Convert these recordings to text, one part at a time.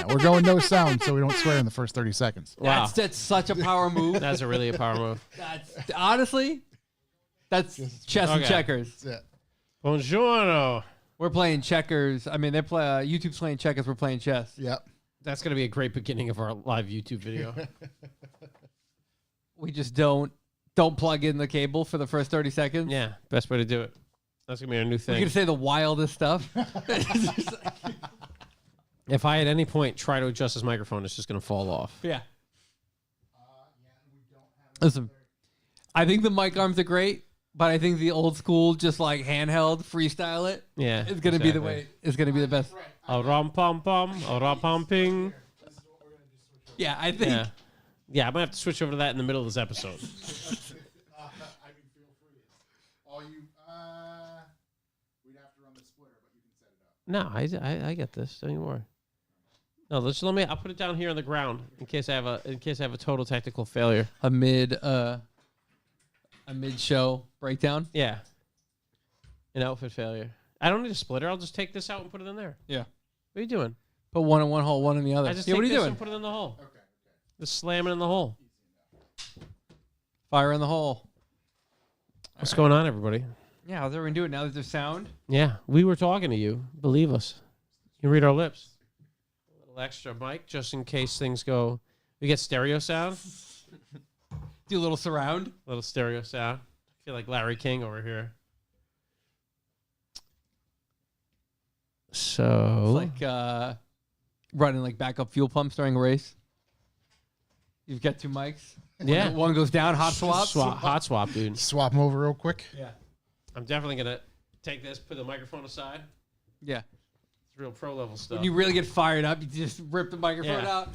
now. We're going no sound so we don't swear in the first 30 seconds. Wow. That's such a power move. That's really a power move. That's honestly, that's chess and Okay. checkers. That's it. Buongiorno. We're playing checkers. I mean, they're YouTube's playing checkers. We're playing chess. Yep. That's going to be a great beginning of our live YouTube video. We just don't plug in the cable for the first 30 seconds. Yeah, best way to do it. That's going to be our new We're thing. gonna say the wildest stuff. If I at any point try to adjust this microphone, it's just going to fall off. Yeah. Listen, I think the mic arms are great, but I think the old school, just like handheld, freestyle it, Yeah. is gonna be the way. It's gonna be the best. A rom pom pom, a rom pom ping. Yeah, I think. Yeah. Yeah, I'm going to have to switch over to that in the middle of this episode. I mean, feel free. All you, we'd have to run the splitter, but you can set it up. No, I get this. Don't you worry. No, let me. I'll put it down here on the ground in case I have a total technical failure. A mid show breakdown. Yeah. An outfit failure. I don't need a splitter. I'll just take this out and put it in there. Yeah. What are you doing? Put one in one hole, one in the other. I just Yeah, take what are you this doing? and put it in the hole. Okay. Just slam it in the hole. Fire in the hole. What's going on, everybody? Yeah, how's everyone doing now that there's sound? Yeah, we were talking to you. Believe us. You read our lips. A little extra mic just in case things go. We get stereo sound. Do a little surround. A little stereo sound. I feel like Larry King over here. So It's like running like backup fuel pumps during a race. You've got two mics. yeah, One goes down, hot swap. hot swap, dude. Swap them over real quick. Yeah. I'm definitely gonna take this, put the microphone aside. Yeah. It's real pro level stuff. When you really get fired up, you just rip the microphone Yeah. out.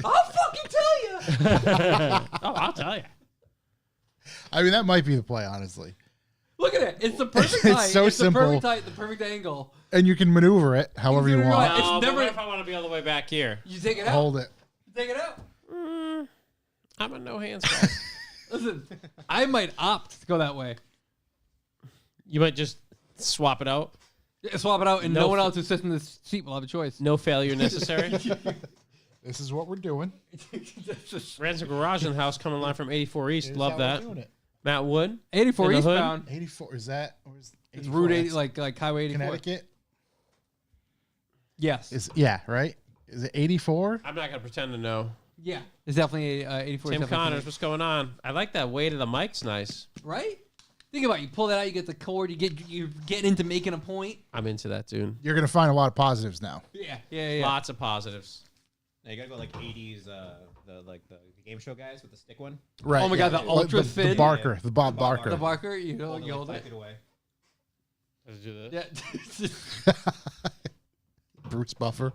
I'll fucking tell you. Oh, I'll tell you. I mean, that might be the play, honestly. Look at it. It's the perfect It's height. so it's simple. the perfect height, the perfect angle. And you can maneuver it however you can maneuver want. it. It's No, but never- what if I want to be all the way back here? You take it out. Hold it. Take it out. I'm a no hands guy. Listen, I might opt to go that way. You might just swap it out. Yeah, swap it out, and No no one f- else who sits in this seat will have a choice. No failure necessary. This is what we're doing. Rents a garage in the house coming live from 84 East. Here's Love how that. we're doing it. Matt Wood. 84 In the hood? eastbound. 84. Is that? Or is It's 84? Route 80, That's like Highway 84. Connecticut? Yes. Yeah, right? Is it 84? I'm not going to pretend to know. Yeah. It's definitely 84. Tim is definitely Connors, what's going on? I like that weight of the mic's nice. right? Think about it. You pull that out, you get the cord, you get into making a point. I'm into that, dude. You're going to find a lot of positives now. Yeah. Lots of positives. Yeah, you gotta go like 80s, the game show guys with the stick one. Right. Oh my God, the ultra The thin. Barker. The Bob The Bob Barker. The Barker, you know, Hold it you like hold 5 it. feet away. Let's do this. Yeah. Bruce Buffer.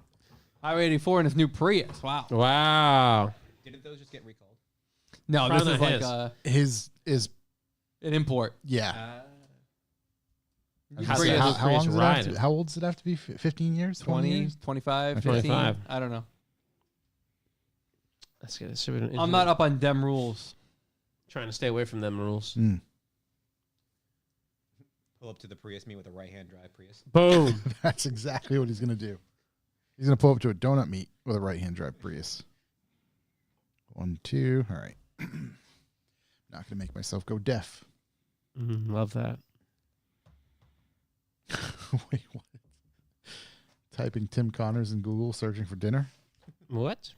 Highway 84 and his new Prius. Wow. Wow. Didn't those just get recalled? No, Probably this is not like his. His is, an import. yeah. I was How's gonna say, that- how, how's how long Prius does it have riding? to, how old does it have to be? 15 years? 20 20, years? 25, 15. 25. I don't know. Let's get it. I'm not up on dem rules. Trying to stay away from them rules. Mm. Pull up to the Prius meet with a right-hand drive Prius. Boom. That's exactly what he's going to do. He's going to pull up to a donut meet with a right-hand drive Prius. 1, 2. All right. Not going to make myself go deaf. Love that. Wait, what? Typing Tim Connors in Google, searching for dinner. What?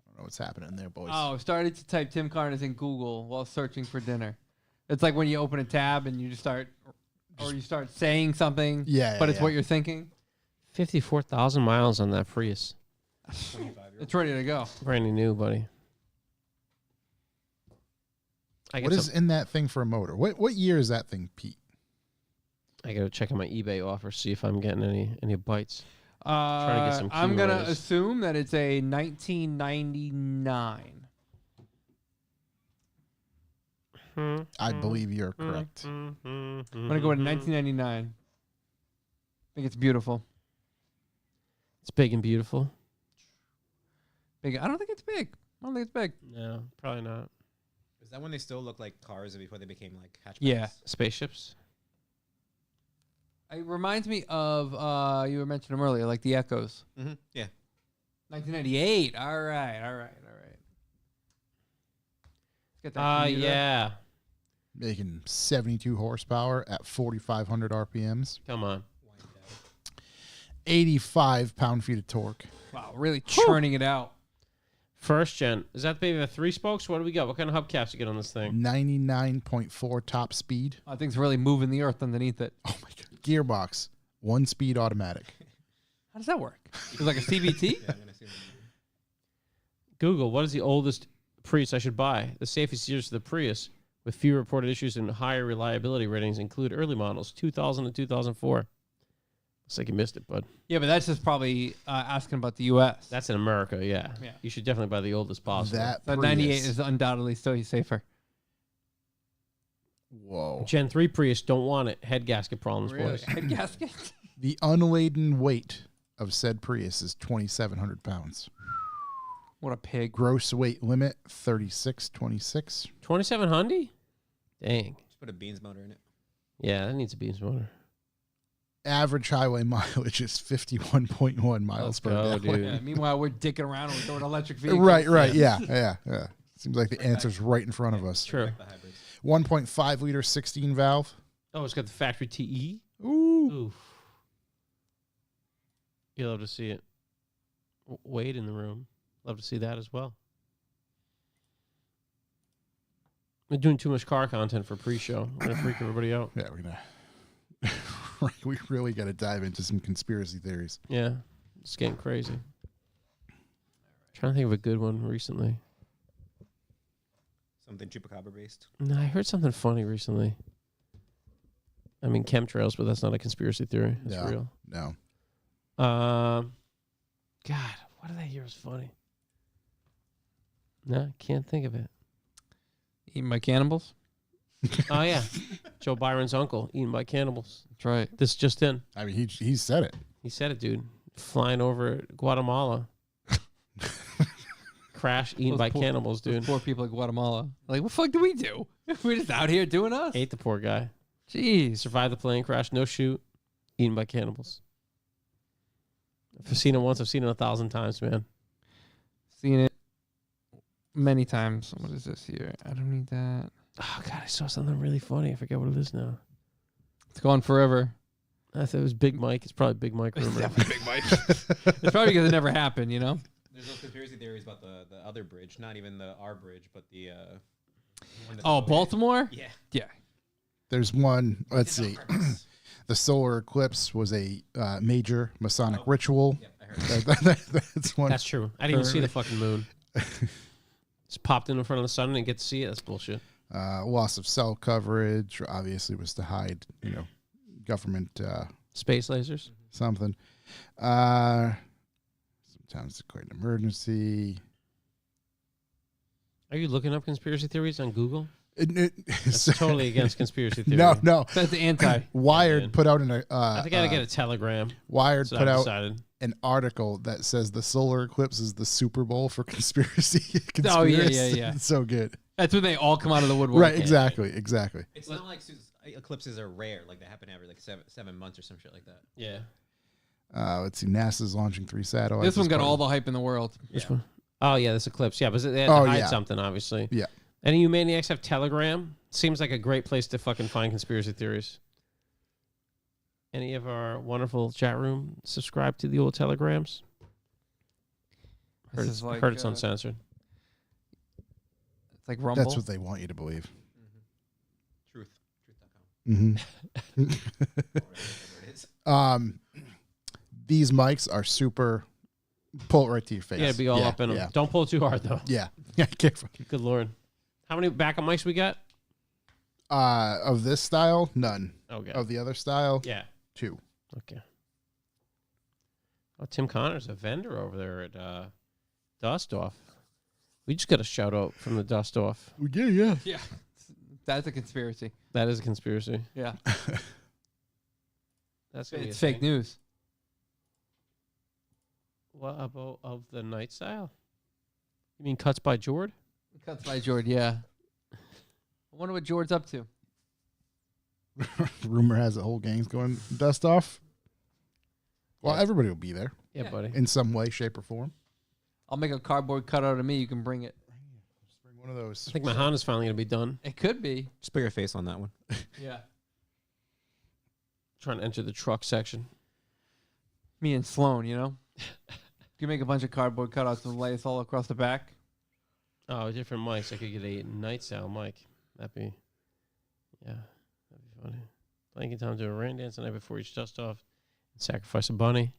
I don't know what's happening there, boys. Oh, started to type Tim Connors in Google while searching for dinner. It's like when you open a tab and you just start, or you start saying something, Yeah, but yeah, it's yeah. what you're thinking. 54,000 miles on that Prius. 25-year-old. It's ready to go. Brand new, buddy. I What is in that thing for a motor? What year is that thing, Pete? I gotta check on my eBay offer, see if I'm getting any bites. Trying to get some I'm gonna keywords. assume that it's a 1999. I believe you're correct. I'm gonna go with 1999. I think it's beautiful. It's big and beautiful. Big. I don't think it's big. I don't think it's big. No, probably not. Is that when they still looked like cars before they became like hatchbacks? Yeah. Spaceships. It reminds me of you were mentioning them earlier, like the Echoes. Mm-hmm. Yeah. 1998. All right. Let's get that computer. Yeah. Making 72 horsepower at 4,500 RPMs. Come on. 85 pound-feet of torque. Wow, really churning it out. First gen. Is that baby the 3 spokes? What do we got? What kind of hubcaps you get on this thing? 99.4 top speed. I think it's really moving the earth underneath it. Oh my god. Gearbox. 1-speed automatic. How does that work? It's like a CVT? Yeah, I'm gonna see. Google, what is the oldest Prius I should buy? The safest years for the Prius with few reported issues and higher reliability ratings include early models, 2000 and 2004. Looks like you missed it, bud. Yeah, but that's just probably asking about the U.S. That's in America, yeah. Yeah. You should definitely buy the oldest possible. The 98 is undoubtedly still safer. Whoa. Gen 3 Prius, don't want it. Head gasket problems, boys. Head gasket? The unladen weight of said Prius is 2,700 pounds. What a pig. Gross weight limit 3626. 2700? Dang. Just put a beans motor in it. Yeah, that needs a beans motor. Average highway mileage is 51.1 miles Let's per go, gallon. dude. Yeah, meanwhile, we're dicking around and we're throwing electric vehicles. Right. Yeah. Seems like the answer's right in front of us. True. Like the hybrids. 1.5 liter 16 valve. Oh, it's got the factory TE? Ooh. Oof. You'll love to see it. Wade in the room. Love to see that as well. We're doing too much car content for pre-show. We're going to freak everybody out. Yeah, we're gonna. We really got to dive into some conspiracy theories. Yeah, it's getting crazy. Trying to think of a good one recently. Something chupacabra based. No, I heard something funny recently. I mean, chemtrails, but that's not a conspiracy theory. That's No. real. No. God, what did I hear was funny? No, can't think of it. Eaten by cannibals? Oh, yeah. Joe Byron's uncle, eaten by cannibals. That's right. This just in. I mean, he said it. He said it, dude. Flying over Guatemala. Crash, eaten Those by poor- cannibals, Those dude. poor people in Guatemala. Like, what the fuck do we do? We're just out here doing us. Ate the poor guy. Jeez. Survived the plane crash, no shoot, eaten by cannibals. I've seen it once, I've seen it 1,000 times, man. Seen it many times. What is this here? I don't need that. Oh, God, I saw something really funny. I forget what it is now. It's gone forever. I thought it was Big Mike. It's probably Big Mike rumor. Big Mike. It's probably because it never happened, you know? There's those conspiracy theories about the other bridge, not even our bridge, but the one that's Oh, over- Baltimore? Yeah. Yeah. There's one. Let's It's on see. purpose. The solar eclipse was a major Masonic ritual. Yep, I heard. That's one. That's true. I didn't even see the fucking moon. Just popped in front of the sun and didn't get to see it. That's bullshit. Loss of cell coverage obviously was to hide, government Space lasers. something. Sometimes declared an emergency. Are you looking up conspiracy theories on Google? That's So- totally against conspiracy theory. No. That's the anti. Wired man. put out I think I gotta get a telegram. Wired So put I've out decided. an article that says the solar eclipse is the Super Bowl for conspiracy. Oh, yeah. It's so good. That's when they all come out of the woodwork. Right, exactly. It's not like eclipses are rare. Like they happen every like 7 months or some shit like that. Yeah. Let's see. NASA's launching 3 satellites. This one as got part all of- the hype in the world. Which Yeah. one? Oh, yeah, this eclipse. Yeah, but they had to Oh, hide yeah. something, obviously. Yeah. Any of you maniacs have Telegram? Seems like a great place to fucking find conspiracy theories. Any of our wonderful chat room subscribe to the old Telegrams? This is like, Heard it's uncensored. It's like Rumble. That's what they want you to believe. Truth.com. Mm-hmm. Whatever it is. These mics are super. Pull it right to your face. You gotta be all up in them. Yeah. Don't pull too hard, though. Yeah. Yeah. Careful. Good Lord. How many backup mics we got? Of this style, none. Okay. Of the other style, Yeah. 2. Okay. Oh, Tim Connor's a vendor over there at Dust Off. We just got a shout out from the Dust Off. Yeah. Yeah. That's a conspiracy. That is a conspiracy. Yeah. That's gonna be It's a fake thing. news. What about of the night style? You mean cuts by Jord? Cuts by Jord, yeah. I wonder what Jord's up to. Rumor has the whole gang's going dust off. Well, Yeah. everybody will be there Yeah, Yeah. buddy. in some way, shape, or form. I'll make a cardboard cutout of me. You can bring it. Just bring one of those. I think my Honda's finally gonna be done. It could be. Just put your face on that one. Yeah. Trying to enter the truck section. Me and Sloan, you know? You can make a bunch of cardboard cutouts and lay us all across the back. Oh, different mics. I could get a night sound mic. That'd be funny. Playing time to a rain dance the night before each dust off and sacrifice a bunny.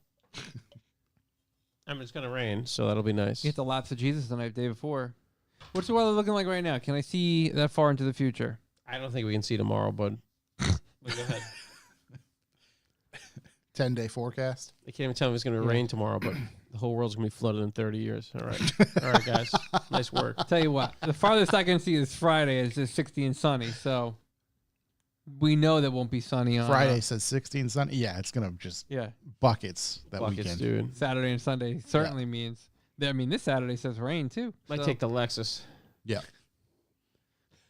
I mean, it's gonna rain, so that'll be nice. You hit the laps of Jesus the night day before. What's the weather looking like right now? Can I see that far into the future? I don't think we can see tomorrow, bud. But go ahead. 10-day forecast. They can't even tell me it's gonna rain tomorrow, but the whole world's gonna be flooded in 30 years. All right, all right, guys. Nice work. Tell you what, the farthest I can see is Friday. It's just 60 and sunny, so we know that won't be sunny on Friday says 16 sunny. Yeah, it's gonna just Yeah, buckets that Buckets, weekend. dude. Saturday and Sunday certainly means. I mean, this Saturday says rain too. Might so- take the Lexus. Yeah.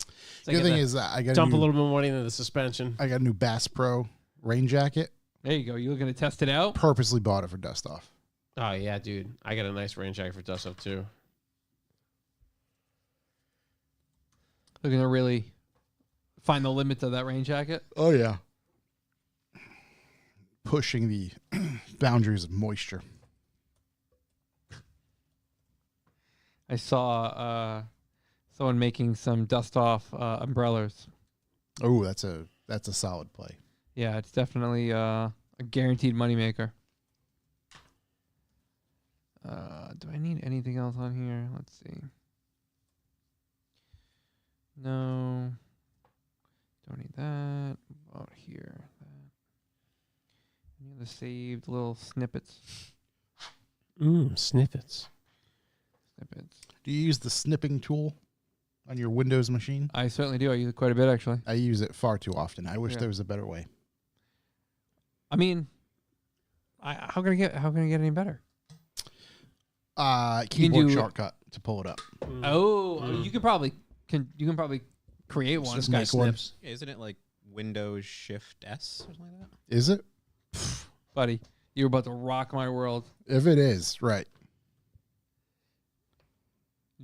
It's like Good thing a- is I got dump a a new, little bit more money into the suspension. I got a new Bass Pro rain jacket. There you go. You looking to test it out? Purposely bought it for dust off. Oh yeah, dude. I got a nice rain jacket for dust up too. Looking to really find the limits of that rain jacket. Oh yeah. Pushing the boundaries of moisture. I saw someone making some dust off umbrellas. Oh, that's a solid play. Yeah, it's definitely a guaranteed moneymaker. Do I need anything else on here? Let's see. No. Don't need that. About here. That. Any other saved little snippets? Snippets. Snippets. Do you use the snipping tool on your Windows machine? I certainly do. I use it quite a bit, actually. I use it far too often. I wish Yeah. there was a better way. I mean, how can I get any better? Keyboard do- shortcut to pull it up. You can probably create one. Just Guy make one. snips. Isn't it like Windows Shift S or something like that? Is it? Buddy, you're about to rock my world. If it is, right.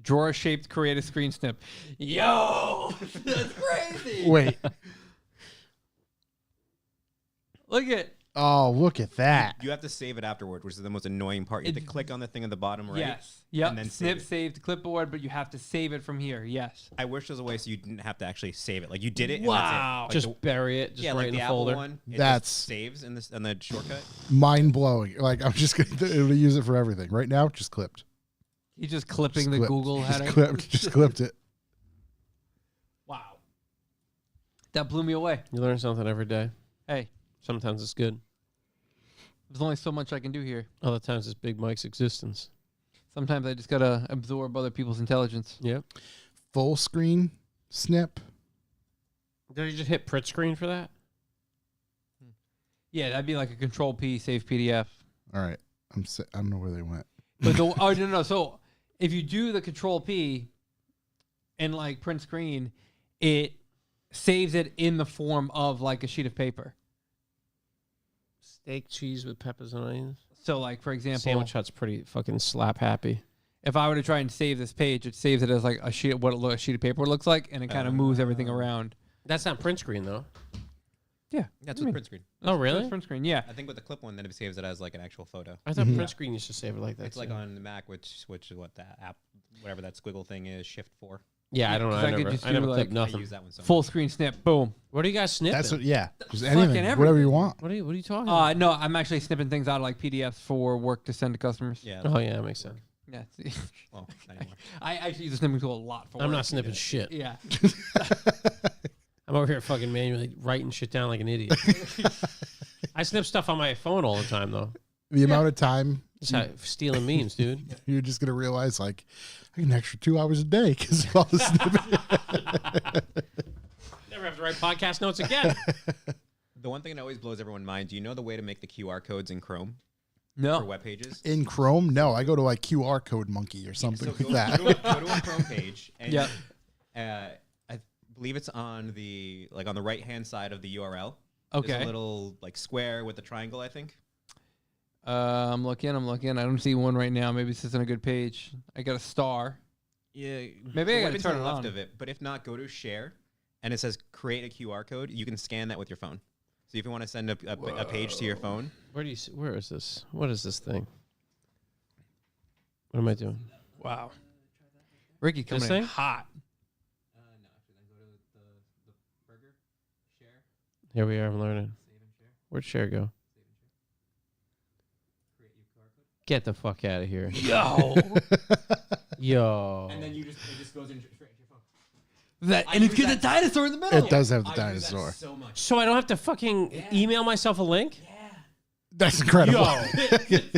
Drawer shaped create a screen snip. Yo, that's crazy. Wait. Look at Oh, look at that. You have to save it afterward, which is the most annoying part. You have to click on the thing at the bottom right. yes, yep. and then Snip save it. saved clipboard, but you have to save it from here. Yes. I wish there was a way so you didn't have to actually save it. Like you did it. Wow. And that's it. Just Like bury it. Just yeah, right like in the the Apple folder. one. It That's- just saves in this in the shortcut. Mind blowing. Like I'm just gonna it'll use it for everything. Right now, just clipped. He's just clipping Just the clipped. Google Just header. clipped. Just clipped it. Wow. That blew me away. You learn something every day. Hey, Sometimes it's good. there's only so much I can do here. Other times it's Big Mike's existence. Sometimes I just gotta absorb other people's intelligence. Yep. Full screen snip. Did you just hit print screen for that? Yeah, that'd be like a Control P save PDF. All right. I don't know where they went. But no. So if you do the Control P and like print screen, it saves it in the form of like a sheet of paper. Steak, cheese with peppers and onions. So like for example, Sandwich Hut's pretty fucking slap happy. if I were to try and save this page, it saves it as like a sheet a sheet of paper looks like, and it kind of moves everything around. That's not print screen though. Yeah, That's I with mean, print screen. Oh really? that's print screen. Yeah, I think with the clip one, then it saves it as like an actual photo. I thought Mhm. print screen used to save it like that. It's like too. on the Mac, which is what that app, whatever that squiggle thing is, Shift 4. Yeah, I don't know. 'Cause I I could never, just I never do, clipped like- I nothing. use that one so full much. screen snip. Boom. What do you guys snipping? That's what. Yeah. Just Fucking anything. Whatever everything. you want. What are you talking about? No, I'm actually snipping things out of like PDFs for work to send to customers. Yeah. Oh yeah, that makes sense. Yeah, Well, not anymore. I actually use the snipping tool a lot for I'm work. not snipping shit. Yeah. I'm over here fucking manually writing shit down like an idiot. I snip stuff on my phone all the time though. The amount of time Just how, stealing memes, dude. you're just gonna realize, like, I get an extra 2 hours a day because of all the snipping. Never have to write podcast notes again. The one thing that always blows everyone's mind, do you know the way to make the QR codes in Chrome for No. web pages? In Chrome, no, I go to like QR code monkey or something So like that. Go to a Chrome page, and Yep. I believe it's on the right hand side of the URL. Okay. There's a little like square with a triangle, I think. I'm looking. I don't see one right now. Maybe this isn't a good page. I got a star. Yeah, Maybe I what gotta is turn on it left on. of it. But if not, go to share, and it says create a QR code. You can scan that with your phone. So if you want to send a page to your phone, Where do you? Where is this? What is this thing? What am I doing? Wow. Ricky coming in thing? hot. no, actually, then go to the burger, share, Here we are. I'm learning. save and share, Where'd share go? save and share. Create your QR code, Get the fuck out of here. Yo. Yo. and then it just goes in straight to your phone. That I and it's use got the that- dinosaur in the middle. It does have the I use that dinosaur. so much. So I don't have to fucking email myself a link? That's incredible.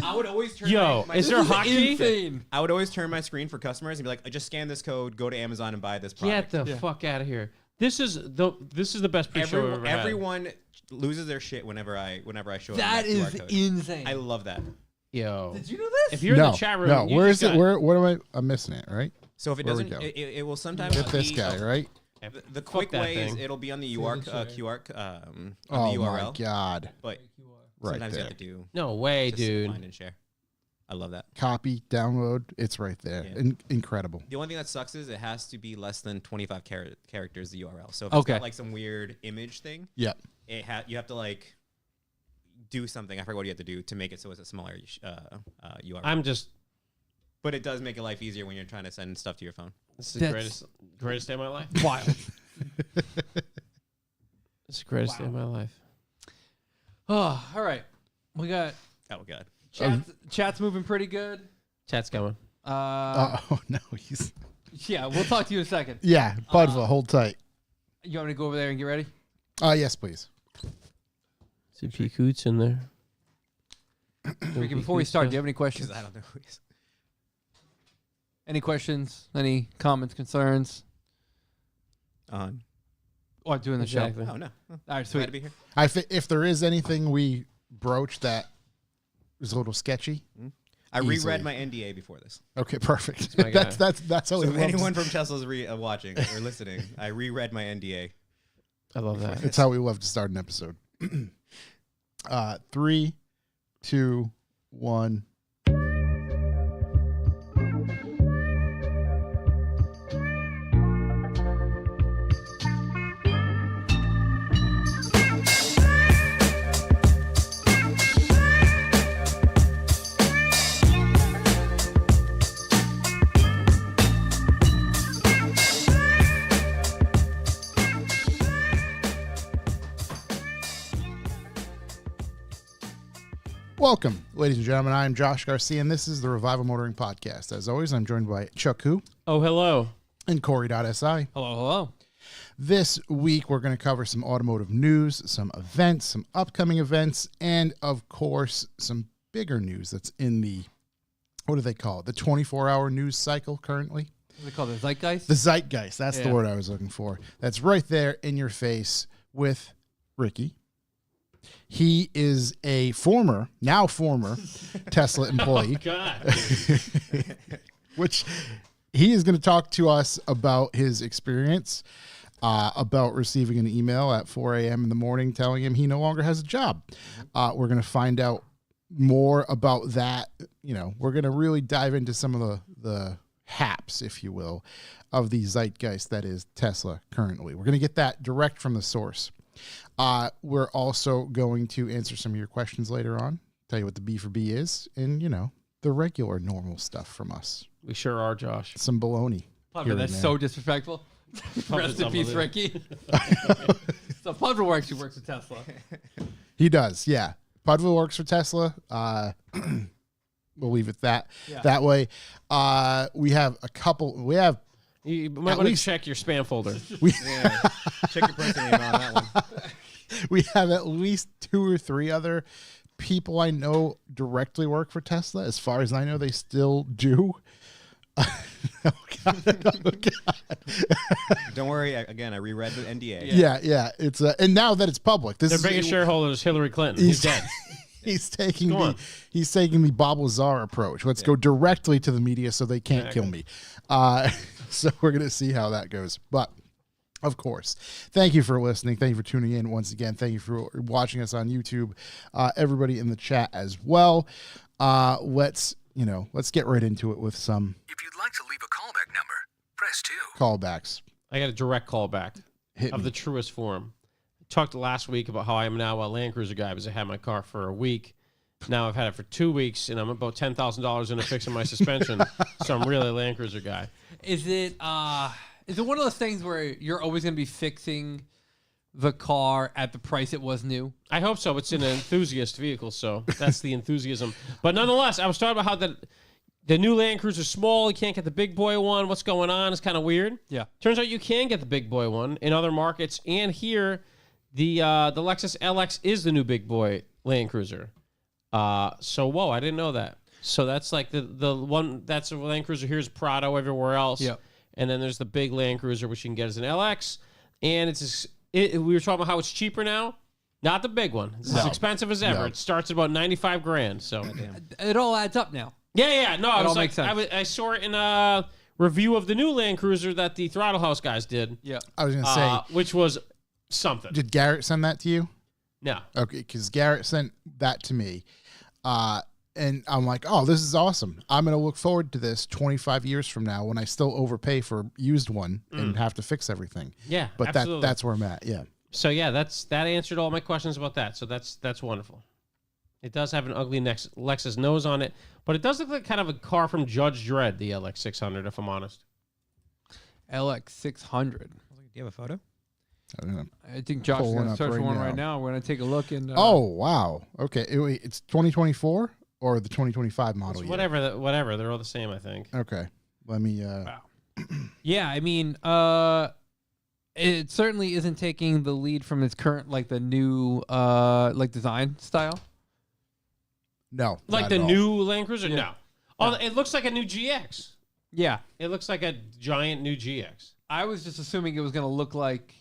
I would always turn. Yo, my is there a This is hotkey? insane. I would always turn my screen for customers and be like, just scan this code, go to Amazon and buy this Get product. the fuck out of here. This is the best pre-show I've ever had. Everyone loses their shit whenever I show That them is QR code. insane. I love that. Yo. Did you know this? If you're no, in the chat room, no. you Where just is it? got- Where? What am I? I'm missing it. Right. So if it Where we doesn't, go? it will sometimes Hit this be- guy. Right. The Fuck quick that way is thing. it'll be on the QR on Oh the my URL, god. but Right sometimes you there. have to do No way, just dude. find and share. I love that. Copy, download. It's right there. Yeah. Incredible. The only thing that sucks is it has to be less than 25 characters the URL. So if Okay. it's got like some weird image thing, Yep. you have to like do something. I forget what you have to do to make it so it's a smaller URL. I'm just. But it does make it life easier when you're trying to send stuff to your phone. This is the That's- greatest day of my life. Wild. This is the greatest day of my life. Oh, all right. We got Oh god. chat's moving pretty good. Chat's going. Oh no, he's. Yeah, we'll talk to you in a second. Yeah, Budva, hold tight. You want me to go over there and get ready? Yes, please. See P. Coots in there. Ricky, before we start, do you have any questions? Because I don't know who he is. Any questions? Any comments, concerns? On. Or doing the Exactly. Oh no. show? All right, Glad sweet. to be here. If there is anything we broach that is a little sketchy, I Easily. reread my NDA before this. okay, perfect. my guy. That's how So we if love to- anyone from Tesla's watching or listening, I reread my NDA. I love that. It's how we love to start an episode. 3, 2, 1. Welcome, ladies and gentlemen. I am Josh Garcia, and this is the Revival Motoring Podcast. As always, I'm joined by Chuck Hu Oh, hello. and Corey.si. Hello, hello. This week, we're going to cover some automotive news, some events, some upcoming events, and of course, some bigger news that's in the, what do they call it? The 24-hour news cycle currently? What do they call it? Zeitgeist? The zeitgeist. That's the Yeah. word I was looking for. That's right there in your face with Ricky. He is a now former Tesla employee, God. which he is going to talk to us about his experience, about receiving an email at 4 a.m. in the morning telling him he no longer has a job. We're going to find out more about that. You know, we're going to really dive into some of the haps, if you will, of the zeitgeist that is Tesla currently. We're going to get that direct from the source. We're also going to answer some of your questions later on, tell you what the B for B is, and, you know, the regular normal stuff from us. We sure are, Josh. Some baloney. Pudva, here and that's there. so disrespectful. Rest in peace, unbelievable. Ricky. So Pudva actually works with Tesla. He does, yeah. Pudville works for Tesla. We'll leave it that way. We have a couple. We have You might At want to least- check your spam folder. Yeah. Check your person name on that one. we have at least 2 or 3 other people I know directly work for Tesla. As far as I know, they still do. Oh, God. Oh, God. Don't worry. I reread the NDA. Yeah. It's and now that it's public, this Their is biggest shareholder is Hillary Clinton. He's dead. He's taking Go on. he's taking the Bob Lazar approach. Let's go directly to the media so they can't kill me. So we're gonna see how that goes. But Of course. Thank you for listening. Thank you for tuning in once again. Thank you for watching us on YouTube. Everybody in the chat as well. Let's get right into it with some If you'd like to leave a callback number, press 2. callbacks. I got a direct callback Hit of me. the truest form. I talked last week about how I am now a Land Cruiser guy because I had my car for a week. Now I've had it for 2 weeks, and I'm about $10,000 into fixing my suspension, so I'm really a Land Cruiser guy. Is it one of those things where you're always going to be fixing the car at the price it was new? I hope so. It's an enthusiast vehicle, so that's the enthusiasm. But nonetheless, I was talking about how the new Land Cruiser's small. You can't get the big boy one. What's going on? It's kind of weird. Yeah. Turns out you can get the big boy one in other markets, and here, the Lexus LX is the new big boy Land Cruiser. So whoa, I didn't know that. So that's like the one that's a Land Cruiser. Here's Prado everywhere else. Yep. And then there's the big Land Cruiser, which you can get as an LX. And we were talking about how it's cheaper now. Not the big one. It's as expensive as ever. No. It starts at about $95,000. So It all adds up now. yeah. No, I was all like, makes sense. I saw it in a review of the new Land Cruiser that the Throttle House guys did. Yeah. I was going to say, Which was something. did Garrett send that to you? No. Okay, because Garrett sent that to me. And I'm like, oh, this is awesome. I'm going to look forward to this 25 years from now when I still overpay for used one and have to fix everything. Yeah, But absolutely. that's where I'm at. Yeah. So yeah, that answered all my questions about that. So that's wonderful. It does have an ugly Lexus nose on it, but it does look like kind of a car from Judge Dredd, the LX 600, if I'm honest. LX 600. Do you have a photo? I don't know. I think Josh is Pull going one to up search for right one now. right now. We're going to take a look. And Oh, wow. Okay. Wait, it's 2024 or the 2025 model It's year? whatever. They're all the same, I think. Okay. Let me. yeah, I mean, it certainly isn't taking the lead from its current, like the new, design style. No. Like not the at all. new Land Cruiser? Yeah. No. Oh, it looks like a new GX. Yeah, It looks like a giant new GX. I was just assuming it was going to look like.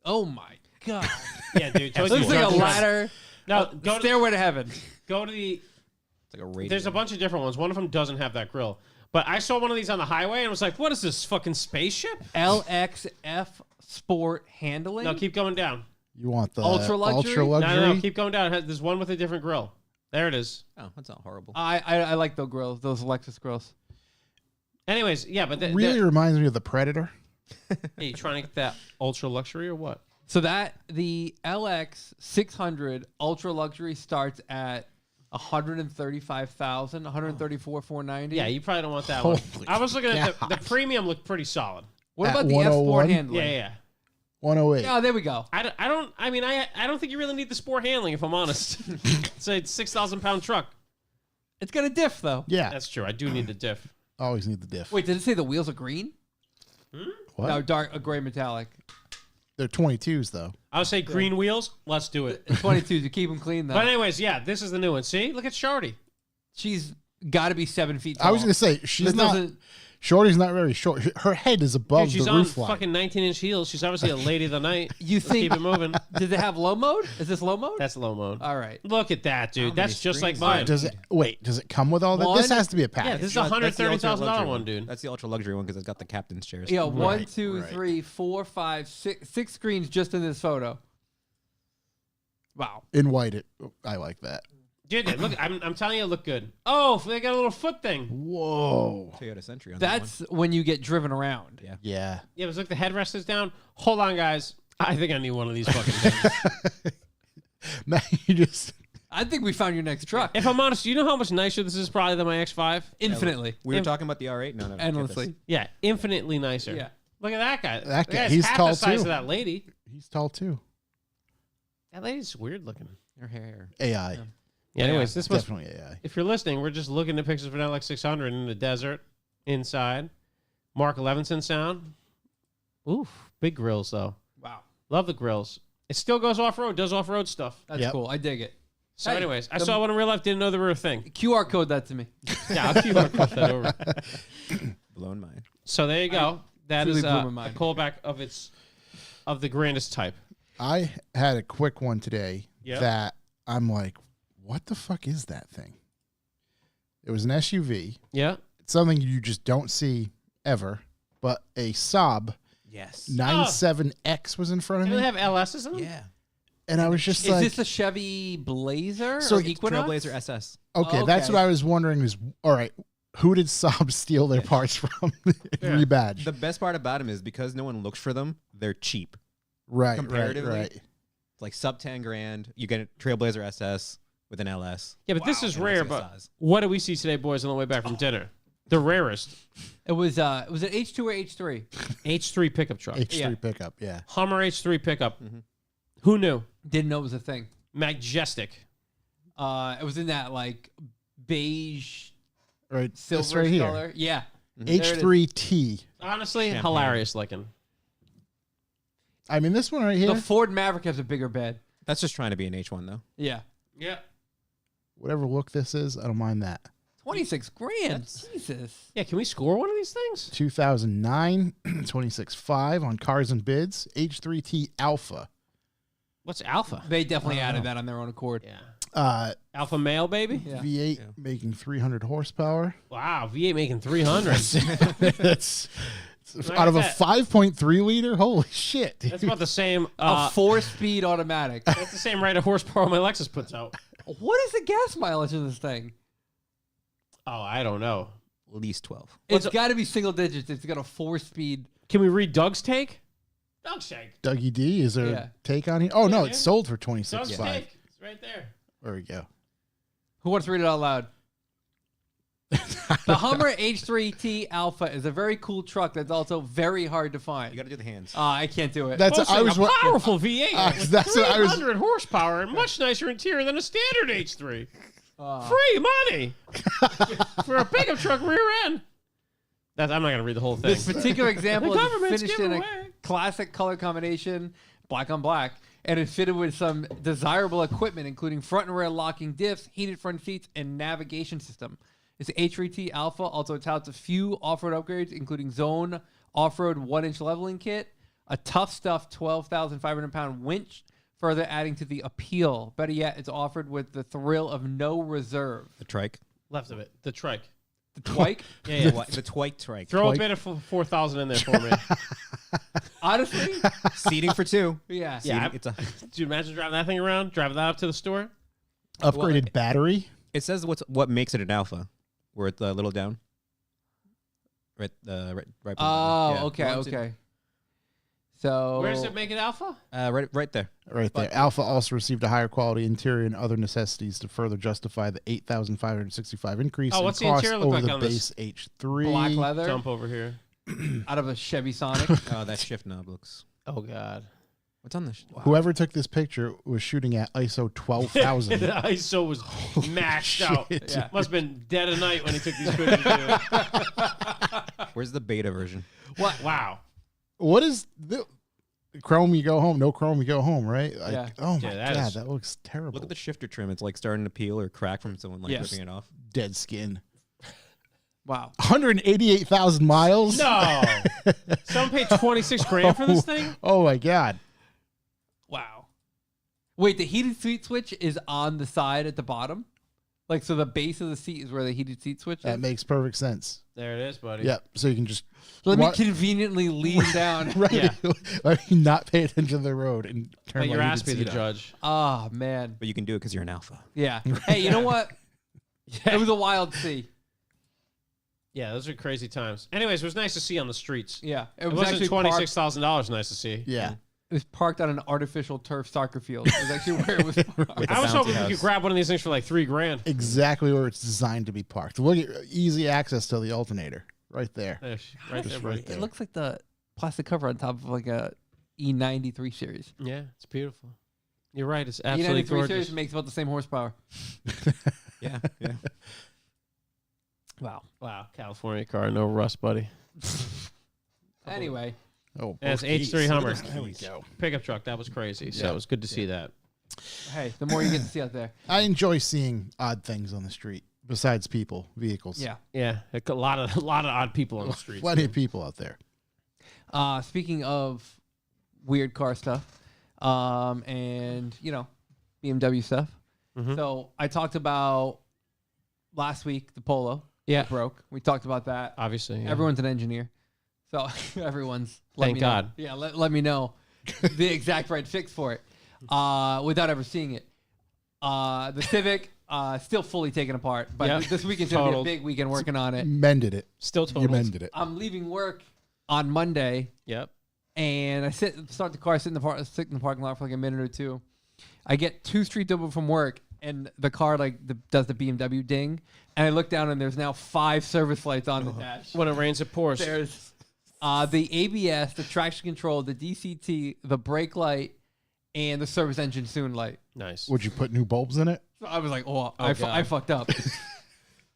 Oh my god! Yeah, dude. It told you looks like a Judge Dredd. ladder. No, go to Stairway to heaven. the. It's like a radio. There's a bunch of different ones. One of them doesn't have that grill. But I saw one of these on the highway and was like, what is this, fucking spaceship? LXF Sport handling. No, keep going down. You want the Ultra luxury? Ultra luxury? No, keep going down. There's one with a different grill. There it is. Oh, that's not horrible. I like those grills. Those Lexus grills. Anyways, yeah, but Really reminds me of the Predator. hey, you trying to get that ultra luxury or what? So the LX 600 ultra luxury starts at 135,000, 134,490. Yeah, you probably don't want that one. Holy I was looking at the God. premium looked pretty solid. What At about the F Sport 101? handling? Yeah. 108. Oh, there we go. I don't think you really need the sport handling, if I'm honest. It's a 6,000 pound truck. It's got a diff though. Yeah. That's true. I do need the diff. Always need the diff. Wait, did it say the wheels are green? What? No, dark, a gray metallic. They're 22s, though. I would say green wheels. Let's do it. 22 to keep them clean though. But anyways, yeah, this is the new one. See, look at Shardy. She's got to be 7 feet tall. I was going to say, she's This not. doesn't- Shorty's not very short. Her head is above Dude, she's the on roof line. fucking 19-inch heels. She's obviously a lady of the night. You Let's think? keep it moving. Does it have low mode? Is this low mode? That's low mode. All right. Look at that, dude. How That's many just like screens? mine. Does it come with all that? This One- has to be a Yeah, package. this is a That's the ultra $130,000 luxury one, dude. That's the ultra luxury one because it's got the captain's chairs. Yeah, Right, 1, 2, right. 3, 4, 5, 6. 6 screens just in this photo. Wow. In white, I like that. Dude, they look. I'm telling you, it look good. Oh, they got a little foot thing. Whoa. Toyota Century on that That's when you get driven around. Yeah. Yeah. Yeah, it was like the headrest is down. Hold on, guys. I think I need one of these fucking things. Now you just. I think we found your next truck. If I'm honest, you know how much nicer this is probably than my X5? Infinitely. We were talking about the R8. No, get Endlessly. this. Yeah, infinitely nicer. Yeah. Look at that guy. That guy, guy's he's half tall, the size too. of that lady. He's tall, too. That lady's weird looking. Her hair. AI. Yeah, anyways, this must. Definitely AI. If you're listening, we're just looking at pictures of an LX 600 in the desert, inside. Mark Levinson sound. Oof, big grills though. Wow. Love the grills. It still goes off road. Does off road stuff. That's Yep. cool. I dig it. So, Hey, anyways, I the- saw one in real life. Didn't know they were a thing. QR code that to me. Yeah, I'll QR code that over. Blown mind. So there you go. That truly is blew my a mind. callback of the grandest type. I had a quick one today Yep. that I'm like, what the fuck is that thing? It was an SUV. Yeah. It's something you just don't see ever, but a Saab Yes. 97X was in front of Do they me, have LSs in them? Yeah. and I was just Is like, this a Chevy Blazer So or it's Equinox? Trailblazer SS. okay, Oh, that's okay. what I was wondering is, all right, who did Saab steal their parts from? Rebadge. The best part about them is because no one looks for them, they're cheap. Right, comparatively, right. It's like sub 10 grand. You get a Trailblazer SS with an LS. Yeah, but this is And rare. it's But size. what did we see today, boys, on the way back from dinner? The rarest It was an H2 or H3? H3 pickup truck. H3 Yeah. pickup, yeah. Hummer H3 pickup. Who knew? Didn't know it was a thing. Majestic. It was in that like beige Right, this silver right here. color. Yeah. There it is. H3T. Honestly, Champagne. hilarious looking. I mean, this one right here, The Ford Maverick has a bigger bed. That's just trying to be an H1, though. Yeah. Yeah. whatever look this is, I don't mind that. 26 grand. Jesus. Yeah, can we score one of these things? 2009, 26.5 on Cars and Bids, H3T Alpha. What's Alpha? They definitely added that on their own accord. Yeah. Alpha male, baby? Yeah. V8 making 300 horsepower. Wow, V8 making 300. That's Like out of a that. 5.3 liter. Holy shit! That's about the same. A 4-speed automatic. That's the same rate of horsepower my Lexus puts out. What is the gas mileage of this thing? Oh, I don't know. At least 12. It's got to be single digits. It's got a 4-speed. Can we read Doug's take? Doug's take. Dougie D, is there Yeah. a take on here? Oh no, Yeah. it's sold for Doug's 26.5. take. It's right there. There we go. Who wants to read it out loud? The Hummer H3T Alpha is a very cool truck that's also very hard to You find. got to do the hands. I can't do it. That's Boasting I was a wa- powerful V8 with that's what I was- 300 horsepower and much nicer interior than a standard H3. Uh, Free money for a pickup truck rear end. I'm not gonna read the whole thing. This particular example The is government's finished in giving a away. classic color combination, black on black, and is fitted with some desirable equipment, including front and rear locking diffs, heated front seats, and navigation system. It's H3T Alpha also touts a few off-road upgrades, including Zone off-road 1-inch leveling kit, a Tough Stuff 12,500-pound winch, further adding to the appeal. Better yet, it's offered with the thrill of no reserve. The trike. Left of it. The trike. The Twike, Yeah. The Twike trike. Throw a bit of 4,000 in there for me. honestly, Seating for two. yeah. Yeah. It's a, Do you imagine driving that thing around? Driving that up to the store? Upgraded battery. it says what makes it an alpha. Where it's a little down. Right. Right. Oh, yeah. okay, One's in- okay. So Where does it make it alpha? Right there. Right there. Alpha also received a higher quality interior and other necessities to further justify the $8,565 increase Oh, in what's the cost interior look over like the on base this? H3. black leather Jump over here. out of a Chevy Sonic? Oh, that shift knob looks. Oh, God. What's on this? Whoever took this picture was shooting at ISO 12,000. The ISO was maxed out. shit. Yeah. Must have been dead of night when he took these pictures. Dude. Where's the beta version? What? Wow. What is the chrome? You go home. No chrome. You go home. Right? Like, Yeah. Oh my Yeah, that god, is- that looks terrible. Look at the shifter trim. It's like starting to peel or crack from someone like Yes. ripping it off. dead skin. Wow. 188,000 miles. No. Someone paid 26 grand for this thing? Oh my god. Wow. Wait, the heated seat switch is on the side at the bottom? Like, so the base of the seat is where the heated seat switch is? That makes perfect sense. There it is, buddy. Yep. So you can just Let me What- conveniently lean down. right. Yeah. Let me not pay attention to the road and turn Let my your heated ass be the seat up. judge. Oh, man. But you can do it because you're an alpha. Yeah. Hey, you know what? It was a wild sea. Yeah, those are crazy times. Anyways, it was nice to see on the streets. Yeah. It It was wasn't actually parked, $26,000 nice to see. Yeah. it was parked on an artificial turf soccer field. It was actually where it was parked. With I a was bouncy hoping we house. could grab one of these things for like $3,000. Exactly where it's designed to be parked. Look at easy access to the alternator. Right there. There, right there, Just buddy. right there. It looks like the plastic cover on top of like a E93 series. Yeah, it's beautiful. You're right. It's absolutely E93 gorgeous. series makes about the same horsepower. Yeah. Yeah. Wow. Wow, California car, no rust, buddy. Anyway, Oh, That's both keys. H3 Look at Hummer. those There we go. Pickup truck, that was crazy. So it was good to see that. hey, the more you get to see out there. I enjoy seeing odd things on the street besides people, vehicles. Yeah. Yeah, a lot of odd people on the streets. Plenty of people out there. Speaking of weird car stuff, and you know, BMW stuff. Mhm. So I talked about last week the Polo. Yeah. that broke. We talked about that. Obviously, yeah. Everyone's an engineer. So everyone's let Thank me God. know. Yeah, let me know the exact right fix for it without ever seeing it. The Civic still fully taken apart, but Yep. this weekend's gonna Totaled. be a big weekend working on it. Mended it. Still You total. mended it. I'm leaving work on Monday, Yep. and I start the car, sit in the parking lot for like a minute or two. I get 2 streets over from work, and the car does the BMW ding, and I look down and there's now 5 service lights on the dash. When it rains, it pours. There's the ABS, the traction control, the DCT, the brake light, and the service engine soon light. Nice. Would you put new bulbs in it? So I was like, God. I fucked up.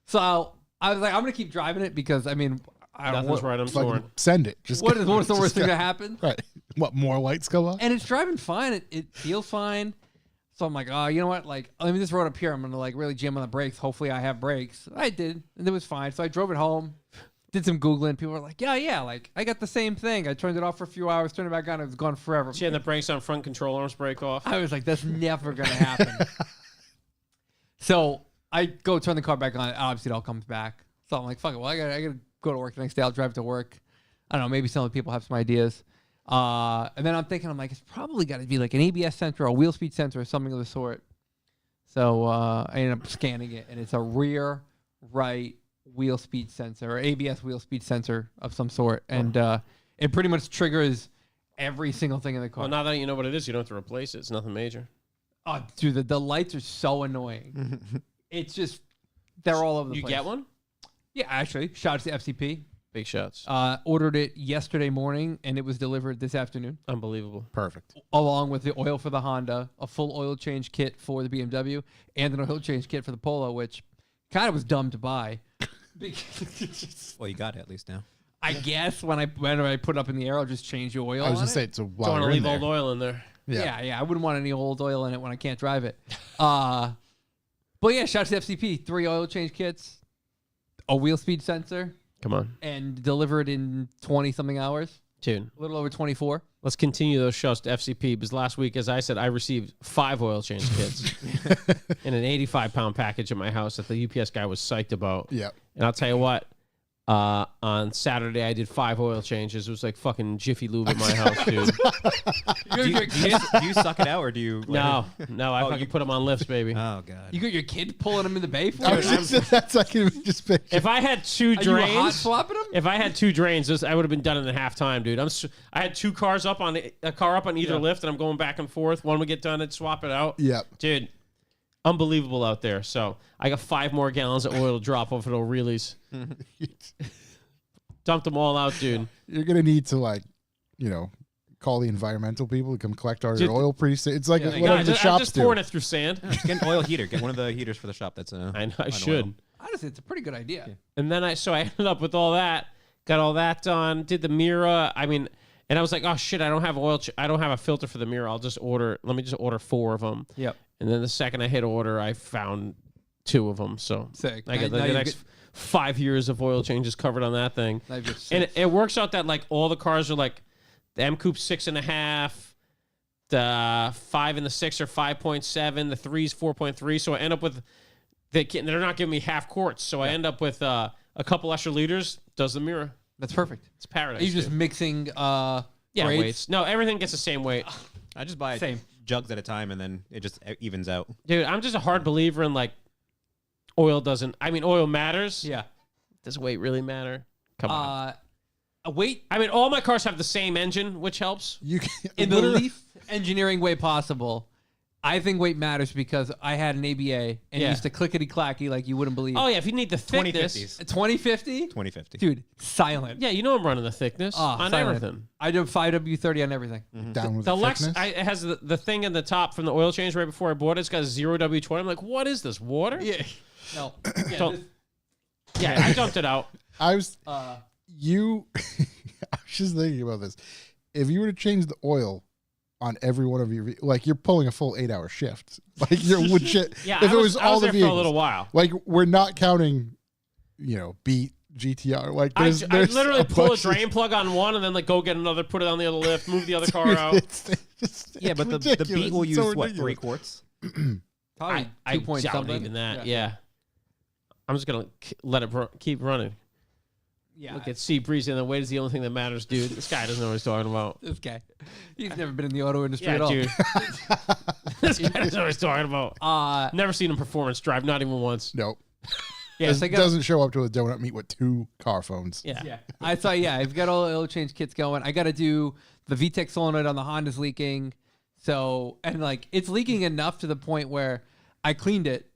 So I was like, I'm gonna keep driving it because I mean, I don't Nothing's know right. I'm Fucking sworn. send it. Just what's the just worst thing go- that happened? Right. What, more lights go up? And it's driving fine. It feels fine. So I'm like, oh, you know what? Like, let me this road up here. I'm gonna like really jam on the brakes. Hopefully, I have brakes. I did, and it was fine. So I drove it home. Did some googling. People were like, yeah, like I got the same thing. I turned it off for a few hours, turned it back on. It was gone forever. She had the brakes on, front control arms break off. I was like, that's never gonna happen. So I go turn the car back on. Obviously, it all comes back. So I'm like, fuck it. Well, I gotta go to work the next day. I'll drive to work. I don't know. Maybe some of the people have some ideas. And then I'm thinking, I'm like, it's probably got to be like an ABS sensor or a wheel speed sensor or something of the sort. So I ended up scanning it, and it's a rear right wheel speed sensor or ABS wheel speed sensor of some sort, and it pretty much triggers every single thing in the car. Well, now that you know what it is, you don't have to replace it. It's nothing major. Oh, dude, the lights are so annoying. It's just they're all over the You place. get one? Yeah, actually, shout out to FCP. Big shots. Ordered it yesterday morning, and it was delivered this afternoon, Unbelievable. Perfect. along with the oil for the Honda, a full oil change kit for the BMW, and an oil change kit for the Polo, which kind of was dumb to buy. Because Well, you got it at least now. I guess when I put it up in the air, I'll just change the oil. I was on gonna it. say it's a Don't while want to you're in leave there. old oil in there. Yeah. I wouldn't want any old oil in it when I can't drive it. But yeah, shout out to FCP. 3 oil change kits, a wheel speed sensor, Come on, and delivered in 20-something hours. dude. A little over 24. Let's continue those shots to FCP because last week, as I said, I received 5 oil change kits in an 85-pound package at my house that the UPS guy was psyched about. Yeah. And I'll tell you what, on Saturday I did 5 oil changes. It was like fucking Jiffy Lube at my house, dude. Do you suck it out or do you? No, I Oh, fucking put them on lifts, baby. Oh god. You got your kid pulling them in the bay for I you? was just, that's I can just picture. If I had 2 Are you hot drains, swapping them? if I had 2 drains, I would have been done in a half time, dude. I had 2 cars up on a car up on either lift, and I'm going back and forth. One would get done, I'd swap it out. Yep. Dude, unbelievable out there. So I got 5 more gallons of oil to drop off of those wheelies. Dumped them all out, dude. You're gonna need to call the environmental people to come collect our Dude, oil pre. It's like yeah, whatever I'm the just shops do. pouring it through sand. Get an oil heater. Get one of the heaters for the shop. That's I know I an should. oil. Honestly, it's a pretty good idea. And then I ended up with all that, got all that done, did the mirror. I mean, and I was like, oh shit, I don't have I don't have a filter for the mirror. Let me just order 4 of them. Yep. And then the second I hit order, I found 2 of them. So Sick. I got Now the you next 5 years of oil changes covered on that thing. Now you've got And 6. it works out that like all the cars are like the M Coupe 6.5, the 5 and the 6 are 5.7, the 3's 4.3. So I end up with they're not giving me half quarts. So I end up with a couple extra liters. Does the mirror? That's perfect. It's paradise. Are you just dude. mixing yeah grades? weights? No, everything gets the same weight. I just buy Same. jugs at a time and then it just evens out. Dude, I'm just a hard believer in like oil doesn't. I mean, oil matters. Yeah. Does weight really matter? Come on. Weight I mean, all my cars have the same engine, which helps. You can, in the literally- least engineering way possible. I think weight matters because I had an ABA and Yeah. used to clickety clacky like you wouldn't believe. Oh yeah, if you need the thickness. 2050s. 2050? 2050. Dude, silent. Yeah, you know I'm running the thickness on silent. everything. I did 5W30 on everything. down with The the Lex, thickness. it has the thing in the top from the oil change right before I bought it. It's got 0 W20. I'm like, what is this, water? Yeah. No. Yeah, Don't- this- Yeah, I dumped it out. I was uh, you. I was just thinking about this. If you were to change the oil on every one of your, like you're pulling a full 8-hour shift. Like you're legit. Yeah, if I it was was I all was the there for a vehicles, little while. like we're not counting, Beat GTR. Like I there's literally a pull a bunch of- drain plug on one and then like go get another, put it on the other lift, move the other car Dude, out. Yeah, but the ridiculous. Beat will It's use so what, ridiculous. 3 quarts? probably I 2 point doubt something. even that. Yeah. I'm just gonna let it keep running. Yeah. Look at Sea Breeze and the weight is the only thing that matters, dude. This guy doesn't know what he's talking about. This guy. He's never been in the auto industry Yeah, at all. dude. This guy doesn't know what he's talking about. Never seen him performance drive, not even once. Nope. Yeah, so I got, Doesn't show up to a donut meet with 2 car phones. Yeah. yeah. I thought, I've got all the oil change kits going. I got to do the VTEC solenoid on the Honda's leaking. So, and like, it's leaking enough to the point where I cleaned it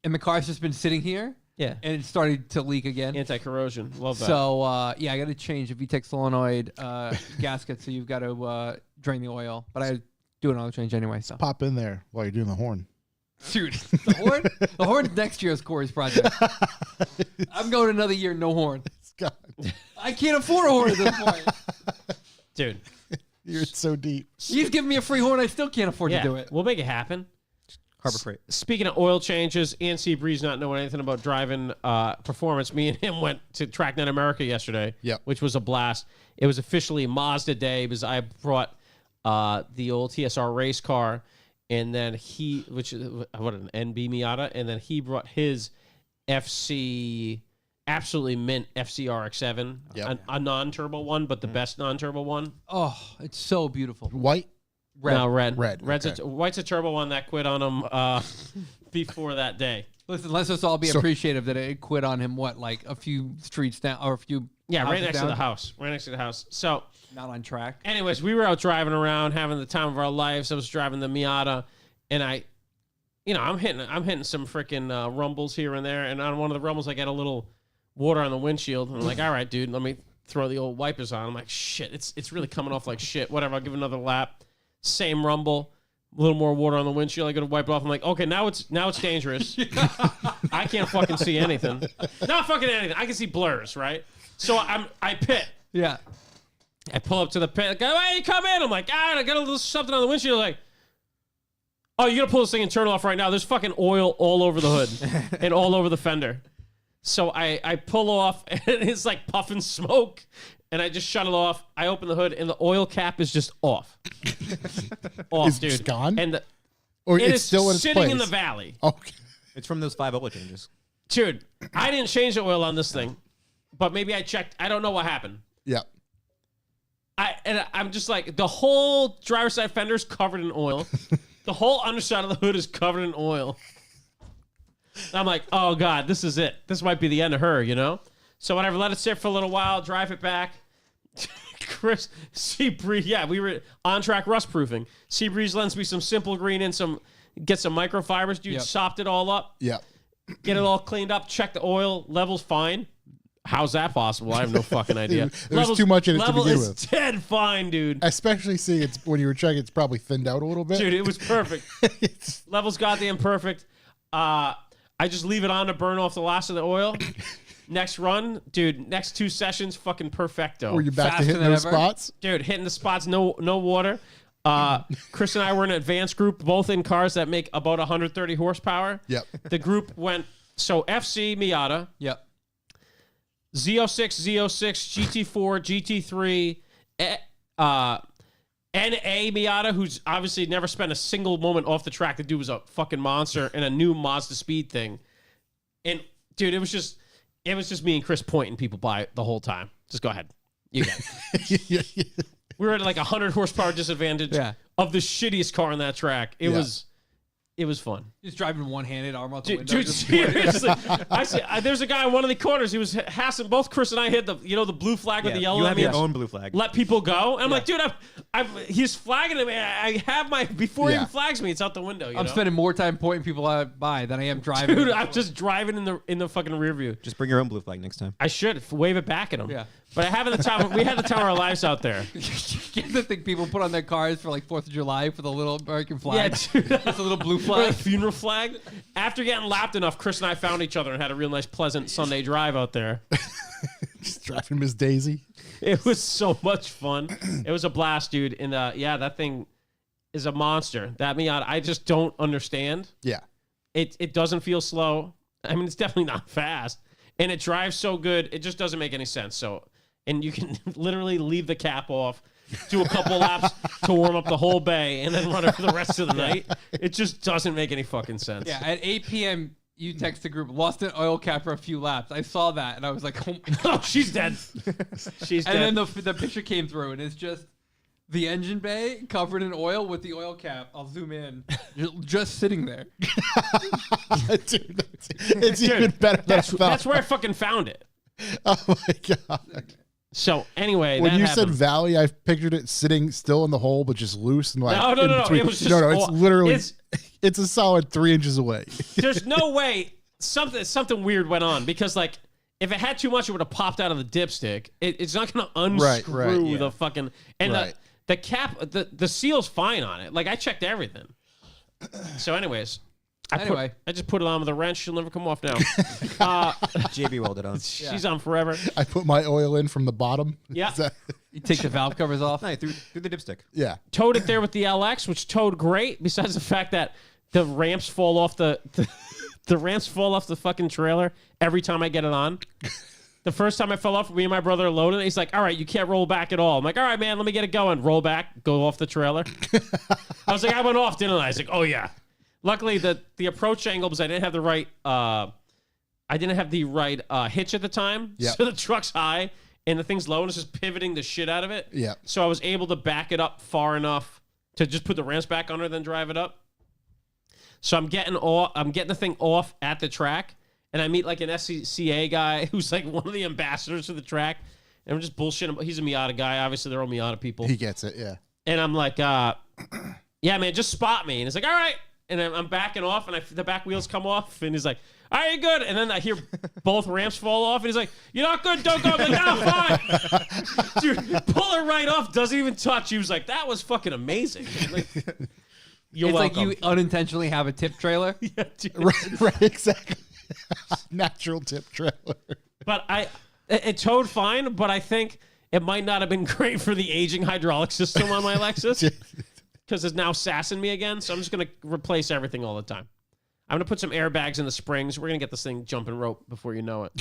and the car's just been sitting here Yeah. and it started to leak again. Anti-corrosion. Love that. So, I got to change the VTEC solenoid gasket. So you've got to drain the oil. But I do an oil change anyway. So, Pop in there while you're doing the horn. dude, the horn's next year's Corey's project. I'm going another year, no horn. Scott, I can't afford a horn at this point. dude. you're so deep. He's giving me a free horn. I still can't afford Yeah. to do it. We'll make it happen. Harbor Freight. Speaking of oil changes and Sea Breeze not knowing anything about driving performance, me and him went to TrackNet America yesterday, Yep. which was a blast. It was officially Mazda Day because I brought the old TSR race car, and then which is what, an NB Miata, and then he brought his FC, absolutely mint FC RX-7, Yep. a non-turbo one, but the best non-turbo one. Oh, it's so beautiful. White? Red. No, red. Red, Red's okay. White's a turbo one that quit on him before that day. Listen, let's just all be So- appreciative that it quit on him, like a few streets down or a few Yeah, right houses next to down, the house. Right next to the house. So, not on track. anyways, we were out driving around, having the time of our lives. I was driving the Miata, and I'm hitting some freaking rumbles here and there. And on one of the rumbles, I get a little water on the windshield. And I'm like, all right, dude, let me throw the old wipers on. I'm like, shit, it's really coming off like shit. Whatever, I'll give it another lap. Same rumble, a little more water on the windshield. I go to wipe it off. I'm like, okay, now it's dangerous. I can't fucking see anything. Not fucking anything. I can see blurs, right? So I pit. Yeah. I pull up to the pit. Go, hey, come in. I'm like, I got a little something on the windshield. Like, oh, you got to pull this thing and turn it off right now. There's fucking oil all over the hood and all over the fender. So I pull off, and it's like puffing smoke, and I just shut it off. I open the hood, and the oil cap is just off. Off, Is it dude. just gone? And Or it it's is still in its sitting place? in the valley. Okay. It's from those 5 oil changes. Dude, I didn't change the oil on this thing, but maybe I checked. I don't know what happened. Yep. I'm just like, the whole driver's side fender is covered in oil. The whole underside of the hood is covered in oil. And I'm like, oh God, this is it. This might be the end of her, you know? So whatever, let it sit for a little while, drive it back. Chris, Sea Breeze, yeah, we were on track rust proofing. Sea Breeze lends me some Simple Green and get some microfibers, dude. Yep. Sopped it all up, Yep. get it all cleaned up, check the oil, levels fine. How's that possible? I have no fucking idea. There's too much in it to level begin is with. dead fine, dude. Especially seeing it's when you were checking, it's probably thinned out a little bit. Dude, it was perfect. It's- Levels goddamn perfect. I just leave it on to burn off the last of the oil. Next run, dude, next 2 sessions, fucking perfecto. were you back to Faster hitting than those ever? spots? Dude, hitting the spots, no water. Chris and I were in an advanced group, both in cars that make about 130 horsepower. Yep. The group went, so FC Miata, Yep. Z06, GT4, GT3, NA Miata, who's obviously never spent a single moment off the track. The dude was a fucking monster, and a new Mazda Speed thing. And dude, it was just me and Chris pointing people by the whole time. Just go ahead. You got it. We were at like 100 horsepower disadvantage Yeah. of the shittiest car on that track. It was fun. Just driving one-handed, arm out the window. Dude, just- seriously. There's a guy in one of the corners. He was hassling. Both Chris and I hit the blue flag with the yellow. you that have your means own blue flag. let people go. And I'm like, dude, he's flagging him. I have my, before he Yeah. even flags me, it's out the window. I'm spending more time pointing people out by than I am driving. Dude, I'm just driving in the fucking rear view. Just bring your own blue flag next time. I should wave it back at him. Yeah. But we had the time of our lives out there. Get the thing people put on their cars for like 4th of July for the little American Yeah, flag. dude. Just a little blue Or a flag. funeral flag. After getting lapped enough, Chris and I found each other and had a real nice, pleasant Sunday drive out there. Just driving Miss Daisy. It was so much fun. It was a blast, dude. And yeah, that thing is a monster. That Miata, I just don't understand. Yeah. It doesn't feel slow. I mean, it's definitely not fast. And it drives so good, it just doesn't make any sense. So, and you can literally leave the cap off, do a couple laps to warm up the whole bay, and then run it for the rest of the night. It just doesn't make any fucking sense. Yeah, at 8 p.m. you text the group, lost an oil cap for a few laps. I saw that and I was like, oh my God. Oh, she's dead. She's dead. And then the picture came through and it's just the engine bay covered in oil with the oil cap. I'll zoom in. Just sitting there. Dude, it's even better than I thought. That's where I fucking found it. Oh my God. So anyway, When that you happened. said valley, I pictured it sitting still in the hole, but just loose and like No. in between. It was just no. It's all- literally it's- it's a solid 3 inches away. There's no way something weird went on because like if it had too much, it would have popped out of the dipstick. It's not going to unscrew Right, yeah. the fucking and Right. the cap. The seal's fine on it. Like I checked everything. So, anyways, I just put it on with a wrench. She'll never come off now. JB welded on. She's on forever. I put my oil in from the bottom. Yeah. Is that- You take the valve covers off. No, through the dipstick. yeah. Towed it there with the LX, which towed great. Besides the fact that the ramps fall off the ramps fall off the fucking trailer every time I get it on. The first time I fell off, me and my brother loaded it. He's like, all right, you can't roll back at all. I'm like, all right, man, let me get it going. Roll back, go off the trailer. I was like, I went off, didn't I? He's like, oh, yeah. Luckily, the approach angle was I didn't have the right hitch at the time. Yep. So the truck's high and the thing's low and it's just pivoting the shit out of it. Yeah. So I was able to back it up far enough to just put the ramps back under, then drive it up. So I'm getting the thing off at the track, and I meet like an SCCA guy who's like one of the ambassadors for the track, and we're just bullshitting. He's a Miata guy. Obviously, they're all Miata people. He gets it. Yeah. And I'm like, yeah, man, just spot me. And he's like, all right. And I'm backing off, and the back wheels come off, and he's like, all right, you're good. And then I hear both ramps fall off, and he's like, you're not good, don't go. I'm like, no, fine. Dude, pull it right off, doesn't even touch. He was like, that was fucking amazing. Like, you're It's welcome. like you unintentionally have a tip trailer. Yeah, dude. Right. Exactly. Natural tip trailer. But it towed fine, but I think it might not have been great for the aging hydraulic system on my Lexus because it's now sassing me again. So I'm just going to replace everything all the time. I'm going to put some airbags in the springs. We're going to get this thing jumping rope before you know it.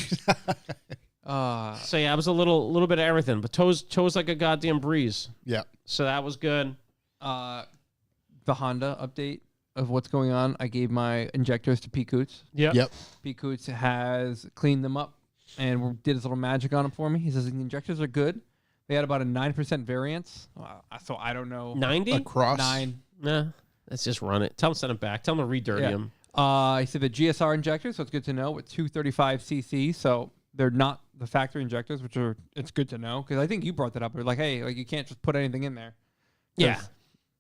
So yeah, it was a little bit of everything, but tows like a goddamn breeze. Yeah. So that was good. The Honda update of what's going on. I gave my injectors to Pete Coots. Yep. Pete Coots has cleaned them up and did his little magic on them for me. He says the injectors are good. They had about a 9% variance. So I don't know. 90? Across. 9. Nah, let's just run it. Tell him to send it back. Tell him to re-dirty him. He said the GSR injectors, so it's good to know, with 235 cc. So they're not the factory injectors, it's good to know. Because I think you brought that up. You're like, hey, like you can't just put anything in there. Yeah.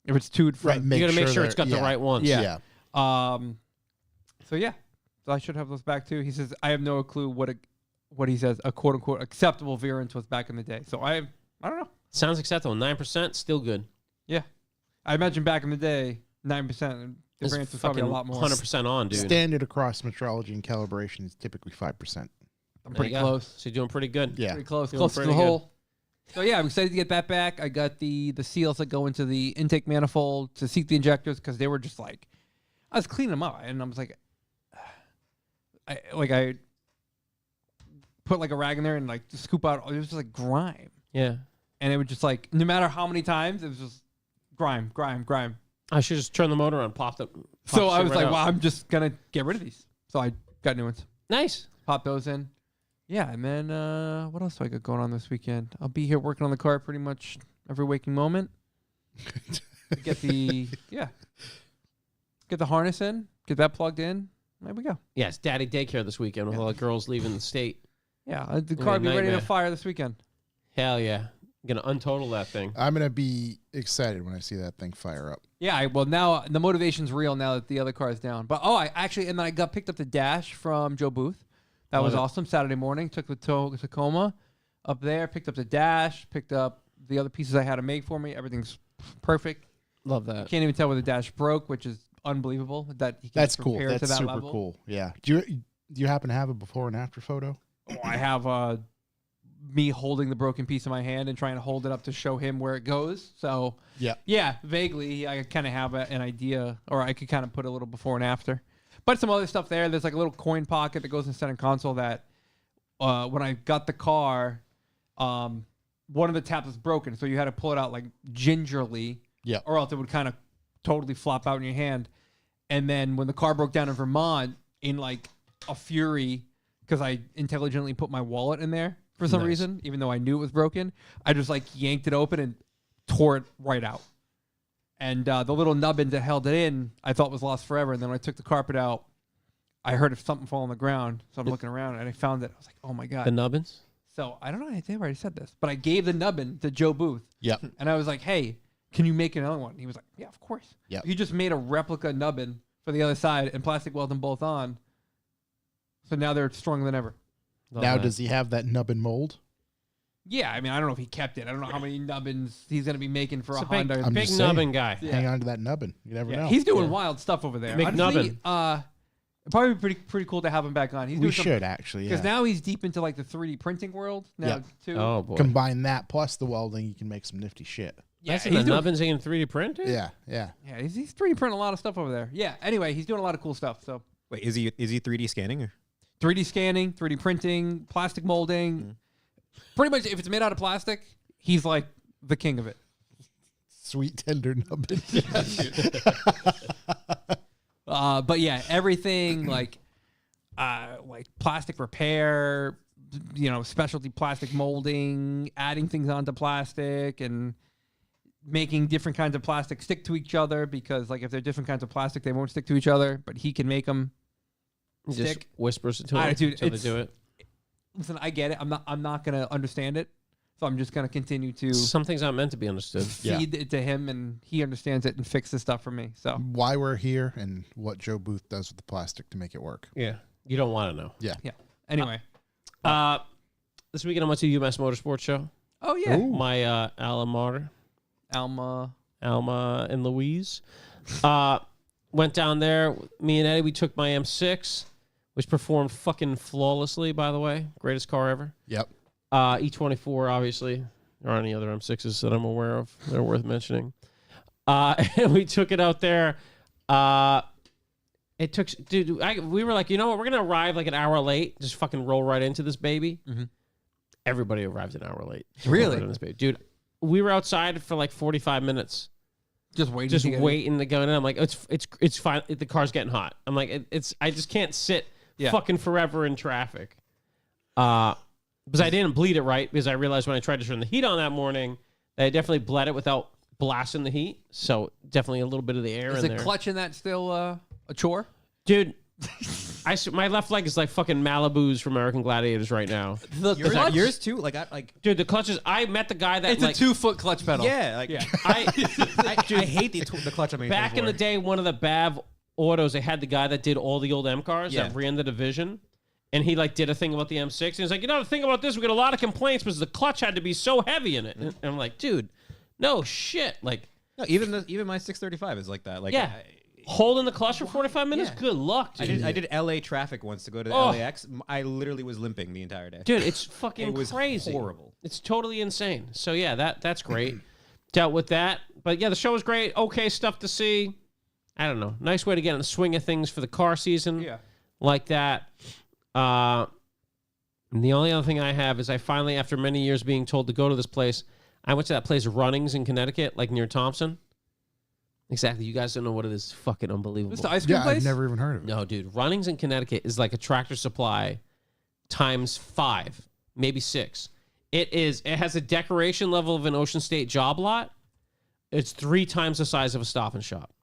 If it's too Right. You got to make sure it's they're- got the right ones. Yeah. So yeah. So I should have those back too. He says I have no clue what he says a quote unquote acceptable variance was back in the day. So I don't know. Sounds acceptable. 9%, still good. Yeah. I imagine back in the day, 9%. The It's variance was probably a fucking lot more. 100% on, dude. Standard across metrology and calibration is typically 5%. I'm There pretty you go. close. So you're doing pretty good. Yeah. Pretty close. Feeling Close to the pretty good. hole. So yeah, I'm excited to get that back. I got the seals that go into the intake manifold to seat the injectors because they were just like, I was cleaning them up and I was like, I put like a rag in there and like scoop out. It was just like grime, Yeah. and it was just like no matter how many times it was just grime. I should just turn the motor on, pop the. So pop I shit was right like, out. well, I'm just gonna get rid of these. So I got new ones. Nice. Pop those in. Yeah, and then what else do I got going on this weekend? I'll be here working on the car pretty much every waking moment. Get the harness in, get that plugged in. There we go. Yeah, it's daddy daycare this weekend with all the girls leaving the state. Yeah, the Gonna car be will a be ready to nightmare. fire this weekend. Hell yeah. I'm going to untotal that thing. I'm going to be excited when I see that thing fire up. Yeah, well now the motivation's real now that the other car is picked up the dash from Joe Booth. That was Love it. awesome. Saturday morning, took the Tacoma up there, picked up the dash, picked up the other pieces I had to make for me. Everything's perfect. Love that. Can't even tell where the dash broke, which is unbelievable. That he can That's cool. prepare That's to that super level. cool. Yeah. Do you happen to have a before and after photo? Oh, I have me holding the broken piece in my hand and trying to hold it up to show him where it goes. So yeah, vaguely I kind of have an idea, or I could kind of put a little before and after. But some other stuff there. There's like a little coin pocket that goes in the center console that when I got the car, one of the taps was broken, so you had to pull it out like gingerly, or else it would kind of totally flop out in your hand. And then when the car broke down in Vermont, in like a fury because I intelligently put my wallet in there for some reason, even though I knew it was broken. I just like yanked it open and tore it right out. And the little nubbin that held it in, I thought was lost forever. And then when I took the carpet out, I heard something fall on the ground. So I'm looking around and I found it. I was like, oh my God. The nubbins? So I don't know if I already said this, but I gave the nubbin to Joe Booth. Yep. And I was like, hey, can you make another one? He was like, yeah, of course. Yep. He just made a replica nubbin for the other side and plastic weld them both on. So now they're stronger than ever. Love Now, that. does he have that nubbin mold? Yeah, I mean, I don't know if he kept it. I don't know how many nubbins he's going to be making for It's a a big, Honda. I'm big just saying. nubbin guy. Yeah. Hang on to that nubbin. You never know. He's doing Yeah. wild stuff over there. McNubbin. Honestly, it'd probably be pretty cool to have him back on. He's we doing should actually. because Yeah. now he's deep into like the 3D printing world now Yeah. too. Oh, boy. Combine that plus the welding, you can make some nifty shit. yeah, That's he's in the doing, nubbins in 3D printing? Yeah, yeah. yeah, he's 3D printing a lot of stuff over there. Yeah. Anyway, he's doing a lot of cool stuff. So Wait, is he 3D scanning? Or? 3D scanning, 3D printing, plastic molding. Pretty much, if it's made out of plastic, he's like the king of it. Sweet tender nubbin. But yeah, everything like plastic repair, specialty plastic molding, adding things onto plastic, and making different kinds of plastic stick to each other because like if they're different kinds of plastic, they won't stick to each other. But he can make them Just stick. whispers it to Ah, them dude, until they it's- do it. Listen, I get it. I'm not gonna understand it, so I'm just gonna continue to Some things aren't meant to be understood. Yeah. feed it to him, and he understands it and fixes stuff for me. So Why we're here and what Joe Booth does with the plastic to make it work. Yeah. You don't want to know. Yeah. yeah. Anyway. This weekend I went to UMass Motorsports Show. Oh yeah. My alma mater, Alma. Alma and Louise. Went down there. Me and Eddie, we took my M6, which performed fucking flawlessly, by the way. Greatest car ever. Yep. E24, obviously. There aren't any other M6s that I'm aware of that are worth mentioning. And we took it out there. It took, dude, we were like, you know what? We're going to arrive like an hour late. Just fucking roll right into this baby. Mhm. Everybody arrived an hour late. Really? Right on this baby. Dude, we were outside for like 45 minutes. Just waiting. Just to get waiting to go in. I'm like, it's fine. The car's getting hot. I'm like, I just can't sit fucking forever in traffic. Because I didn't bleed it right because I realized when I tried to turn the heat on that morning that I definitely bled it without blasting the heat. So definitely a little bit of the air Is in it there. clutching that still a chore? Dude, my left leg is like fucking Malibu's from American Gladiators right now. The clutch? Yours too? Dude, the clutches, I met the guy that It's like, a 2-foot clutch pedal. Yeah, I hate the clutch. I'm back in the day, one of the BAV autos, they had the guy that did all the old M cars that ran the division. And he like did a thing about the M6. And he's like, the thing about this, we got a lot of complaints because the clutch had to be so heavy in it. And I'm like, dude, no shit. Like, No, even my 635 is like that. Like, yeah, holding the clutch for 45 minutes. Yeah. Good luck, dude. I did LA traffic once to go to Oh. LAX. I literally was limping the entire day. Dude, it's fucking It was crazy. horrible. It's totally insane. So yeah, that's great. Dealt with that. But yeah, the show was great. Okay stuff to see. I don't know. Nice way to get in the swing of things for the car season. Yeah. Like that. And the only other thing I have is I finally, after many years being told to go to this place, I went to that place Runnings in Connecticut, like near Thompson. Exactly. You guys don't know what it is. It's fucking unbelievable. This the ice cream Yeah, place? I've never even heard of it. No, dude. Runnings in Connecticut is like a Tractor Supply times 5, maybe 6. It has a decoration level of an Ocean State job lot. It's 3 times the size of a Stop and Shop.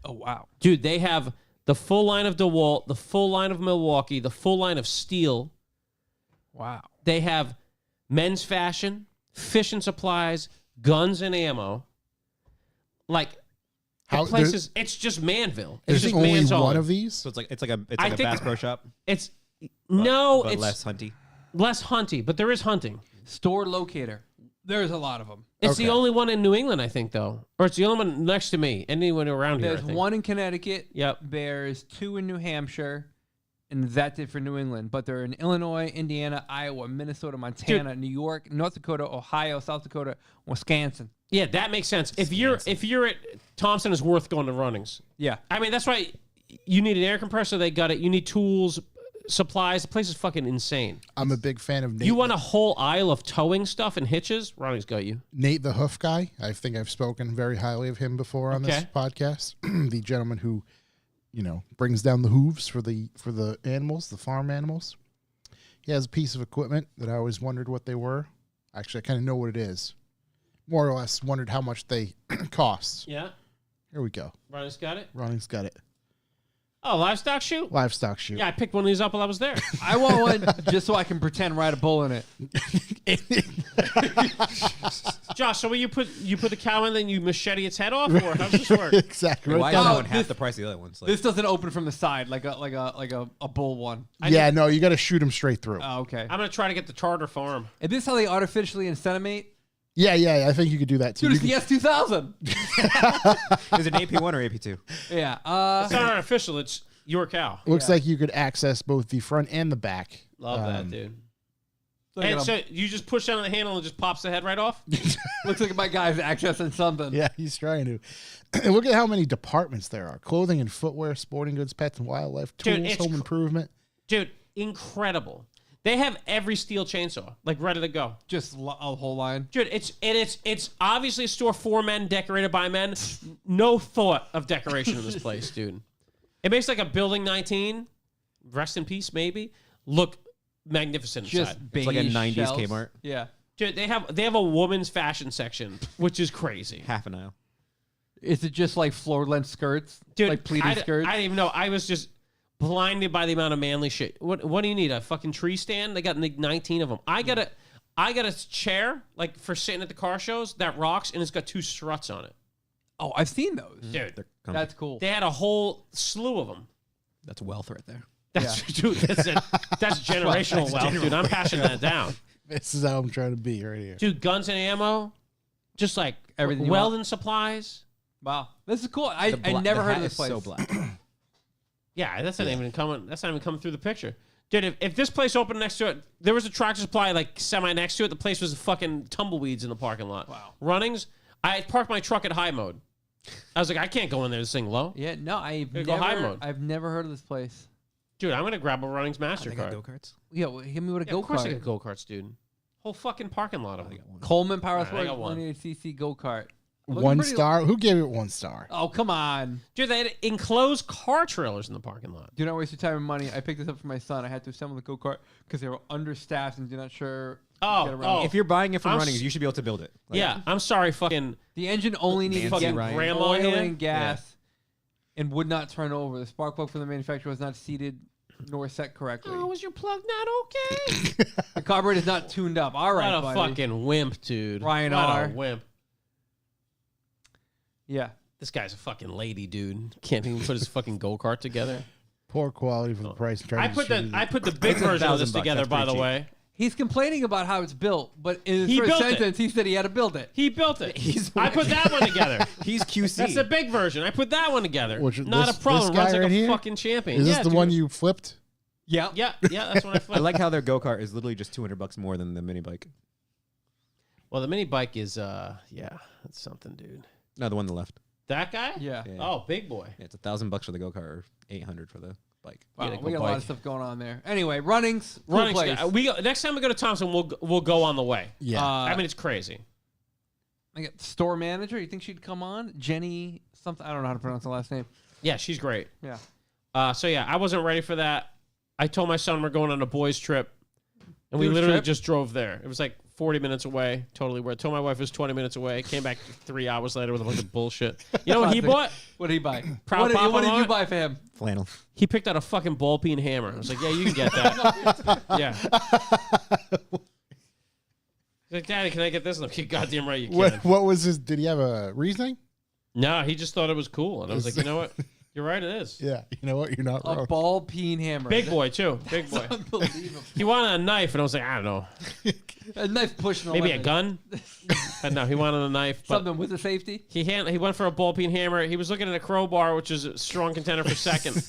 Oh, wow. Dude, they have the full line of DeWalt, the full line of Milwaukee, the full line of Steel. Wow. They have men's fashion, fishing supplies, guns and ammo. Like, How- the place there- is, it's just Manville. It's There's just only man's one only. of these. So it's like a I think Bass Pro Shop. It's no, but it's less hunty. less hunty, but there is hunting. Store locator. There's a lot of them. It's Okay. the only one in New England, I think, though, or it's the only one next to me. Anyone around here? I There's think. one in Connecticut. Yep. There's 2 in New Hampshire. And that's it for New England. But they're in Illinois, Indiana, Iowa, Minnesota, Montana, New York, North Dakota, Ohio, South Dakota, Wisconsin. Yeah, that makes sense. If you're at Thompson, is worth going to Runnings. Yeah. I mean, that's why you need an air compressor. They got it. You need tools, supplies. The place is fucking insane. I'm a big fan of Nate. You want a whole aisle of towing stuff and hitches? Runnings got you. Nate the Hoof Guy. I think I've spoken very highly of him before on this Okay. podcast. The gentleman who brings down the hooves for the animals, the farm animals. He has a piece of equipment that I always wondered what they were. Actually, I kind of know what it is. More or less wondered how much they cost. Yeah. Here we go. Ronnie's got it. Ronnie's got it. Oh, livestock shoe? Livestock shoe. Yeah, I picked one of these up while I was there. I want one just so I can pretend ride a bull in it. Josh, so when you put the cow in, then you machete its head off, or how does this work? Exactly. Why Right is down- that one half the price of the other ones? Like, This doesn't open from the side like a bull one. Yeah, no, you got to shoot him straight through. Oh, okay. I'm gonna try to get the Charter Farm. Is this how they artificially inseminate? Yeah, I think you could do that too. Dude, You it's the S2000. is it an AP1 or AP2? Yeah. It's not artificial. It's your cow. looks like you could access both the front and the back. Love that, dude. Look And at so him. you just push down on the handle and it just pops the head right off? Looks like my guy's accessing something. Yeah, he's trying to. And look at how many departments there are: clothing and footwear, sporting goods, pets and wildlife, tools, Dude, it's home improvement. Dude, incredible. They have every steel chainsaw, like ready to go. Just a whole line. Dude, it's obviously a store for men, decorated by men. No thought of decoration in this place, dude. It makes like a Building 19, rest in peace, maybe, look magnificent inside. Just beige like a 90s shells. Kmart. Yeah. Dude, they have a woman's fashion section, which is crazy. Half an aisle. Is it just like floor length skirts? Dude, like pleated skirts? I didn't even know. I was just blinded by the amount of manly shit. What do you need? A fucking tree stand? They got like 19 of them. I got a chair like for sitting at the car shows that rocks, and it's got 2 struts on it. Oh, I've seen those. Dude, They're comfy. That's cool. they had a whole slew of them. That's wealth right there. That's dude, that's generational wealth, dude. I'm passing that down. This is how I'm trying to be right here. Dude, guns and ammo, just like Everything you welding supplies. Wow. This is cool. I The never the heard hat of this is place. so black. Yeah, that's not even coming. That's not even coming through the picture, dude. If this place opened next to it, there was a Tractor Supply like semi next to it. The place was fucking tumbleweeds in the parking lot. Wow. Runnings. I parked my truck at high mode. I was like, I can't go in there this thing low, Yeah, no, Gotta go high mode. I've never heard of this place. dude. I'm gonna grab a Runnings They got Mastercard. go-karts. Yeah, well, hit me with a Yeah, of course I go-kart. got go karts, dude. Whole fucking parking lot of them. Coleman Power Alright, I Sports got one. 180cc go-kart. Looking 1 pretty- star. Who gave it 1 star? Oh, come on. Dude, they had enclosed car trailers in the parking lot. Do not waste your time and money. I picked this up for my son. I had to assemble the go-kart because they were understaffed and did not sure Oh, get around. oh. If you're buying it from I'm Runnings, s- you should be able to build it. Like, Yeah, I'm sorry, fucking. The engine only needed to Nancy get Ryan. Grandma oil here? and gas and would not turn over. The spark plug from the manufacturer was not seated nor set correctly. Oh, was your plug not okay? The carburetor is not tuned up. All right, What a buddy. fucking wimp, dude. Ryan What R. a wimp. Yeah. This guy's a fucking lady, dude. Can't even put his fucking go kart together. Poor quality for the price. I put the big version of this $1,000. together, That's by the pretty way. He's complaining about how it's built, but in his He first built it. sentence, he said he had to build it. He built it. I put that one together. He's QC. That's the big version. I put that one together. Which- Not this- a problem. this guy Runs like right a here? fucking champion. Is this Yeah, the dude. one you flipped? Yeah. Yeah, that's what I I flipped. like how their go-kart is literally just $200 more than the mini bike. Well, the mini bike is, yeah, that's something, dude. No, the one on the left. That guy? Yeah. Yeah. Oh, big boy. Yeah, it's $1,000 for the go-kart or $800 for the bike. Wow, Yeah, we go got a lot bike. of stuff going on there. Anyway, runnings. Cool Running. place. Next time we go to Thompson, we'll go on the way. Yeah. I mean, it's crazy. I got store manager. You think she'd come on? Jenny something. I don't know how to pronounce the last name. Yeah, she's great. Yeah. So yeah, I wasn't ready for that. I told my son we're going on a boys trip, and we Boys literally trip? just drove there. It was like 40 minutes away. Totally weird. Told my wife it was 20 minutes away. Came back 3 hours later with a bunch of bullshit. You know what he bought? What did he buy? Proud what Papa did you Lot? buy for him? Flannel. He picked out a fucking ball peen hammer. I was like, yeah, you can get that. Yeah. He's like, Daddy, can I get this? And I'm like, "You goddamn right you can. What was his? Did he have a reasoning? No, he just thought it was cool. And I was like, you know what? You're right, it is. Yeah. You know what? You're not A wrong. ball peen hammer. Big boy, too. Big boy. Unbelievable. He wanted a knife, and I was like, I don't know. A knife pushing a Maybe a lemon. gun? But no, he wanted a knife. But Something with a safety. he went for a ball peen hammer. He was looking at a crowbar, which is a strong contender for second.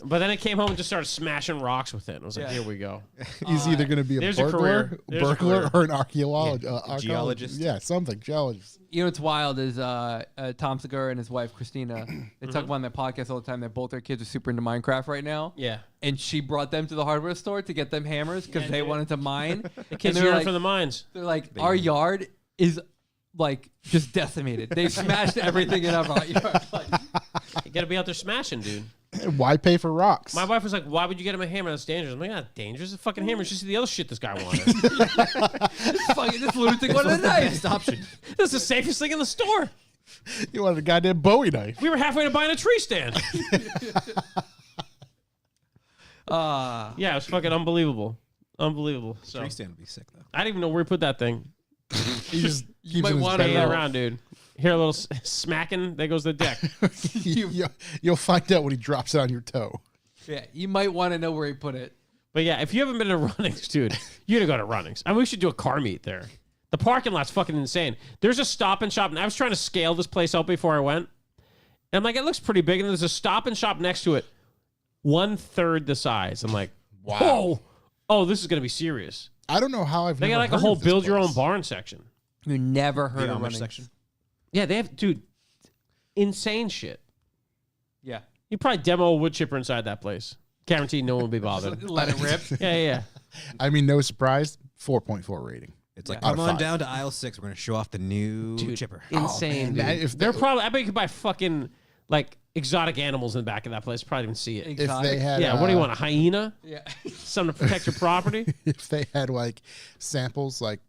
But then it came home and just started smashing rocks with it. And I was like, Yeah. here we go. He's either going to be a there's a burglar, career. There's a career. or an archaeologist. Geologist. Yeah, something. Geologist. You know what's wild is Tom Segura and his wife Christina. They talk about on their podcast all the time that both their kids are super into Minecraft right now. Yeah. And she brought them to the hardware store to get them hammers because Yeah, they dude. wanted to mine. The kids they're yearn like- for the mines. They're like, our yard is like just decimated. They smashed everything in our yard. Like, got to be out there smashing, dude. Why pay for rocks? My wife was like, "Why would you get him a hammer? That's dangerous." I'm like, "Not dangerous. It's a fucking hammer. It's just the other shit this guy wanted. Fucking this lunatic wanted a knife. Best option. This is the safest thing in the store. You wanted a goddamn Bowie knife. We were halfway to buying a tree stand." Ah, Yeah, it was fucking unbelievable. Unbelievable. So Tree stand would be sick though. I didn't even know where he put that thing. He just keeps might in his wanna Hanging bedroom. know. around, dude. Hear a little smacking. There goes the deck. You'll find out when he drops it on your toe. yeah. You might want to know where he put it. But yeah, if you haven't been to Runnings, dude, you gotta go to Runnings. I mean, we should do a car meet there. The parking lot's fucking insane. There's a Stop and Shop, and I was trying to scale this place out before I went. And I'm like, it looks pretty big, and there's a Stop and Shop next to it, 1/3 the size. I'm like, Wow. whoa, oh, this is gonna be serious. I don't know how I've They never got like a heard whole of this build your own place. barn section. You never heard The of Amish running section. Yeah, they have, dude, insane shit. Yeah. You probably demo a wood chipper inside that place. Guaranteed no one will be bothered. Let it rip. Yeah. I mean, no surprise. 4.4 rating. It's like, Yeah. come Out of on 5. down to aisle 6. We're gonna show off the new Dude, chipper. Insane, man, dude. if They're they- probably, I bet you could buy fucking, like, exotic animals in the back of that place. Probably even see it. If Exotic. they had, Yeah, what do you want, a hyena? Yeah. Something to protect your property? If they had like samples, like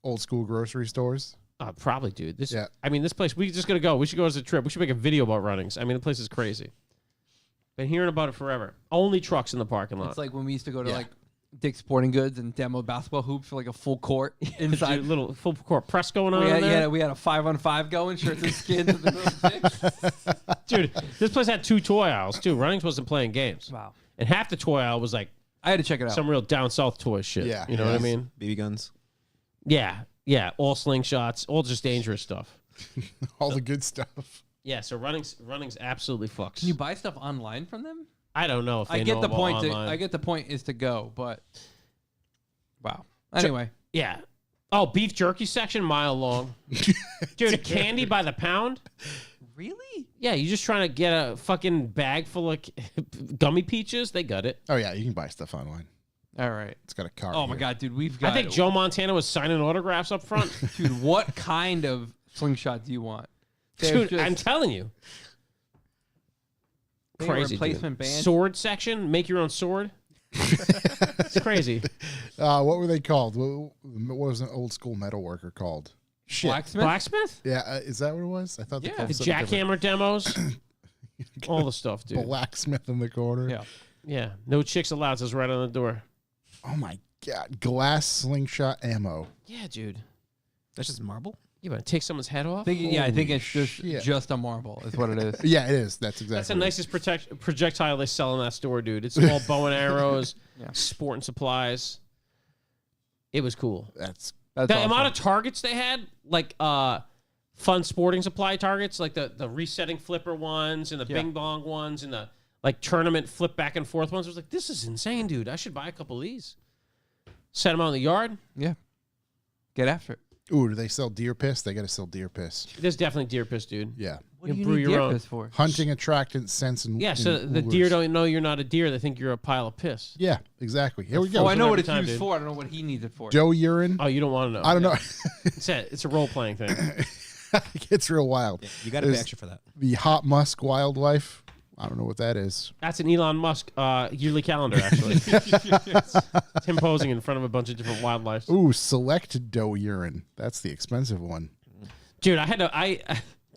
old school grocery stores. Probably, dude. This, Yeah. I mean, this place, we just gotta go. We should go as a trip. We should make a video about Runnings. I mean, the place is crazy. Been hearing about it forever. Only trucks in the parking lot. It's like when we used to go to Yeah. like Dick's Sporting Goods and demo basketball hoops for like a full court inside. Dude, little full court press going on We in there. had, we had a 5-on-5 going, shirts and skins. in the middle of the Dick's. Dude, this place had 2 toy aisles, too. Runnings wasn't playing games. Wow. And half the toy aisle was like I had to check it out. some real down south toy shit. Yeah. You know what I Yes. mean? BB guns. Yeah. Yeah. All slingshots, all just dangerous stuff. All the good stuff. Yeah, so running's absolutely fucks. Can you buy stuff online from them? I don't know if they I get know the about point. online. I get the point is to go, but wow. Anyway, Yeah. Oh, beef jerky section, mile long. Dude, candy by the pound? really? Yeah, you just trying to get a fucking bag full of gummy peaches? They got it. Oh yeah, you can buy stuff online. All right. It's got a card. Oh my here. god, dude, we've got. I think Joe Montana was signing autographs up front. Dude, what kind of slingshot do you want? There's Dude, just- I'm telling you. They have a Crazy. replacement dude. band. Sword section, make your own sword. It's crazy. What were they called? What was an old school metal worker called? Shit. Blacksmith. Blacksmith? Yeah, is that what it was? I thought they Yeah. called The it something different. jackhammer demos? All the stuff, dude. Blacksmith in the corner. Yeah. Yeah. No chicks allowed says right on the door. Oh my god, glass slingshot ammo. Yeah, dude. That's just marble. You want to take someone's head off? I think it's shit. just a marble is what it is. Yeah, it is. That's exactly. That's the what it nicest projectile they sell in that store, dude. It's all bow and arrows, Yeah. sporting supplies. It was cool. That's That's The awesome. amount of targets they had, like fun sporting supply targets, like the resetting flipper ones and the Yeah. bing bong ones and the like tournament flip back and forth ones. I was like, this is insane, dude. I should buy a couple of these. Set them out in the yard. Yeah. Get after it. ooh. Do they sell deer piss? They got to sell deer piss. There's definitely deer piss, dude. Yeah, What You do you brew need your deer own. piss for? hunting attractant scents and Yeah, so and the deer lures. don't know you're not a deer. They think you're a pile of piss. Yeah, exactly. Here we Oh, go. I know what it's every time, used dude. for. I don't know what he needs it for. Joe urine. Oh, you don't want to know. I don't know. It's a role playing thing. It gets real wild. You got to pay There's extra for that. The hot musk wildlife. I don't know what that is. That's an Elon Musk yearly calendar, actually. It's him posing in front of a bunch of different wildlife. Ooh, select doe urine. That's the expensive one. Dude, I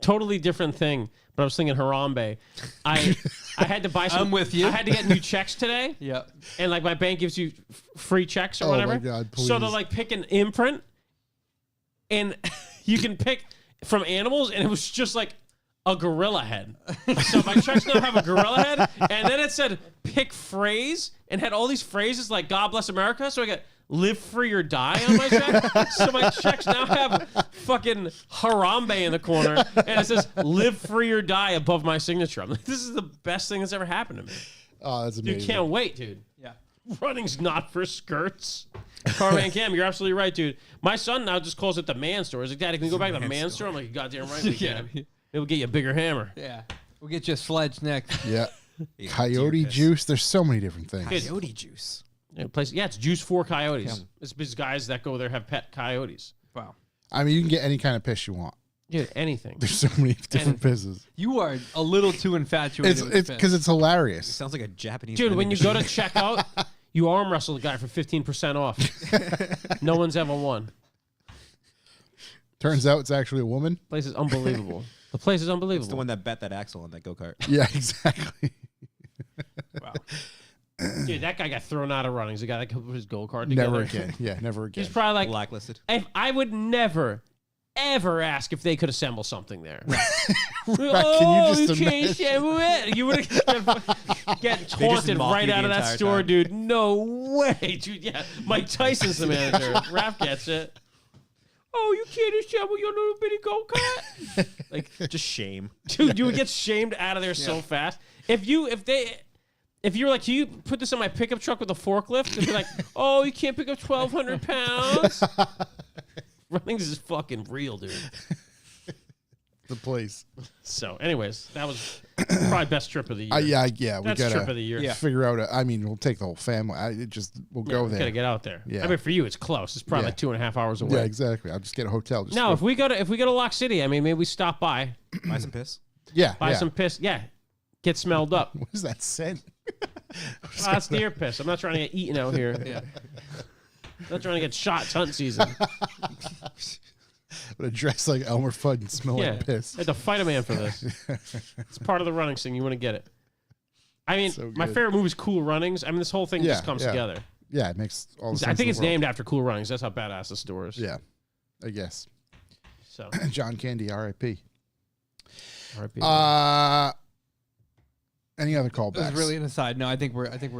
totally different thing, but I was thinking Harambe. I had to buy some. I'm with you. I had to get new checks today, Yeah. and like my bank gives you free checks or Oh my whatever. God, So they'll please. like pick an imprint, and you can pick from animals, and it was just like a gorilla head. So my checks now have a gorilla head, and then it said pick phrase, and had all these phrases like God bless America. So I got live free or die on my check. So my checks now have fucking Harambe in the corner, and it says live free or die above my signature. I'm like, this is the best thing that's ever happened to me. Oh, that's Dude, amazing. can't wait, dude. Yeah. Running's not for skirts. Carman Cam, you're absolutely right, dude. My son now just calls it the man store. He's like, Daddy, can we go back to the man store? I'm like, you goddamn right we Yeah. can. It'll get you a bigger hammer. Yeah. We'll get you a sledge next. Yeah. Yeah, Coyote deer piss. juice. There's so many different things. Dude, Coyote juice. yeah, it's juice for coyotes. It's because guys that go there have pet coyotes. Wow. I mean, you can get any kind of piss you want. Dude, anything. There's so many different pisses. You are a little too infatuated. It's with because it's hilarious. Sounds like a Japanese. Dude, when you vending go to check out, you arm wrestle the guy for 15% off. No one's ever won. Turns out it's actually a woman. Place is unbelievable. The place is unbelievable. It's the one that bet that axle on that go kart. Yeah, exactly. Wow. Dude, that guy got thrown out of runnings. The guy that put his gold card together. Never again. Yeah, never again. He's probably like, Blacklisted. if I would never, ever ask if they could assemble something there. Can you just can't imagine? assemble it. You would get taunted mock right you out the of that entire store, time. dude. No way, dude. Yeah, Mike Tyson's the manager. Raph gets it. Oh, you can't assemble your little bitty go-kart? Like, Just shame. dude, you would get shamed out of there so fast. If you're like, can you put this on my pickup truck with a forklift? They'd be like, oh, you can't pick up 1,200 pounds. Runnings is fucking real, dude. The place. So, anyways, that was probably best trip of the year. Yeah. We That's gotta trip of the year. Yeah. figure out. We'll take the whole family. We'll go We there. gotta get out there. Yeah. I mean, for you, it's close. It's probably Yeah. like 2.5 hours away. Yeah, exactly. I'll just get a hotel. Just No, go- if we go to Lock City, I mean, maybe we stop by, Buy some piss. yeah, buy yeah. some piss. Yeah, get smelled up. What is that scent? That's deer piss. I'm not trying to get eaten out here. Yeah. I'm not trying to get shot. It's hunting season. But a dress like Elmer Fudd and smell Yeah, like piss. I had to fight a man for this. It's part of the running thing. You want to get it. I mean, So my good. favorite movie is Cool Runnings. I mean, this whole thing Yeah, just comes yeah. together. Yeah, it makes all the sense I think in it's the world. named after Cool Runnings. That's how badass the store is. Yeah, I guess. So, John Candy, R.I.P. R.I.P. Any other It callbacks? was really an aside. No, I think we're. I think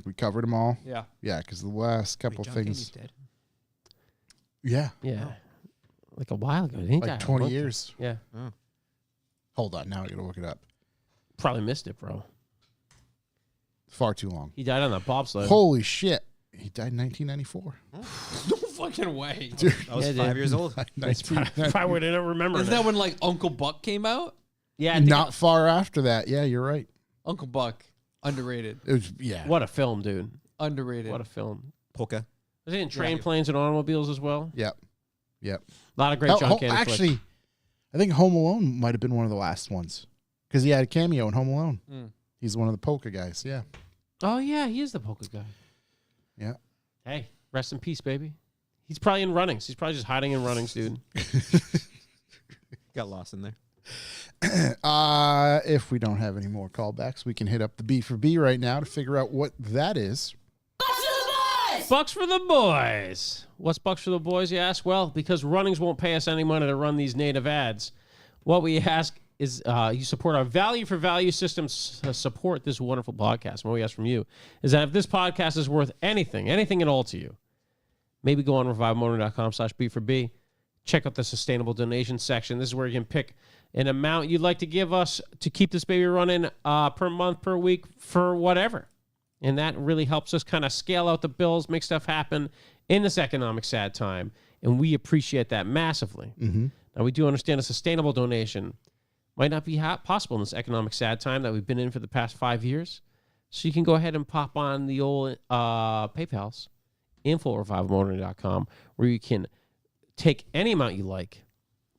we covered them all. Yeah. Yeah, because the last couple John things. Candy's dead. Yeah, yeah, like a while ago. Didn't he die? like 20 Month- years. Yeah, Hold on, now I gotta look it up. probably missed it, bro. Far too long. He died on that bobsled. Holy shit! He died in 1994. No fucking way. Dude, I was Yeah, 5 dude. years old. If I would have remembered Isn't that when like Uncle Buck came out? Yeah, I think Not far after that. Yeah, you're right. Uncle Buck, underrated. It was what a film, dude. Underrated. What a film. Polka. Was he in Train, Planes, and Automobiles as well? Yep. A lot of great John Candy flicks. actually, I think Home Alone might have been one of the last ones because he had a cameo in Home Alone. Mm. He's one of the polka guys. Yeah. Oh yeah, he is the polka guy. Yeah. Hey, rest in peace, baby. He's probably in Runnings. He's probably just hiding in Runnings, dude. Got lost in there. If we don't have any more callbacks, we can hit up the B for B right now to figure out what that is. Bucks for the boys. What's Bucks for the boys, you ask? Well, because Runnings won't pay us any money to run these native ads. What we ask is you support our value for value systems to support this wonderful podcast. What we ask from you is that if this podcast is worth anything at all to you, maybe go on revivemotoring.com/B4B. Check out the sustainable donation section. This is where you can pick an amount you'd like to give us to keep this baby running per month, per week, for whatever. And that really helps us kind of scale out the bills, make stuff happen in this economic sad time. And we appreciate that massively. Mm-hmm. Now, we do understand a sustainable donation might not be possible in this economic sad time that we've been in for the past 5 years. So you can go ahead and pop on the old PayPal's, info@revivemotoring.com, where you can take any amount you like,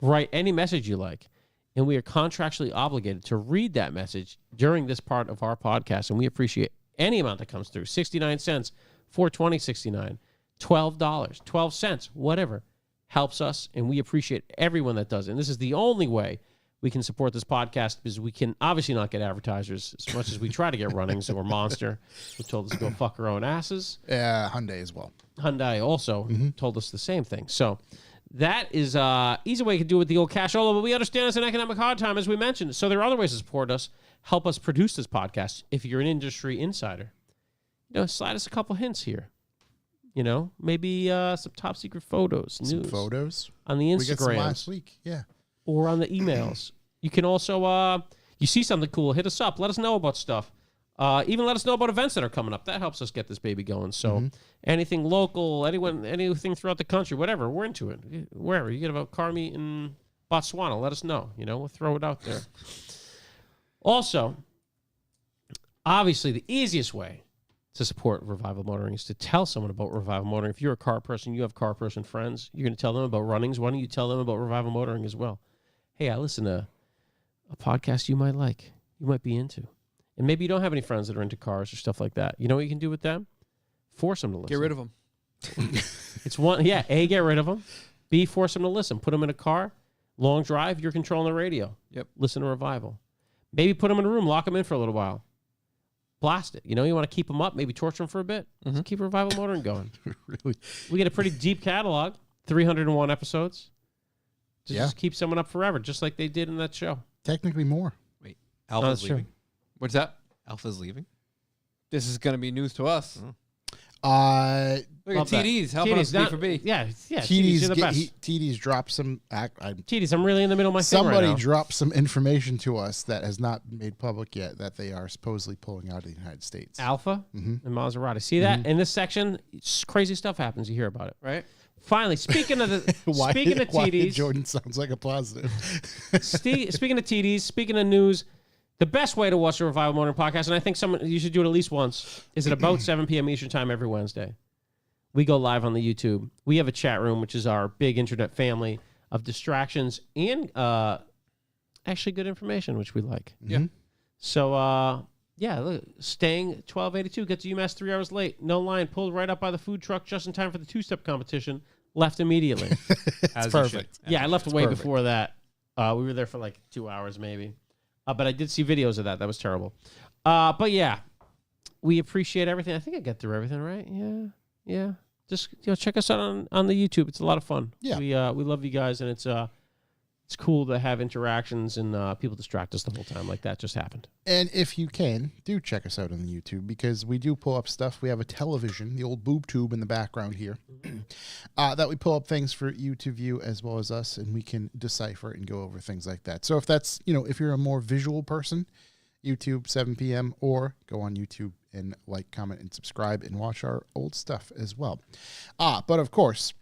write any message you like, and we are contractually obligated to read that message during this part of our podcast. And we appreciate any amount that comes through. 69 cents, $4.20.69, $12, 12 cents, whatever, helps us, and we appreciate everyone that does it. And this is the only way we can support this podcast, because we can obviously not get advertisers as much as we try to get Runnings or Monster, who told us to go fuck our own asses. Hyundai as well. Hyundai also told us the same thing. So that is easy way you can do it with the old cashola, but we understand it's an economic hard time, as we mentioned. So there are other ways to support us, help us produce this podcast. If you're an industry insider, slide us a couple hints here. Maybe some top secret photos, Some news photos. on the We got some Instagram last week. Yeah. or on the emails. You can also, you see something cool, hit us up. Let us know about stuff. Even let us know about events that are coming up. That helps us get this baby going. So anything local, anything throughout the country, whatever, we're into it. Wherever you get about car meet in Botswana, let us know. We'll throw it out there. Also, obviously, the easiest way to support Revival Motoring is to tell someone about Revival Motoring. If you're a car person, you have car person friends, you're going to tell them about Runnings. Why don't you tell them about Revival Motoring as well? hey, I listen to a podcast you might like, you might be into. And maybe you don't have any friends that are into cars or stuff like that. You know what you can do with them? Force them to listen. Get rid of them. It's one, yeah, A, get rid of them. B, force them to listen. Put them in a car, long drive, you're controlling the radio. Yep. Listen to Revival. Maybe put them in a room, lock them in for a little while. Blast it. You know, you want to keep them up, maybe torture them for a bit. Mm-hmm. Keep Revival motoring going. Really? We get a pretty deep catalog, 301 episodes. Yeah. Just keep someone up forever, just like they did in that show. Technically more. Alpha's that's true. leaving. What's that? Alpha's leaving. This is going to be news to us. Uh, Look Love at that. TDs helping us B for B. Yeah, TDs, you're the best. TD's dropped some. TDs, I'm really in the middle of my thing Somebody right now. dropped some information to us that has not made public yet that they are supposedly pulling out of the United States. Alpha Mhm. and Maserati. See that? In this section, crazy stuff happens. You hear about it. Right? Finally, speaking of the Why, speaking of why TDs, Jordan sounds like a positive. speaking of TDs, speaking of news, the best way to watch the Revival Motoring podcast, and I think you should do it at least once, is at about 7 p.m. Eastern time every Wednesday. We go live on the YouTube. We have a chat room, which is our big internet family of distractions and actually good information, which we like. Yeah. So, yeah, look, staying 1282, gets to UMass 3 hours late. No line, pulled right up by the food truck just in time for the two-step competition. Left immediately. As you perfect. should. Yeah, I left way perfect. before that. We were there for like 2 hours maybe. But I did see videos of that. That was terrible. But yeah, we appreciate everything. I think I get through everything, right? Yeah. Just check us out on the YouTube. It's a lot of fun. Yeah. We love you guys, and it's cool to have interactions and people distract us the whole time like that just happened. And if you can, do check us out on the YouTube because we do pull up stuff. We have a television, the old boob tube in the background here, that we pull up things for you to view as well as us, and we can decipher it and go over things like that. So if that's, if you're a more visual person, YouTube 7 p.m. or go on YouTube and like, comment, and subscribe and watch our old stuff as well. But of course,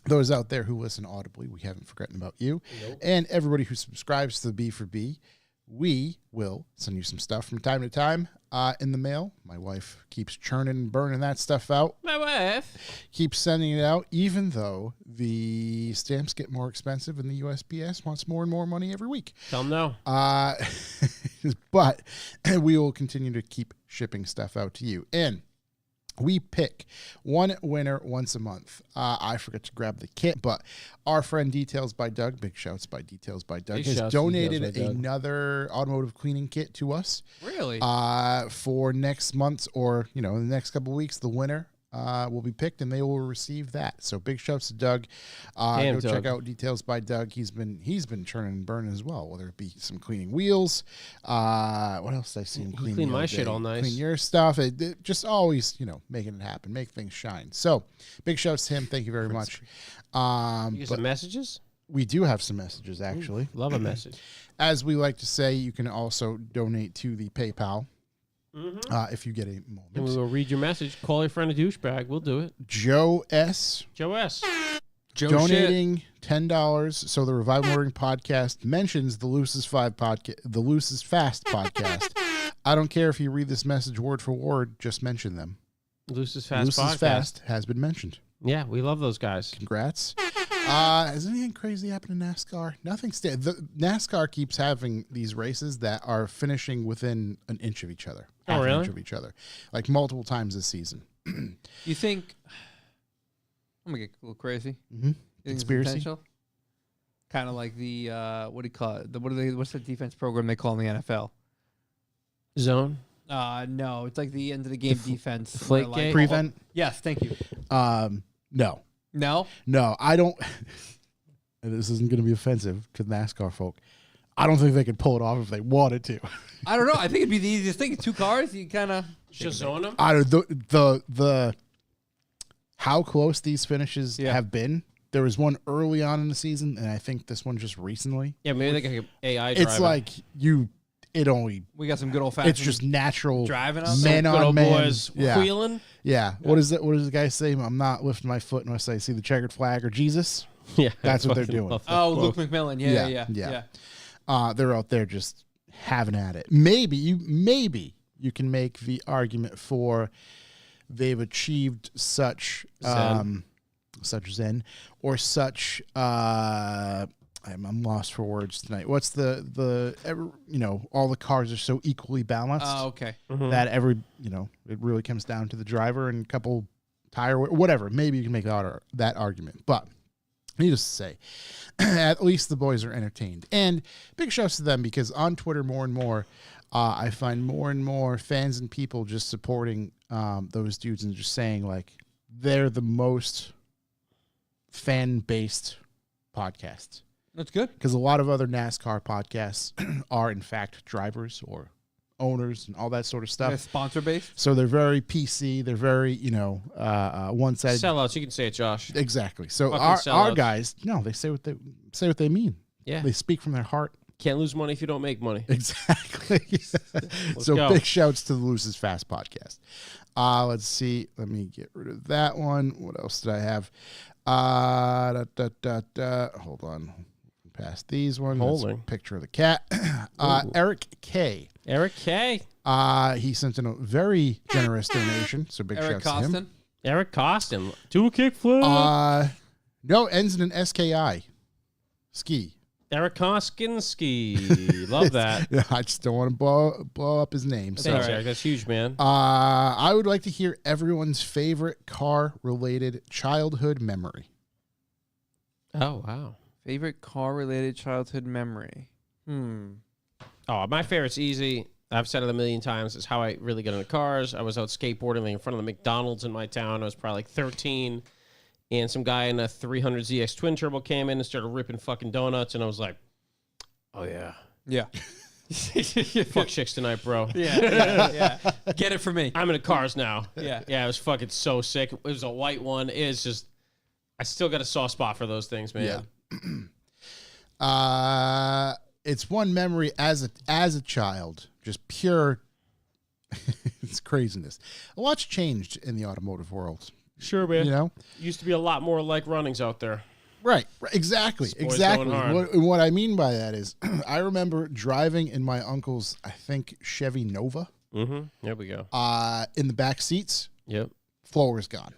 those out there who listen audibly, we haven't forgotten about you. Nope. And everybody who subscribes to the B for B, we will send you some stuff from time to time in the mail. My wife keeps churning and burning that stuff out. My wife. Keeps sending it out, even though the stamps get more expensive and the USPS wants more and more money every week. Tell them no. But we will continue to keep shipping stuff out to you. And we pick one winner once a month. I forget to grab the kit, but our friend Details by Doug, big shouts by Details by Doug, Big has shouts to donated Details by Doug. another automotive cleaning kit to us Really? for next month's or, in the next couple of weeks. The winner will be picked and they will receive that. So big shouts to Doug. Damn, Go check Doug. out Details by Doug. He's been churning and burning as well, whether it be some cleaning wheels. What else did I see him He clean? cleaned the my other shit day? all nice. Clean your stuff. It just always, making it happen, make things shine. So big shouts to him. Thank you very much. You get But some messages? we do have some messages actually. Love a message. As we like to say, you can also donate to the PayPal if you get a And we moment. will read your message. Call your friend a douchebag. We'll do it. Joe S. Joe S. Joe donating $10 so the Revival Motoring podcast mentions the Luce's Fast podcast. I don't care if you read this message word for word, just mention them. Luce's Fast Luce's podcast. Fast has been mentioned. Yeah, we love those guys. Congrats. Has anything crazy happened in NASCAR? Nothing. NASCAR keeps having these races that are finishing within an inch of each other. Oh, half an really? inch of each other, like multiple times this season. You think? I'm gonna get a little crazy. Mm-hmm. Conspiracy? Kind of like the what do you call it? What's the defense program they call in the NFL? Zone. No, it's like the end of the game defense. Deflate where, like, gate? Prevent? Yes, thank you. No. No, I don't. And this isn't going to be offensive to NASCAR folk. I don't think they could pull it off if they wanted to. I don't know. I think it'd be the easiest thing. 2 cars, you kind of. Just zone them? I don't the how close these finishes Yeah. have been. There was one early on in the season, and I think this one just recently. Yeah, maybe they can AI drive It's like it only. We got some good old fashioned. It's just natural driving out man Good on old man. boys Yeah, wheeling. yeah. What is it? What does the guy say? I'm not lifting my foot unless I see the checkered flag or Jesus. Yeah, That's I what they're fucking doing. love that Oh, quote. Luke McMillan. Yeah, Yeah. yeah. They're out there just having at it. Maybe you can make the argument for they've achieved such Zen. such zen or such I'm lost for words tonight. What's all the cars are so equally balanced Oh, okay. that it really comes down to the driver and a couple tire, whatever. Maybe you can make that argument. But needless to say, at least the boys are entertained. And big shouts to them because on Twitter more and more, I find more and more fans and people just supporting those dudes and just saying, like, they're the most fan-based podcasts. That's good. Because a lot of other NASCAR podcasts are, in fact, drivers or owners and all that sort of stuff. Sponsor based. So they're very PC. They're very, one-sided. Sellouts. You can say it, Josh. Exactly. So Fucking our sellouts. guys, no, they say what they mean. Yeah. They speak from their heart. Can't lose money if you don't make money. Exactly. So go. big shouts to the Loses Fast podcast. Let's see. Let me get rid of that one. What else did I have? Hold on. Past these ones. That's a Holding. picture of the cat. Eric K. Eric K. He sent in a very generous donation. So big Eric shouts to him. Costin. Eric Costin. Do a kickflip. No, ends in an SKI. Ski. Eric Koskinski. Love that. I just don't want to blow up his name. So Thanks, Eric. That's huge, man. I would like to hear everyone's favorite car-related childhood memory. Oh, wow. Favorite car related childhood memory. Oh, my favorite's easy. I've said it a million times. It's how I really got into cars. I was out skateboarding in front of the McDonald's in my town. I was probably like 13. And some guy in a 300ZX twin turbo came in and started ripping fucking donuts. And I was like, oh, yeah. Yeah. Fuck chicks tonight, bro. Yeah. Get it for me. I'm into cars now. Yeah. Yeah, it was fucking so sick. It was a white one. It's just, I still got a soft spot for those things, man. Yeah. It's one memory as a child, just pure it's craziness. A lot's changed in the automotive world. Sure, man. You know? Used to be a lot more like runnings out there. Right. Exactly. This boy's Exactly. going hard. What I mean by that is I remember driving in my uncle's, I think, Chevy Nova. Mm-hmm. There we go. In the back seats, Yep. floor was gone.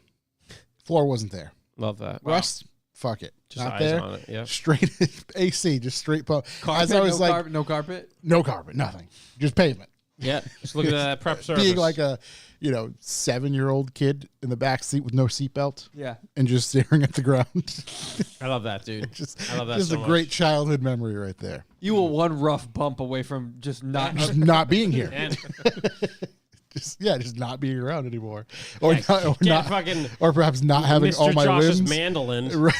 Floor wasn't there. Love that. Rest, fuck it. Just Not eyes there. on it. Yep. Straight AC, just straight pump. Carpet, As I was no, like, no carpet. no carpet, nothing. Just pavement. Yeah. Just look at that prep service. Being like a 7-year-old kid in the back seat with no seatbelt Yeah. and just staring at the ground. I love that, dude. I love that Just so a much. great childhood memory right there. You were one rough bump away from just not. Just not being here. And just not being around anymore, or get not, fucking or perhaps not having Mr. all my Josh's limbs, mandolin. Right.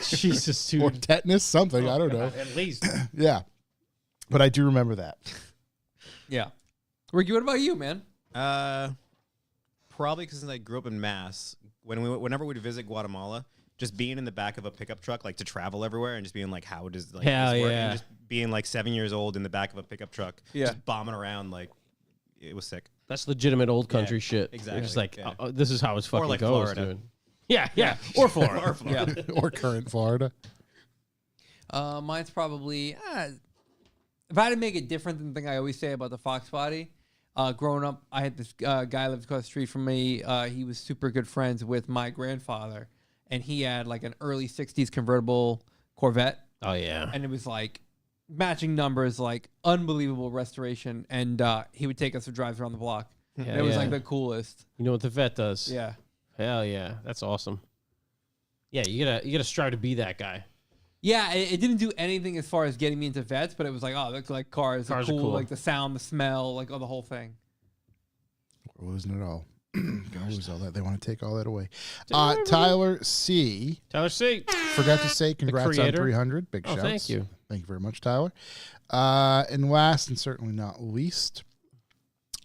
Jesus, or dude. tetanus, something. I don't know. At least. Yeah, but I do remember that. Yeah. Ricky, what about you, man? Probably because I grew up in Mass. Whenever we'd visit Guatemala, just being in the back of a pickup truck, like to travel everywhere, and just being like, "How does Hell this work?" yeah. And just being like 7 years old in the back of a pickup truck, Yeah. just bombing around, like it was sick. That's legitimate old country shit. exactly, It's like, yeah. this is how it's fucking like goes, Florida. dude. Yeah. Or Florida. Yeah. Or current Florida. Mine's probably if I had to make it different than the thing I always say about the Fox Body. Growing up, I had this guy lived across the street from me. He was super good friends with my grandfather, and he had like an early '60s convertible Corvette, Oh, yeah. and it was like matching numbers, like unbelievable restoration. And he would take us for drives around the block. Yeah, And it was yeah. like the coolest. You know what the vet does? Yeah. Hell yeah. That's awesome. Yeah, you gotta strive to be that guy. Yeah, it didn't do anything as far as getting me into vets, but it was like, oh, look, like cars are Cars are cool, cool. like the sound, the smell, like the whole thing. We're losing it all. Gonna lose all that. They want to take all that away. Tyler C. Tyler C. Forgot to say congrats on creator. 300. Big Oh, shouts. thank you. Thank you very much, Tyler. And last and certainly not least,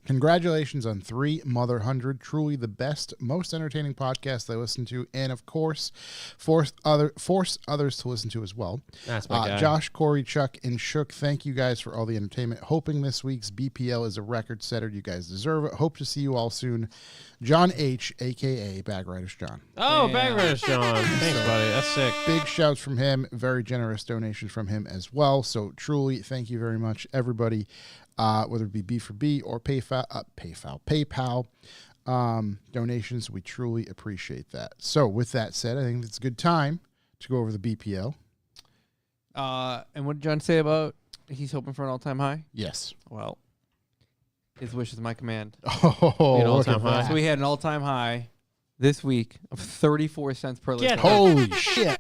congratulations on 3 Mother 100. Truly the best, most entertaining podcast I listen to, and of course, force others to listen to as well. That's my guy. Josh, Corey, Chuck, and Shook, thank you guys for all the entertainment. Hoping this week's BPL is a record setter. You guys deserve it. Hope to see you all soon. John H, a.k.a. Bagriders John. Oh, Bangers, John. Thanks, buddy. That's sick. Big shouts from him. Very generous donations from him as well. So truly, thank you very much, everybody. Whether it be B4B or PayPal donations, we truly appreciate that. So with that said, I think it's a good time to go over the BPL. And what did John say about he's hoping for an all-time high? Yes. Well, his wish is my command. Oh, An look all-time at high. that. So we had an all-time high this week of 34 cents per listen. Holy shit.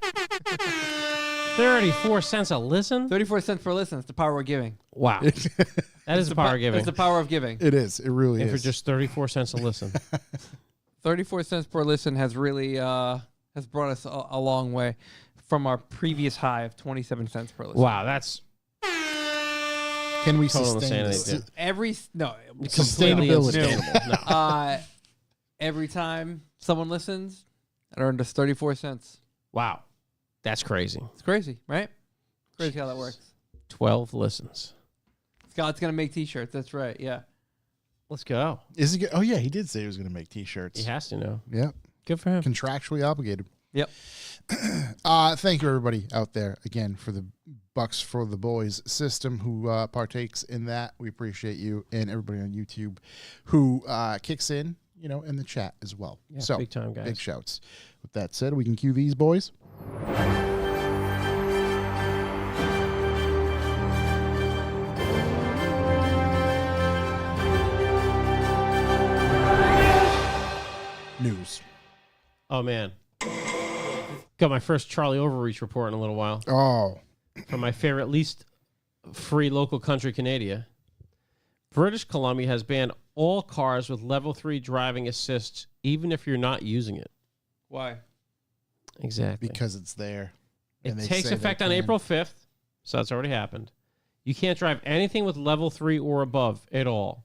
34 cents a listen? 34 cents per listen. It's the power of giving. Wow. That is the power of giving. It's the power of giving. It is. It really And for is. just 34 cents a listen. 34 cents per listen has really has brought us a long way from our previous high of 27 cents per listen. Wow, that's Can we Total sustain insanity, this? dude. completely Sustainability. unsustainable. No. Every time someone listens, it earned us 34 cents. Wow. That's crazy. It's crazy, right? Crazy how that works. 12 listens. Scott's gonna make T-shirts. That's right. Yeah. Let's go. Is he? Oh yeah, he did say he was going to make T-shirts. He has to know. Yeah, Good for him. contractually obligated. Yep. Thank you everybody out there again for the Bucks for the Boys system who partakes in that. We appreciate you, and everybody on YouTube who kicks in, in the chat as well. Yeah, So big time, guys. big shouts. With that said, we can cue these boys. News. Oh, man. Got my first Charlie Overreach report in a little while Oh, from my favorite, least free local country, Canada. British Columbia has banned all cars with level 3 driving assist, even if you're not using it. Why? Exactly. because it's there. It and they takes say effect they on can. April 5th, so that's already happened. You can't drive anything with level 3 or above at all.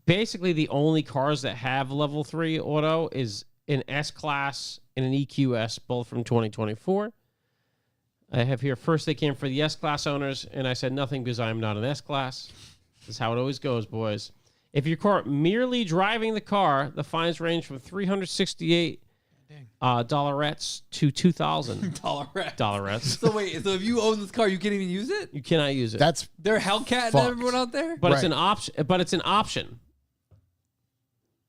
Basically, the only cars that have level 3 auto is an S-Class and an EQS, both from 2024. I have here, first they came for the S-Class owners, and I said nothing because I am not an S-Class. This is how it always goes, boys. If you're caught merely driving the car, the fines range from $368 dollarettes to $2,000 dollarettes. So wait, so if you own this car, you can't even use it? You cannot use it. That's They're Hellcat Fucked. and everyone out there? But it's Right. an option. But it's an option.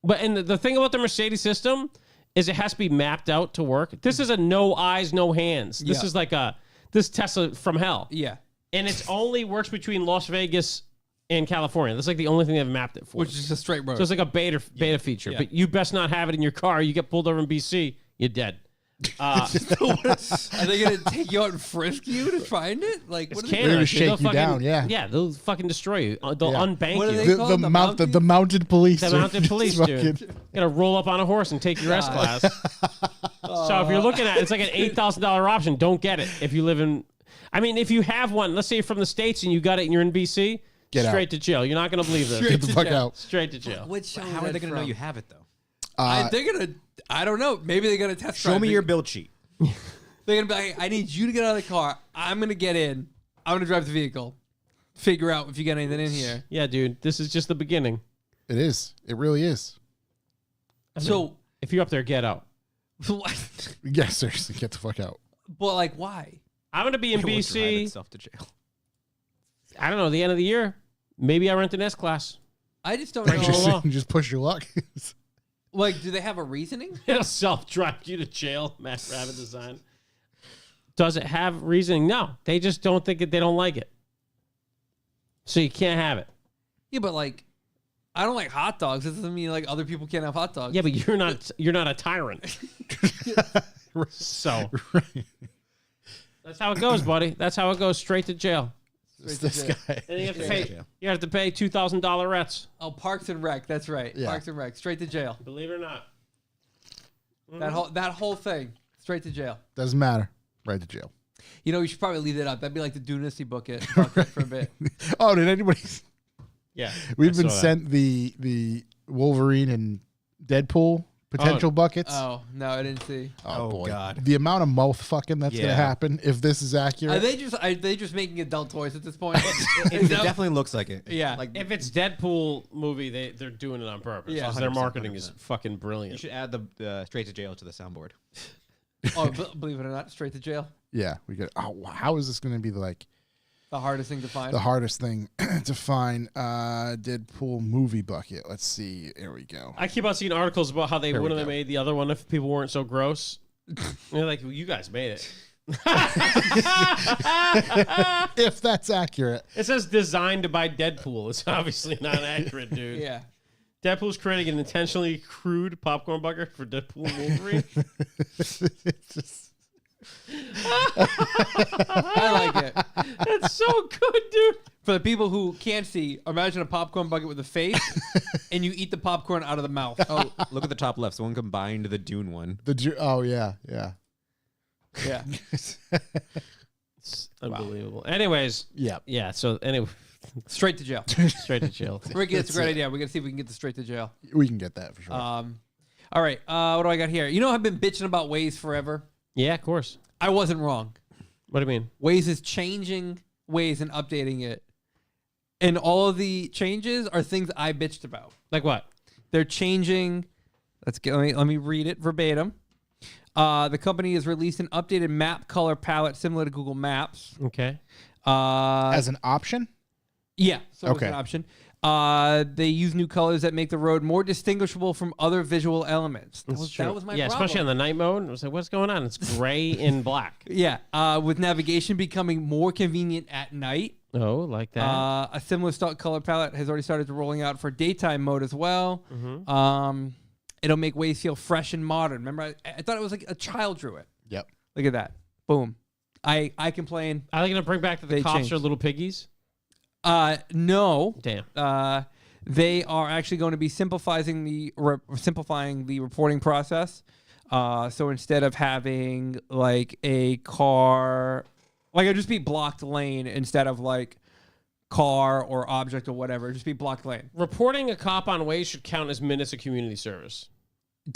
But and the thing about the Mercedes system is it has to be mapped out to work. This is a no eyes, no hands. This Yeah. is like this Tesla from hell, Yeah. and it only works between Las Vegas and California. That's like the only thing they've mapped it for. Which is a straight road. So it's like a beta feature. Yeah. But you best not have it in your car. You get pulled over in BC, you're dead. Are they gonna take you out and frisk you to find it? Like, what It's are they Canada. gonna dude. shake They'll you fucking- down, yeah. Yeah, they'll fucking destroy you. They'll Yeah. unbank What are you. they the called? The the mounted police. The are mounted police, dude. fucking- Gonna roll up on a horse and take your S class. So if you're looking at it, it's like an $8,000 option. Don't get it if you live in. I mean, if you have one, let's say you're from the States and you got it and you're in BC, Get out. straight to jail. You're not gonna believe this. Get the fuck out. Straight to jail. Which show How are they going to know you have it, though? they're gonna. I don't know. Maybe they're gonna test. Show drive me it. your build sheet. They're gonna be like, I need you to get out of the car. I'm gonna get in. I'm gonna drive the vehicle. Figure out if you got anything in here. Yeah, dude. This is just the beginning. It is. It really is. So, If you're up there, get out. what? Yeah, seriously, get the fuck out. But like, why? I'm gonna be in It will drive BC. itself to jail. I don't know. The end of the year, maybe I rent an S class. I just don't Break know. your Just, law. just push your luck. Like, do they have a reasoning? It'll self-drive you to jail. Matt Rabbit design. Does it have reasoning? No. They just don't think it. They don't like it. So you can't have it. Yeah, but like, I don't like hot dogs. That doesn't mean like other people can't have hot dogs. Yeah, but you're not. You're not a tyrant. So that's how it goes, buddy. That's how it goes. Straight to jail. It's this guy. And you have to Straight to pay. jail. You have to pay $2,000. Oh, Parks and Rec. That's right. Yeah. Parks and Rec. Straight to jail. Believe it or not. That whole thing. Straight to jail. Doesn't matter. Right to jail. You know, we should probably leave that up. That'd be like the Dynasty bucket for a bit. Oh, did anybody? Yeah. We've I been saw that. sent the Wolverine and Deadpool potential buckets. Oh no, I didn't see. Oh, boy. God. The amount of mouth fucking that's gonna Yeah. happen if this is accurate. Are they just making adult toys at this point? It definitely looks like it. Yeah. Like, If it's Deadpool movie, they're doing it on purpose. Yeah. 'Cause their 100%, marketing is 100%. fucking you brilliant. should add the straight to jail to the soundboard. Oh, believe it or not, straight to jail. yeah, we get. Oh, how is this gonna be like The hardest thing to find. the hardest thing to find? Deadpool movie bucket. Let's see. Here we go. I keep on seeing articles about how they There we wouldn't have go. made the other one if people weren't so gross. And they're like, well, you guys made it. If that's accurate. It says designed by Deadpool. It's obviously not accurate, dude. Yeah. Deadpool's creating an intentionally crude popcorn bucket for Deadpool and Wolverine. It's just, I like it. That's so good, dude. For the people who can't see, imagine a popcorn bucket with a face, and you eat the popcorn out of the mouth. Oh, look at the top left. Someone combined the Dune one. oh yeah, yeah. Yeah. It's unbelievable. Anyways, Yeah. yeah. So anyway, Straight to jail. straight to jail. Ricky, that's a great idea. We're gonna see if we can get this straight to jail. We can get that for sure. All right. What do I got here? You know, I've been bitching about Waze forever. Yeah, of course. I wasn't wrong. What do you mean? Waze is changing Waze and updating it, and all of the changes are things I bitched about. Like what? They're changing. Let me read it verbatim. The company has released an updated map color palette similar to Google Maps. Okay. As an option? Yeah, so it's Okay. an option. They use new colors that make the road more distinguishable from other visual elements. That was my yeah, problem. especially on the night mode. I was like, what's going on? It's gray and black. Yeah, with navigation becoming more convenient at night. Oh, like that. A similar stock color palette has already started rolling out for daytime mode as well. It'll make Waze feel fresh and modern. Remember, I thought it was like a child drew it. Yep. Look at that. Boom. I complain. Are they going to bring back that the They cops changed. are little piggies? No. Damn. They are actually going to be simplifying the reporting process. So instead of having like a car, like it'd just be blocked lane instead of like car or object or whatever. It'd just be blocked lane. Reporting a cop on Waze should count as minutes of community service.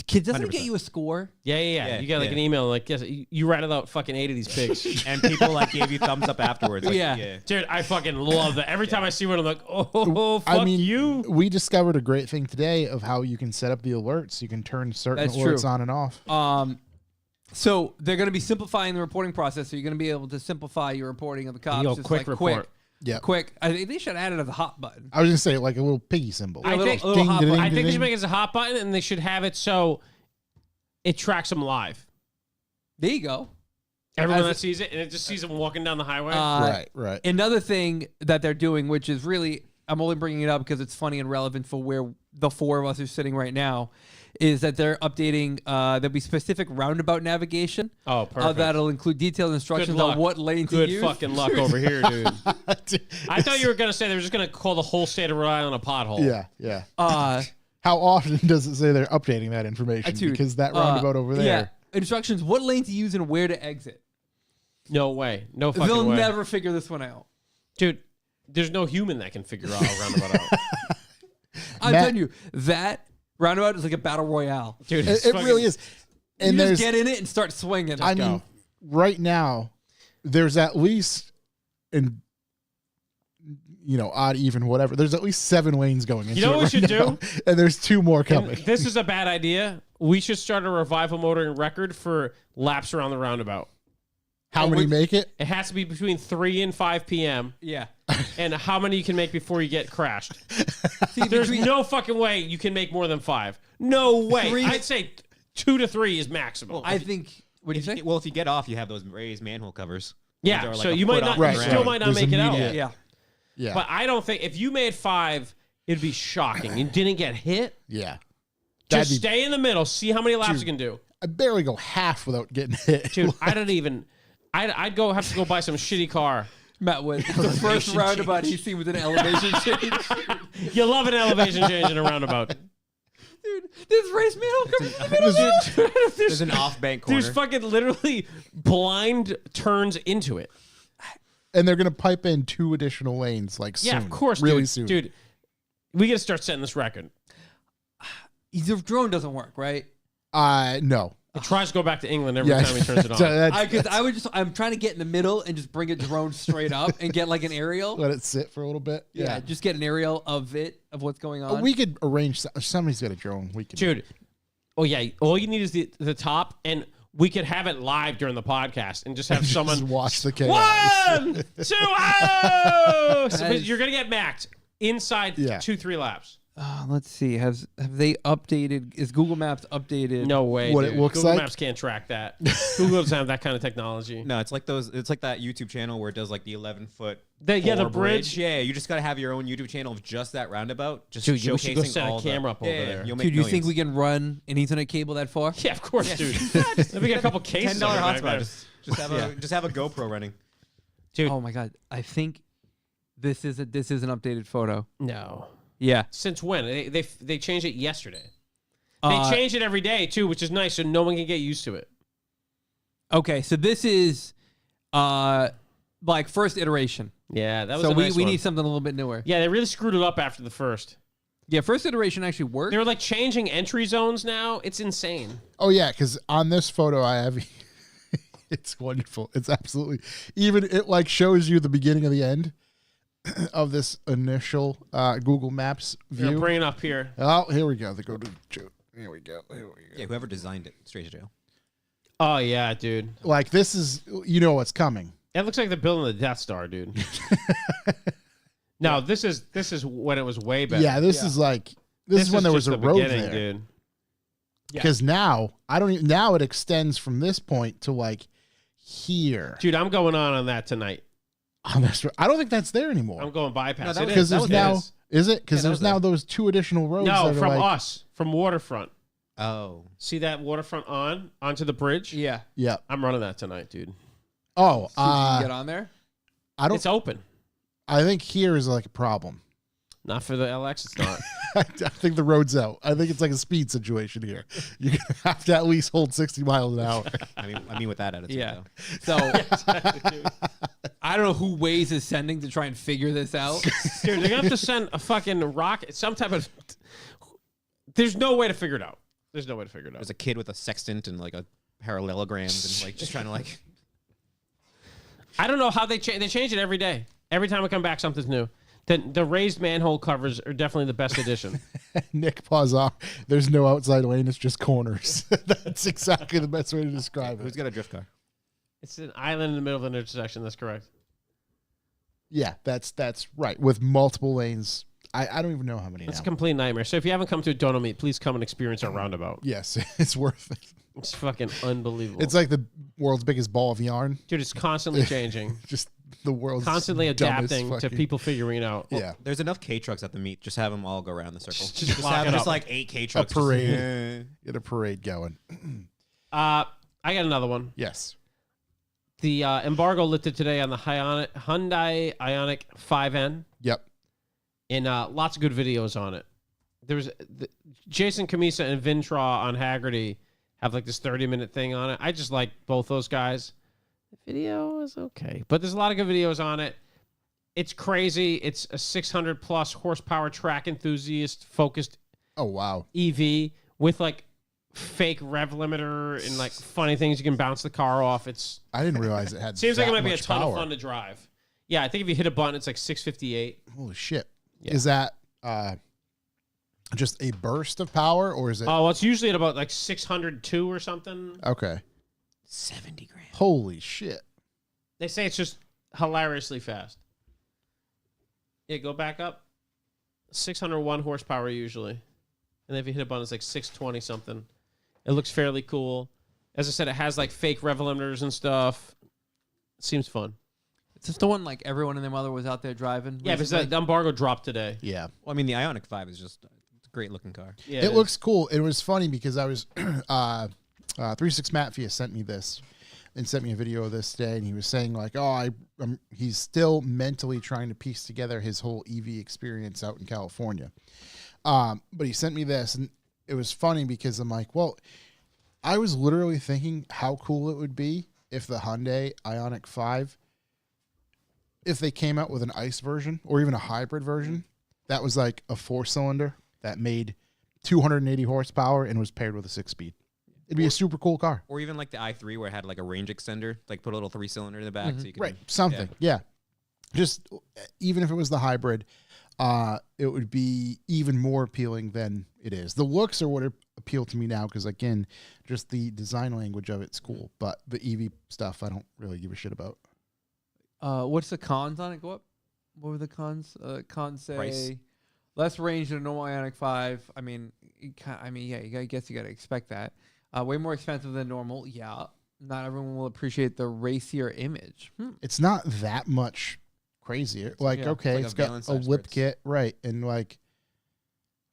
Kid, doesn't it get 100%. you a score? Yeah. Yeah, You get like yeah. an email like, yes, you ratted out fucking 8 of these pigs. And people like gave you thumbs up afterwards. Like, Yeah. Dude, I fucking love that. Every time I see one, I'm like, oh, fuck you. We discovered a great thing today of how you can set up the alerts. You can turn certain That's alerts true. on and off. So they're going to be simplifying the reporting process. So you're going to be able to simplify your reporting of the cops. Yo, just quick like report. Yeah. Quick. I think they should add it as a hot button. I was going to say like a little piggy symbol. I think- a little hot button. I think they should make it as a hot button, and they should have it so it tracks them live. There you go. Everyone As that sees it, and it just sees them walking down the highway. Right. Another thing that they're doing, which is really, I'm only bringing it up because it's funny and relevant for where the four of us are sitting right now, is that they're updating, there'll be specific roundabout navigation. Oh, perfect. That'll include detailed instructions on what lane to Good use. fucking luck over here, dude. I thought you were going to say they were just going to call the whole state of Rhode Island a pothole. Yeah. Uh, How often does it say they're updating that information? dude, Because that roundabout over there. Yeah. Instructions, what lane to use and where to exit. No way. No fucking They'll way. never figure this one out. Dude, there's no human that can figure out a roundabout out. I'm Matt- telling you, that roundabout is like a battle royale. Dude, It, it's it fucking- really is. You And just there's, get in it and start swinging. I mean, right now, there's at least, in odd, even, whatever. There's at least 7 lanes going into You know it what we right should now, and there's 2 more And coming. this is a bad idea. We should start a revival motoring record for laps around the roundabout. How many make it? It has to be between 3 and 5 p.m. yeah. and how many you can make before you get crashed. See, There's between- no fucking way you can make more than 5. No way. 3 I'd say 2 to 3 is maximum. I think. What do you say? Well, if you get off, you have those raised manhole covers. yeah, Those are so like a you might foot not, off you the Right, still ground. might not There's make it out. immediate- Yeah. Yeah. But I don't think if you made 5, it'd be shocking. You didn't get hit. Yeah. Just That'd be- stay in the middle. See how many laps Dude. you can do. I barely go half without getting hit. Dude, I don't even. I'd go have to go buy some shitty car. Matt Wood. It's the first roundabout he's seen with an elevation change. You love an elevation change in a roundabout. Dude, this race manhole comes in the middle. There's an off-bank corner. There's fucking literally blind turns into it. And they're going to pipe in 2 additional lanes like soon. Yeah, of course, Really dude. soon. Dude, we got to start setting this record. The drone doesn't work, right? No. It tries to go back to England every Yeah. time he turns it on. So that's- I'm trying to get in the middle and just bring a drone straight up and get like an aerial. let it sit for a little bit. Yeah, just get an aerial of what's going on. We could arrange. Somebody's got a drone. We could. Dude, oh yeah, all you need is the top, and we could have it live during the podcast and just have someone just watch the chaos. 1, 2, oh! So, but you're gonna get macked inside Yeah. 2-3 laps. let's see. Have they updated? Is Google Maps updated? No way. What dude. it looks Google like? Maps can't track that. Google doesn't have that kind of technology. No, it's like those. It's like that YouTube channel where it does like the 11-foot. The bridge. Yeah, you just gotta have your own YouTube channel of just that roundabout, just Dude, you should go showcasing set a all camera up over yeah, there. You'll make Dude, you think millions. we can run an Ethernet cable that far? Yeah, of course, dude. Let me get a couple cases. $10 of it back hotspot? there. Just have a GoPro running. Dude. Oh my god! I think this is an updated photo. No. Yeah. Since when? They changed it yesterday. They Uh, change it every day too, which is nice, so no one can get used to it. Okay, so this is like first iteration. Yeah, that was. So a nice we one. need something a little bit newer. Yeah, they really screwed it up after the first. Yeah, first iteration actually worked. They're like changing entry zones now. It's insane. Oh yeah, because on this photo I have, it's wonderful. It's absolutely even it like shows you the beginning of the end of this initial Google Maps Here, view. bring it up here. Oh, here we go. They go to here we go. Here we go. Yeah, whoever designed it, straight to jail. Oh yeah, dude. Like this is you know what's coming. It looks like they're building the Death Star, dude. No, this is when it was way better. Yeah, this is like this is when there was just a the road beginning, there. dude. Because now I don't even now it extends from this point to like here. Dude, I'm going on that tonight. On this, I don't think that's there anymore. I'm going bypass. No, that It was- Because is. there's was now It is it? Because Yeah, that there's was now there. those two additional roads. No, that are from like, us, from waterfront. Oh, See that waterfront onto the bridge? yeah. Yeah. I'm running that tonight, dude. Oh, See if you can get on there. I don't. It's open. I think here is like a problem. Not for the LX, it's not. I think the road's out. I think it's like a speed situation here. You're gonna have to at least hold 60 miles an hour. I mean, with that attitude, Yeah. though. So I don't know who Waze is sending to try and figure this out. Dude, they're gonna have to send a fucking rocket, some type of. There's no way to figure it out. There's no way to figure it out. There's a kid with a sextant and like a parallelograms and like just trying to like. I don't know how they change. They change it every day. Every time I come back, something's new. The raised manhole covers are definitely the best addition. Nick, pause off. There's no outside lane. It's just corners. That's exactly the best way to describe Who's it. got a drift car? It's an island in the middle of an intersection. That's correct. Yeah, that's right. With multiple lanes. I don't even know how many It's a now. complete nightmare. So if you haven't come to a Dono Meet, please come and experience our roundabout. Yes, it's worth it. It's fucking unbelievable. It's like the world's biggest ball of yarn. Dude, it's constantly changing, Just the world's constantly dumbest adapting to fucking- people figuring out. Yeah. There's enough K trucks at the meet. Just have them all go around the circle. Just lock have it just up. like 8 K trucks. parade. Get a parade going. I got another one. Yes. The embargo lifted today on the Hyundai Ioniq 5N, Yep. and lots of good videos on it. There was Jason Camisa and Vintra on Haggerty have like this 30-minute thing on it. I just like both those guys. The video is okay, but there's a lot of good videos on it. It's crazy. It's a 600 plus horsepower track enthusiast focused Oh wow. EV with like fake rev limiter and like funny things you can bounce the car off. It's I didn't realize it had. seems like it that might be a much ton power. of fun to drive. Yeah, I think if you hit a button, it's like 658. Holy shit. Yeah. Is that just a burst of power or is it Oh, well, it's usually at about like 602 or something. okay? 70 grand. Holy shit. They say it's just hilariously fast. Yeah, go back up. 601 horsepower usually. And then if you hit a button, it's like 620 something. It looks fairly cool. As I said, it has like fake rev limiters and stuff. It seems fun. It's just the one like everyone and their mother was out there driving. Yeah, because recently. the embargo dropped today. Yeah. Well, I mean, the Ionic 5 is just a great looking car. Yeah, It is. looks cool. It was funny because I was 36 Matfia sent me this and sent me a video of this today, and he was saying like, oh, he's still mentally trying to piece together his whole EV experience out in California. But he sent me this, and it was funny because I'm like, well, I was literally thinking how cool it would be if the Hyundai Ioniq 5, if they came out with an ICE version or even a hybrid version that was like a 4-cylinder that made 280 horsepower and was paired with a 6-speed. It'd be a super cool car. Or even like the i3 where it had like a range extender, like put a little 3-cylinder in the back so you can. Right. Something. Yeah. Just even if it was the hybrid, it would be even more appealing than it is. The looks are what appeal to me now because, again, just the design language of it's cool. But the EV stuff, I don't really give a shit about. What's the cons on it? Go up. What were the cons? Cons say Price. Less range than a normal Ioniq 5. I mean, yeah, I guess you got to expect that. Way more expensive than normal. Yeah. Not everyone will appreciate the racier image. It's not that much crazier. Like, Yeah. okay, It's it's like a got Valence a size lip strips. kit, right, and like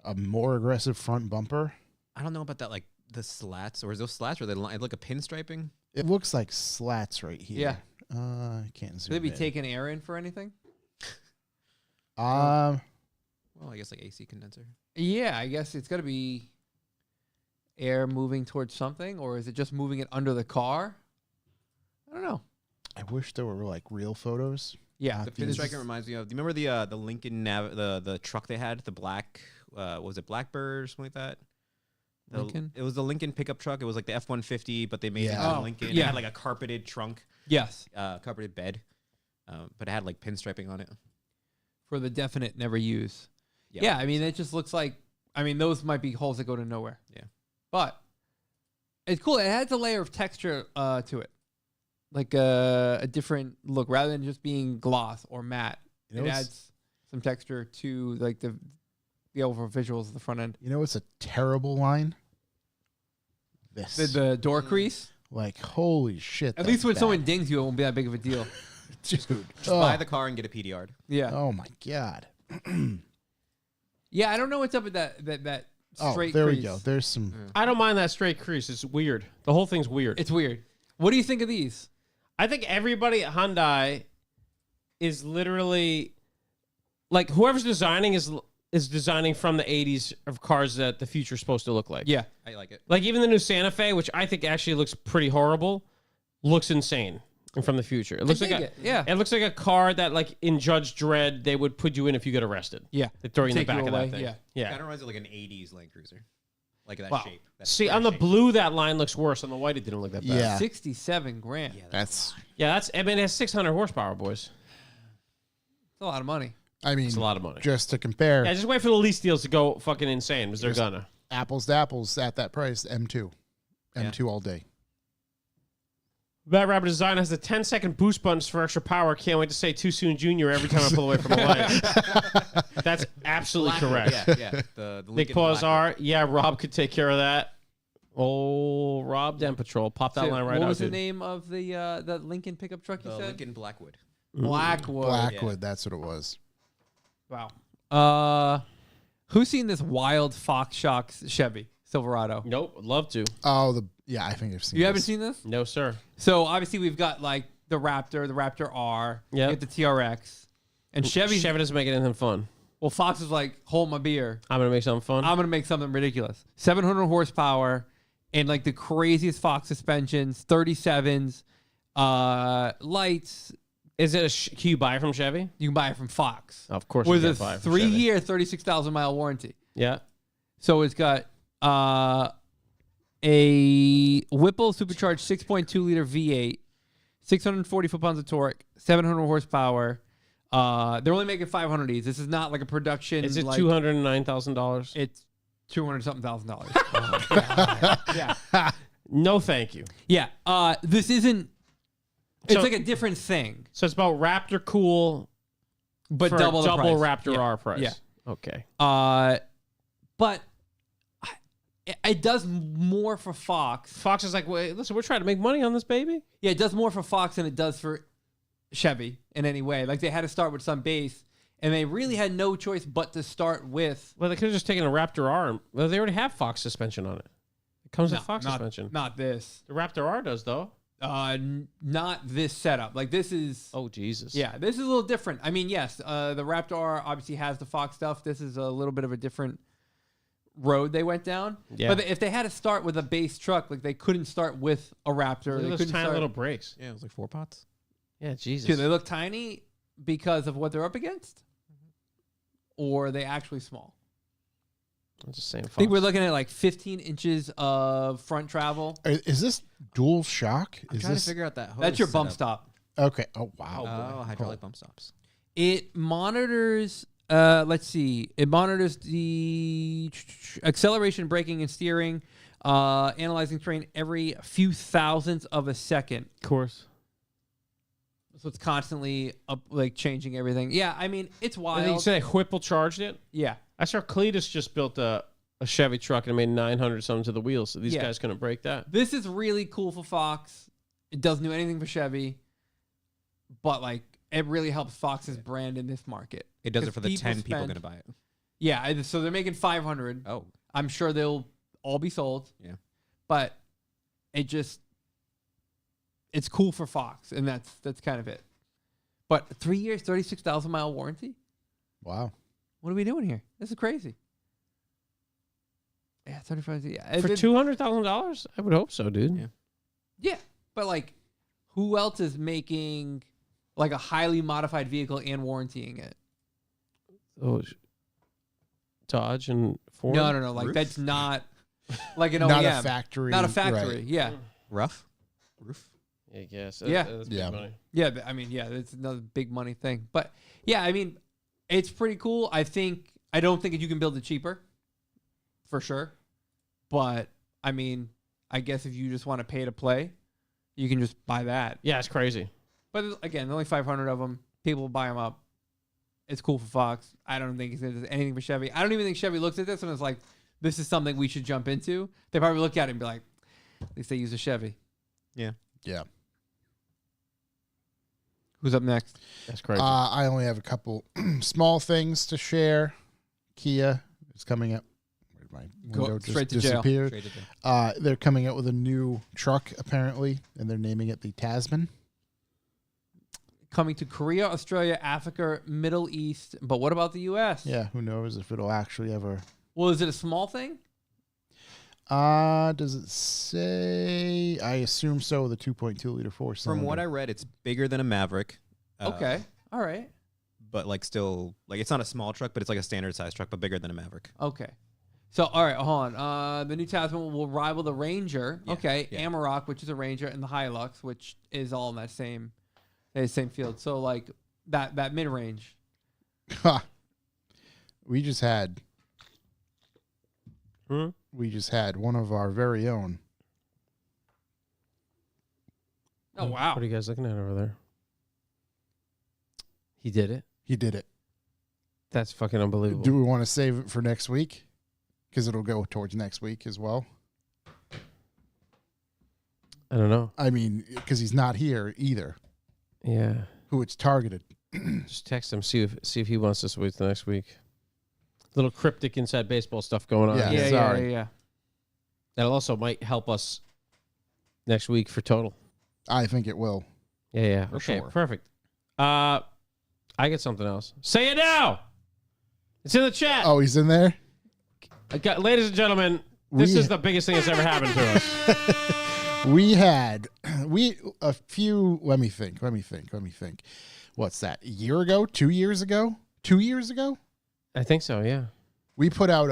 a more aggressive front bumper. I don't know about that, like the slats, or is those slats or they like a pinstriping? It looks like slats right here. Yeah. I can't zoom Could they be in. taking air in for anything? Well, I guess like AC condenser. Yeah, I guess it's got to be air moving towards something, or is it just moving it under the car? I don't know. I wish there were like real photos. Yeah, The These- pinstriker reminds me of. Do you remember the Lincoln the truck they had, the black? Was it Blackbird or something like that? Lincoln? It was the Lincoln pickup truck. It was like the F-150, but they made it Yeah. into Oh, Lincoln. yeah. It had like a carpeted trunk, yes, carpeted bed, but it had like pinstriping on it. for the definite never use. Yeah. Yeah, I mean, it just looks like. I mean, those might be holes that go to nowhere. Yeah. But it's cool. It adds a layer of texture to it, like a different look rather than just being gloss or matte. You know It what's- adds some texture to like the overall visuals of the front end. You know, it's a terrible line. This, The door crease. like, holy shit. At least when that's someone bad. dings you, it won't be that big of a deal. dude. Just buy the car and get a PDR'd. Yeah. Oh my god. Yeah, I don't know what's up with that Oh, straight there crease. we go. There's some. I don't mind that straight crease. It's weird. The whole thing's weird. It's weird. What do you think of these? I think everybody at Hyundai is literally like whoever's designing is designing from the 80s of cars that the future's supposed to look like. Yeah. I like it. Like even the new Santa Fe, which I think actually looks pretty horrible, looks insane from the future. It looks like dig a it, yeah. It looks like a car that like in Judge Dredd they would put you in if you get arrested. Yeah. They throw you in the Take you back of away, that thing. yeah. Yeah. Kind of reminds me of like an '80s Land Cruiser, like that Wow. shape. That See, square on the shape. blue, that line looks worse. On the white, it didn't look that bad. Yeah. 67 grand. Yeah, That's. Yeah, that's. I mean, it has 600 horsepower, boys. That's a lot of money. I mean, It's a lot of money. just to compare, Yeah, just wait for the lease deals to go fucking insane, because they're gonna. apples to apples at that price. M2, M2 all day. That Rabbit Design has the 10-second boost buttons for extra power. Can't wait to say too soon, Junior, every time I pull away from a light. That's absolutely correct. Yeah, yeah. The Big Lincoln paws Blackbird. are, yeah, Rob could take care of that. Oh, Rob Den Patrol. Pop that So line right what out, was the dude. name of the Lincoln pickup truck you The said? Lincoln Blackwood. Blackwood. Blackwood, that's what it was. Wow. Who's seen this wild Fox Shocks Chevy Silverado? Nope, would love to. Oh, yeah, I think I've seen. You haven't this. seen this? No, sir. So obviously we've got like the Raptor R, Yep. you get the TRX, and Chevy Chevy. doesn't make anything fun. Well, Fox is like, hold my beer. I'm going to make something fun. I'm gonna make something ridiculous. 700 horsepower and like the craziest Fox suspensions, 37s, lights. Is it can you buy it from Chevy? You can buy it from Fox. Of course With you a can buy it from Chevy. 3-year, 36,000 mile warranty. Yeah. So it's got a Whipple supercharged 6.2 liter V8, 640 foot-pounds of torque, 700 horsepower. They're only making 500 of these. This is not like a production. Is it like, $209,000? It's $200-something-thousand. Yeah. No, thank you. Yeah. This isn't. It's So- like a different thing, So it's about Raptor Cool, but for double the price. Raptor Yeah. R price. Yeah. Okay. But it does more for Fox. Fox is like, wait, listen, we're trying to make money on this baby. Yeah, it does more for Fox than it does for Chevy in any way. Like they had to start with some base, and they really had no choice but to start with. Well, they could have just taken a Raptor R. Well, they already have Fox suspension on it. It comes with Fox suspension. Not this. The Raptor R does, though. Not this setup. Like this is. Oh, Jesus. Yeah, this is a little different. I mean, yes, the Raptor R obviously has the Fox stuff. This is a little bit of a different road they went down. Yeah. But if they had to start with a base truck, like they couldn't start with a Raptor. Look They at those couldn't tiny start. little brakes. Yeah, it was like 4 pots. Yeah, Jesus. Do they look tiny because of what they're up against, or are they actually small? I'm just saying. I think we're looking at like 15 inches of front travel. Is this dual shock? I'm Is trying this to figure out that. That's your bump setup. stop. okay? Oh wow. Oh, hydraulic bump stops. It monitors. Let's see. It monitors the acceleration, braking, and steering, analyzing terrain every few thousandths of a second. Of course. So it's constantly like changing everything. Yeah, I mean, it's I wild. think you say Whipple charged it. Yeah. I saw Cletus just built a Chevy truck and made 900 something to the wheels. So these Yeah. guys couldn't break that. This is really cool for Fox. It doesn't do anything for Chevy, but like it really helps Fox's brand in this market. It does it 'Cause for the 10 people spend- going to buy it. Yeah, so they're making 500. Oh, I'm sure they'll all be sold. Yeah. But it's cool for Fox, and that's kind of it. But 3 years, 36,000 mile warranty. Wow. What are we doing here? This is crazy. Yeah, 35. Yeah, For $200,000? I would hope so, dude. Yeah. Yeah, but like, who else is making like a highly modified vehicle and warrantying it? Oh, Dodge and Ford? No. Like Roof? that's not like an OEM. Not a factory. Not a factory. Right. Yeah. rough roof. I guess. Yeah. That's big Yeah. money. Yeah. I mean, yeah, it's another big money thing. But yeah, I mean, it's pretty cool. I don't think you can build it cheaper for sure. But I mean, I guess if you just want to pay to play, you can just buy that. Yeah, it's crazy. But again, there's only 500 of them. People will buy them up. It's cool for Fox. I don't think it's anything for Chevy. I don't even think Chevy looks at this and is like, this is something we should jump into. They probably look at it and be like, at least they use a Chevy. Yeah. Who's up next? That's crazy. I only have a couple small things to share. Kia is coming up. Where'd my window just straight to jail. disappeared? Straight to jail. They're coming out with a new truck apparently, and they're naming it the Tasman. Coming to Korea, Australia, Africa, Middle East. But what about the U.S.? Yeah, who knows if it'll actually ever. Well, is it a small thing? Does it say? I assume so. The 2.2 liter four cylinder. From what I read, it's bigger than a Maverick. Okay. All right. But like still, like it's not a small truck, but it's like a standard size truck, but bigger than a Maverick. Okay. So, all right, hold on. The new Tasman will rival the Ranger. Yeah, Okay. yeah. Amarok, which is a Ranger, and the Hilux, which is all in that same field. So, like, that mid-range. we just had Hmm? one of our very own. Oh, wow. What are you guys looking at over there? He did it. He did it. That's fucking unbelievable. Do we want to save it for next week? Because it'll go towards next week as well. I don't know. I mean, because he's not here either. Yeah. Who it's targeted. Just text him, see if he wants us to wait till next week. Little cryptic inside baseball stuff going on. Yeah. Yeah, sorry. yeah. That also might help us next week for total. I think it will. Yeah. For Okay, sure. perfect. I get something else. Say it now. It's in the chat. Oh, he's in there? Ladies and gentlemen, this We- is the biggest thing that's ever happened to us. A few, let me think. What's that? A year ago? 2 years ago? 2 years ago? I think so, yeah. We put out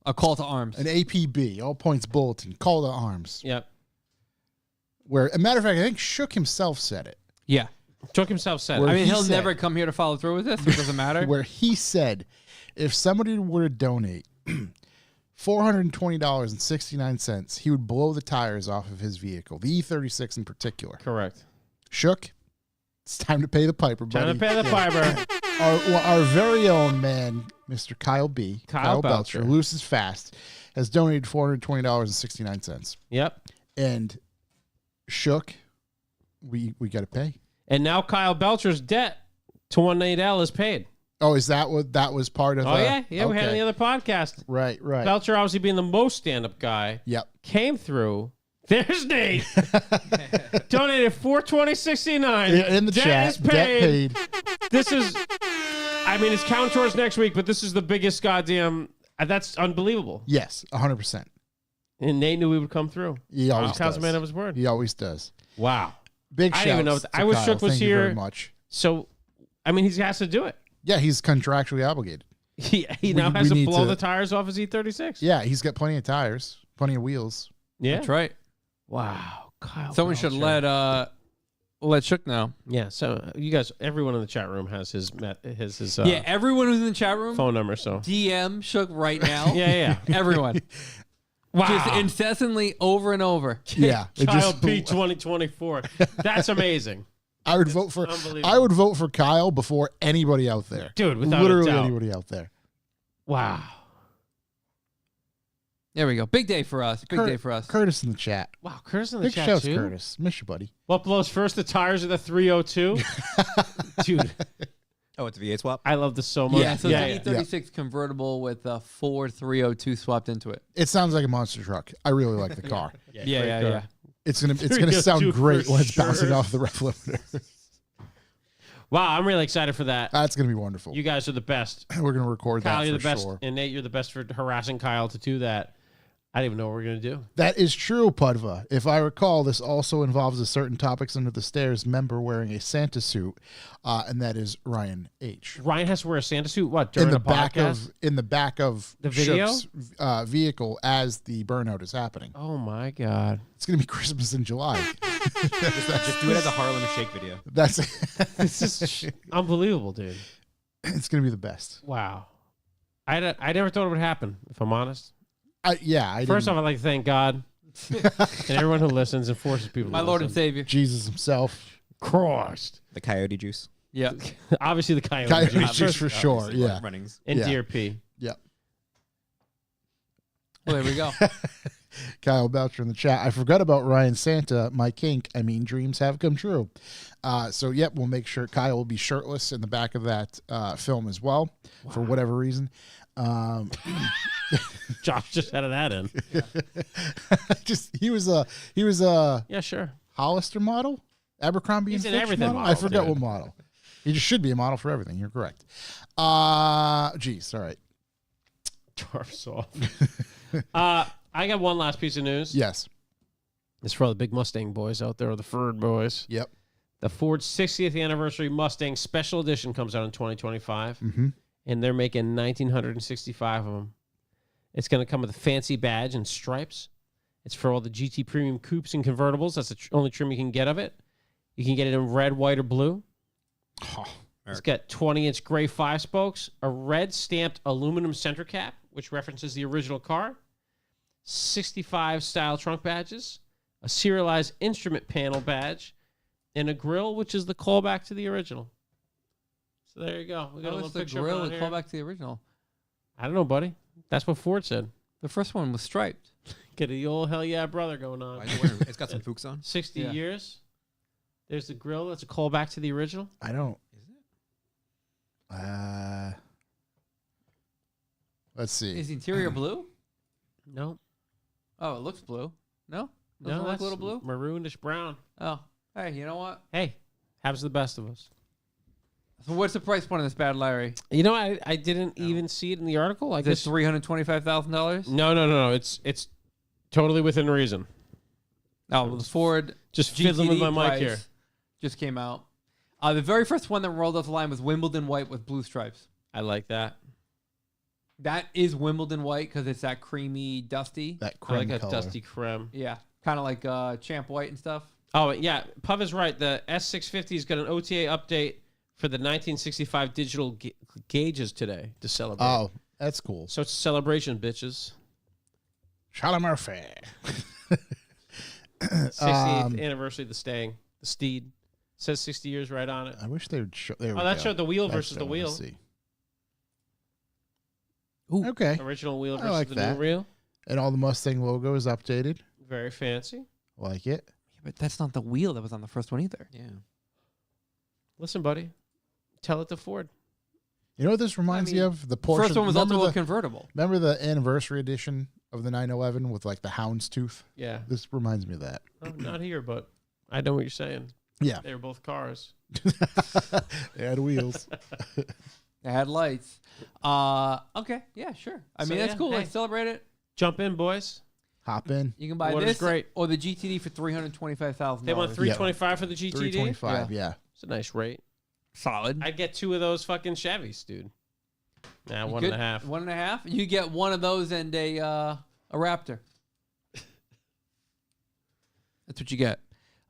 A call to arms. an APB, all points bulletin, call to arms. Yep. Where, a matter of fact, I think Shook himself said it. Yeah. Chuck himself said Where it. I mean, he he'll said- never come here to follow through with this. So it doesn't matter. Where he said, if somebody were to donate $420.69, he would blow the tires off of his vehicle, the E36 in particular. Correct. Shook, it's time to pay the piper, buddy. Time to pay the piper. Our very own man, Mr. Kyle B. Kyle Belcher. Loose is Fast, has donated $420.69. Yep. And Shook, we got to pay. And now Kyle Belcher's debt to 1-8L is paid. Oh, is that what that was part of? Oh, yeah. We had it okay. on the other podcast. Right. Belcher, obviously being the most stand-up guy, Yep. came through. There's Nate. Donated $420.69. In the Debt chat, is debt paid. paid. This is, I mean, it's count towards next week, but this is the biggest goddamn, that's unbelievable. Yes, 100%. And Nate knew we would come through. He always Counts a man of does. his word. He always does. Wow. Big I shout didn't even know outs that. to I wish Kyle. Shook was Thank you here. very much. So, I mean, he has to do it. Yeah, he's contractually obligated. He now has we to need blow to- the tires off his E36. Yeah, he's got plenty of tires, plenty of wheels. Yeah. That's right. Wow. Kyle Someone should Belcher. let Shook know. Yeah. So you guys, everyone in the chat room has his Yeah, everyone who's in the chat room, phone number. So DM Shook right now. yeah. Everyone. Wow. Just incessantly over and over. Yeah, it Child just P 2024. That's amazing. I would vote for. unbelievable. I would vote for Kyle before anybody out there, Dude, without a literally doubt. anybody out there. Wow. There we go. Big day for us. Big day for us. Curtis in the chat. Wow, Curtis in the Big chat shouts, too. Curtis. Miss you, buddy. What blows first? The tires of the 302. Dude, Oh, it's a V8 swap. I love this so much. Yeah, so yeah, it's an E36 convertible with a Ford 302 swapped into it. It sounds like a monster truck. I really like the car. great car. It's gonna 302 sound great for when it's bouncing sure. off the ref limiter. Wow, I'm really excited for that. That's gonna be wonderful. You guys are the best. We're gonna record Kyle, that you're for the best. sure. And Nate, you're the best for harassing Kyle to do that. I don't even know what we're going to do. That is true, Pudva. If I recall, this also involves a certain Topics Under the Stairs member wearing a Santa suit, and that is Ryan H. Ryan has to wear a Santa suit, what, during In the a podcast? back of The video? Shook's, vehicle as the burnout is happening. Oh, my God. It's gonna be Christmas in July. Just do it as a Harlem Shake video. That's This is unbelievable, dude. it's gonna be the best. Wow. I never thought it would happen, if I'm honest. I First didn't- off, I'd like to thank God and everyone who listens and forces people My to Lord and listen. Savior. Jesus himself. Christ. The coyote juice. Yeah. Obviously, the Coyote. Coyote Juice. juice for sure. Obviously, Yeah. Runnings. And Yeah. DRP. Yep. Well, there we go. Kyle Belcher in the chat. I forgot about Ryan Santa. My kink. I mean, dreams have come true. So, yep, we'll make sure Kyle will be shirtless in the back of that film as well, for whatever reason. Josh just added that in. He was a Yeah, sure. Hollister model, Abercrombie He's and an Fitch everything model. I model, forget dude. what model. He just should be a model for everything. You're correct. Geez, all right. Tarf's off. I got one last piece of news. Yes. It's for all the big Mustang boys out there, or the Ford boys. Yep. The Ford 60th anniversary Mustang Special Edition comes out in 2025, Mm-hmm. and they're making 1,965 of them. It's going to come with a fancy badge and stripes. It's for all the GT Premium coupes and convertibles. That's the only trim you can get of it. You can get it in red, white, or blue. It's got 20-inch gray 5-spokes, a red stamped aluminum center cap, which references the original car, 65 style trunk badges, a serialized instrument panel badge, and a grill, which is the callback to the original. So there you go. We got a That little was the picture grill on to here. call back to the original. I don't know, buddy. That's what Ford said. The first one was striped. Get the old hell yeah brother going on. Why is it wearing- It's got some Fuchs on. 60 Yeah. years. There's the grill. That's a callback to the original. I don't. Is it? Let's see. Is the interior blue? No. Oh, it looks blue. No? No, Doesn't it look that's a little blue? maroonish brown. Oh. Hey, you know what? Hey, happens to the best of us. So what's the price point on this bad Larry? You know, I didn't even see it in the article. I Is it guess $325,000? no. It's totally within reason. Oh, the Ford Just fiddling with GTD my mic price here. just came out. The very first one that rolled off the line was Wimbledon white with blue stripes. I like that. That is Wimbledon white because it's that creamy, dusty. That I like creme that color. dusty creme. Yeah, kind of like Champ White and stuff. Oh yeah, Puv is right. The S650's got an OTA update for the 1965 digital gauges today to celebrate. Oh, that's cool. So it's a celebration, bitches. Charlie Murphy. 68th anniversary of the Stang, the Steed. Says 60 years right on it. I wish they would show. There we Oh, that go. showed the wheel That's versus what the I wanna wheel. see. Ooh. Okay. Original wheel I versus like the that. new wheel. And all the Mustang logo is updated. Very fancy. Like it. Yeah, but that's not the wheel that was on the first one either. Yeah. Listen, buddy, tell it to Ford. You know what this reminds me mean, of? The Porsche. First one was remember also a the, convertible. remember the anniversary edition of the 911 with like the houndstooth? Yeah. This reminds me of that. Oh, not here, but I know what you're saying. Yeah. They were both cars. They had wheels. It had lights. Okay, yeah, sure. I So, mean, that's yeah, cool. hey. Let's celebrate it. Jump in, boys. Hop in. You can buy Water's this great. or the GTD for $325,000. They want $325 for the GTD. 325. Yeah. It's a nice rate. Solid. I'd get 2 of those fucking Chevys, dude. Nah, You one could- and a half. 1.5. You get one of those and a Raptor. That's what you get.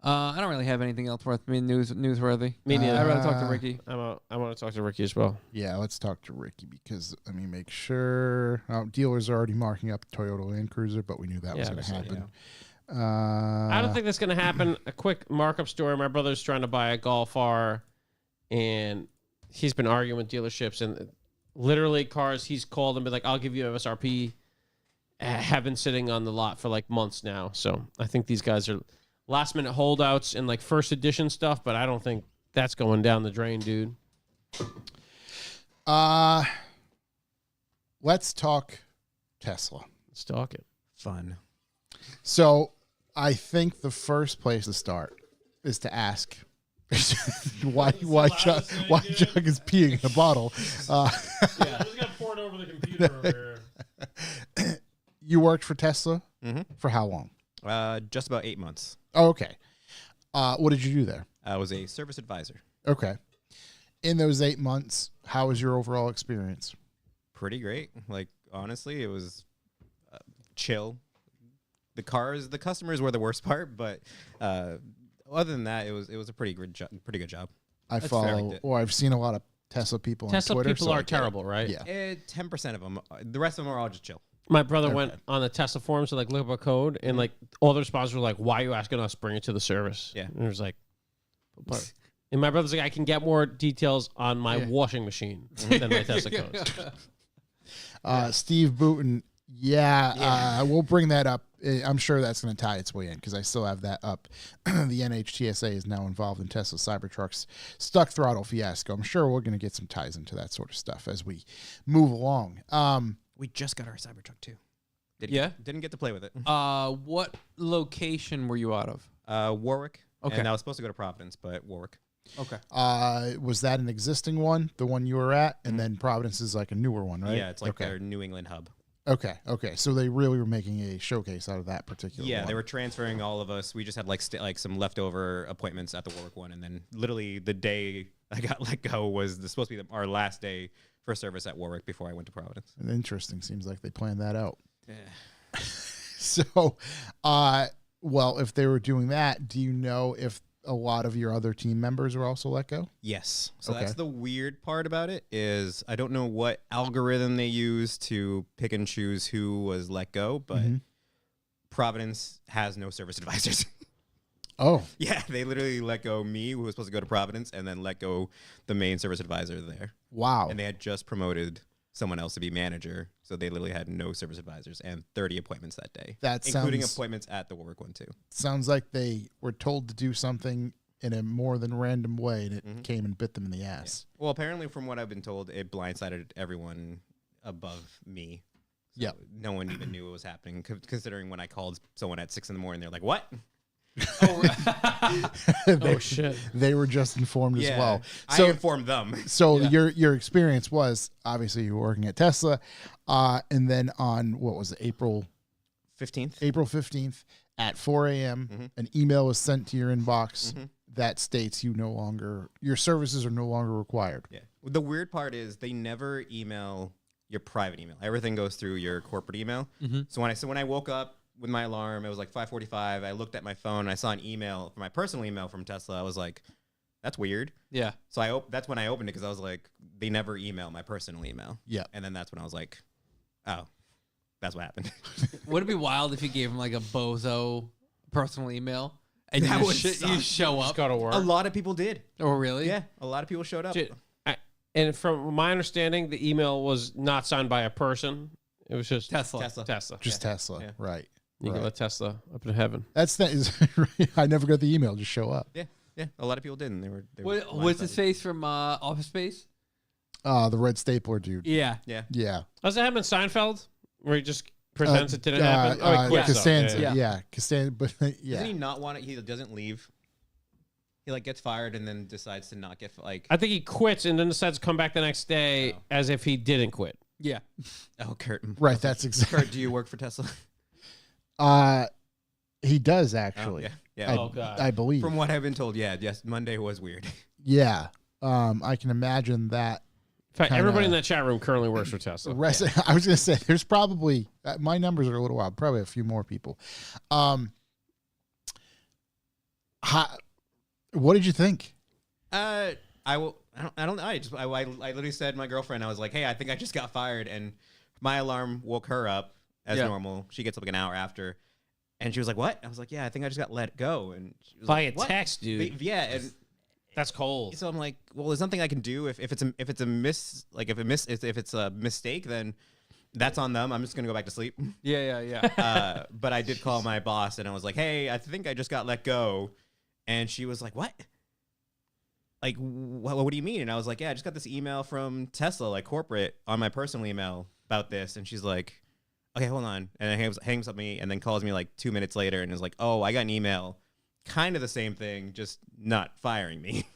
I don't really have anything else worth being newsworthy. Me neither. I'd rather talk to Ricky. I want to talk to Ricky as well. Yeah, let's talk to Ricky because let me make sure. Dealers are already marking up Toyota Land Cruiser, but we knew that was Yeah, going to obviously, happen. I don't think that's going to happen. A quick markup story. My brother's trying to buy a Golf R, and he's been arguing with dealerships, and literally cars he's called and been like, I'll give you MSRP, have been sitting on the lot for like months now. So I think these guys are last minute holdouts and like first edition stuff, but I don't think that's going down the drain, dude. Let's talk Tesla. Let's talk it. Fun. So I think the first place to start is to ask why Chuck is peeing in a bottle. Yeah, just got poured over the computer over here. You worked for Tesla Mm-hmm. for how long? Just about 8 months. Oh, okay. What did you do there? I was a service advisor. Okay. In those 8 months, how was your overall experience? Pretty great. Like, honestly, it was chill. The customers were the worst part, but other than that, it was a pretty good job. I fair. follow, or I've seen a lot of Tesla people on Tesla Twitter. people so I are get it. terrible, right? Yeah. 10% of them. The rest of them are all just chill. My brother went on the Tesla forums to like look up a code, and like all the responses were like, "Why are you asking us? Bring it to the service." Yeah. and it was like, but, and my brother's like, "I can get more details on my washing machine than my Tesla codes." Steve Booten, we'll bring that up. I'm sure that's going to tie its way in because I still have that up. The NHTSA is now involved in Tesla Cybertruck's stuck throttle fiasco. I'm sure we're going to get some ties into that sort of stuff as we move along. We just got our Cybertruck too. Yeah? Didn't get to play with it. What location were you out of? Warwick. Okay. And I was supposed to go to Providence, but Warwick. Okay. Was that an existing one, the one you were at? And then Providence is like a newer one, right? Yeah, it's like okay. their New England hub. Okay. So they really were making a showcase out of that particular Yeah, one. they were transferring all of us. We just had like some leftover appointments at the Warwick one, and then literally the day I got let go was supposed to be our last day for service at Warwick before I went to Providence. Interesting. Seems like they planned that out. Yeah. So, well, if they were doing that, do you know if a lot of your other team members were also let go? Yes. So Okay. that's the weird part about it is I don't know what algorithm they use to pick and choose who was let go, but Providence has no service advisors. Oh, Yeah, they literally let go me, who was supposed to go to Providence, and then let go the main service advisor there. wow. And they had just promoted someone else to be manager, so they literally had no service advisors and 30 appointments that day, That including sounds- appointments at the Warwick one too. Sounds like they were told to do something in a more than random way, and it came and bit them in the ass. Well, apparently, from what I've been told, it blindsided everyone above me. So Yep. no one even knew what was happening. Considering when I called someone at 6 a.m, they're like, "What?" Oh shit! They were just informed as well. I So, informed them. so your experience was obviously you were working at Tesla, and then on what was it, April 15th. 15th at 4 a.m. An email was sent to your inbox that states your services are no longer required. Yeah. The weird part is they never email your private email. Everything goes through your corporate email. So when I woke up with my alarm, it was like 5:45. I looked at my phone. And I saw an email, my personal email from Tesla. I was like, "That's weird." Yeah. So that's when I opened it because I was like, they never email my personal email. Yeah. And then that's when I was like, oh, that's what happened. Would it be wild if you gave him like a bozo personal email and That you, would you suck. show Just up? go to work. A lot of people did. Oh, really? Yeah, a lot of people showed up. Dude, and from my understanding, the email was not signed by a person. It was just Tesla. Tesla. Just Tesla, Yeah. right? You can let Tesla up to heaven. That's that is. I never got the email. Just show up. Yeah, a lot of people didn't. They were What's his blindsided. face from Office Space? The red stapler dude. Yeah. Yeah. Yeah. Does it happen in Seinfeld, where he just pretends it didn't happen? Oh, he quits. though. Costanza. Yeah. Yeah. Costanza. But yeah. Doesn't he not want it? He doesn't leave. He like gets fired and then decides to not get like. I think he quits and then decides to come back the next day as if he didn't quit. Yeah. Oh, Kurt. Right. That's exactly. Kurt, do you work for Tesla? He does actually. Yeah. I, Oh, God. I believe. From what I've been told, yes, Monday was weird. Yeah. I can imagine that. In fact, Kinda- everybody in that chat room currently works for Tesla. I was going to say there's probably my numbers are a little wild. Probably a few more people. What did you think? I don't know. I literally said to my girlfriend, I was like, hey, I think I just got fired, and my alarm woke her up as Yeah. normal. She gets up like an hour after, And she was like, "What?" I was like, "Yeah, I think I just got let go." And she was By like, a "What?" text, dude. Yeah, and That's cold. so I'm like, "Well, there's nothing I can do if it's a mistake, then that's on them. I'm just gonna go back to sleep." Yeah. But I did call my boss and I was like, "Hey, I think I just got let go," and she was like, "What? Like, what do you mean?" And I was like, "Yeah, I just got this email from Tesla, like corporate, on my personal email about this." And she's like, "Okay, hold on," and then hangs up me and then calls me like 2 minutes later and is like, "Oh, I got an email, kind of the same thing, just not firing me."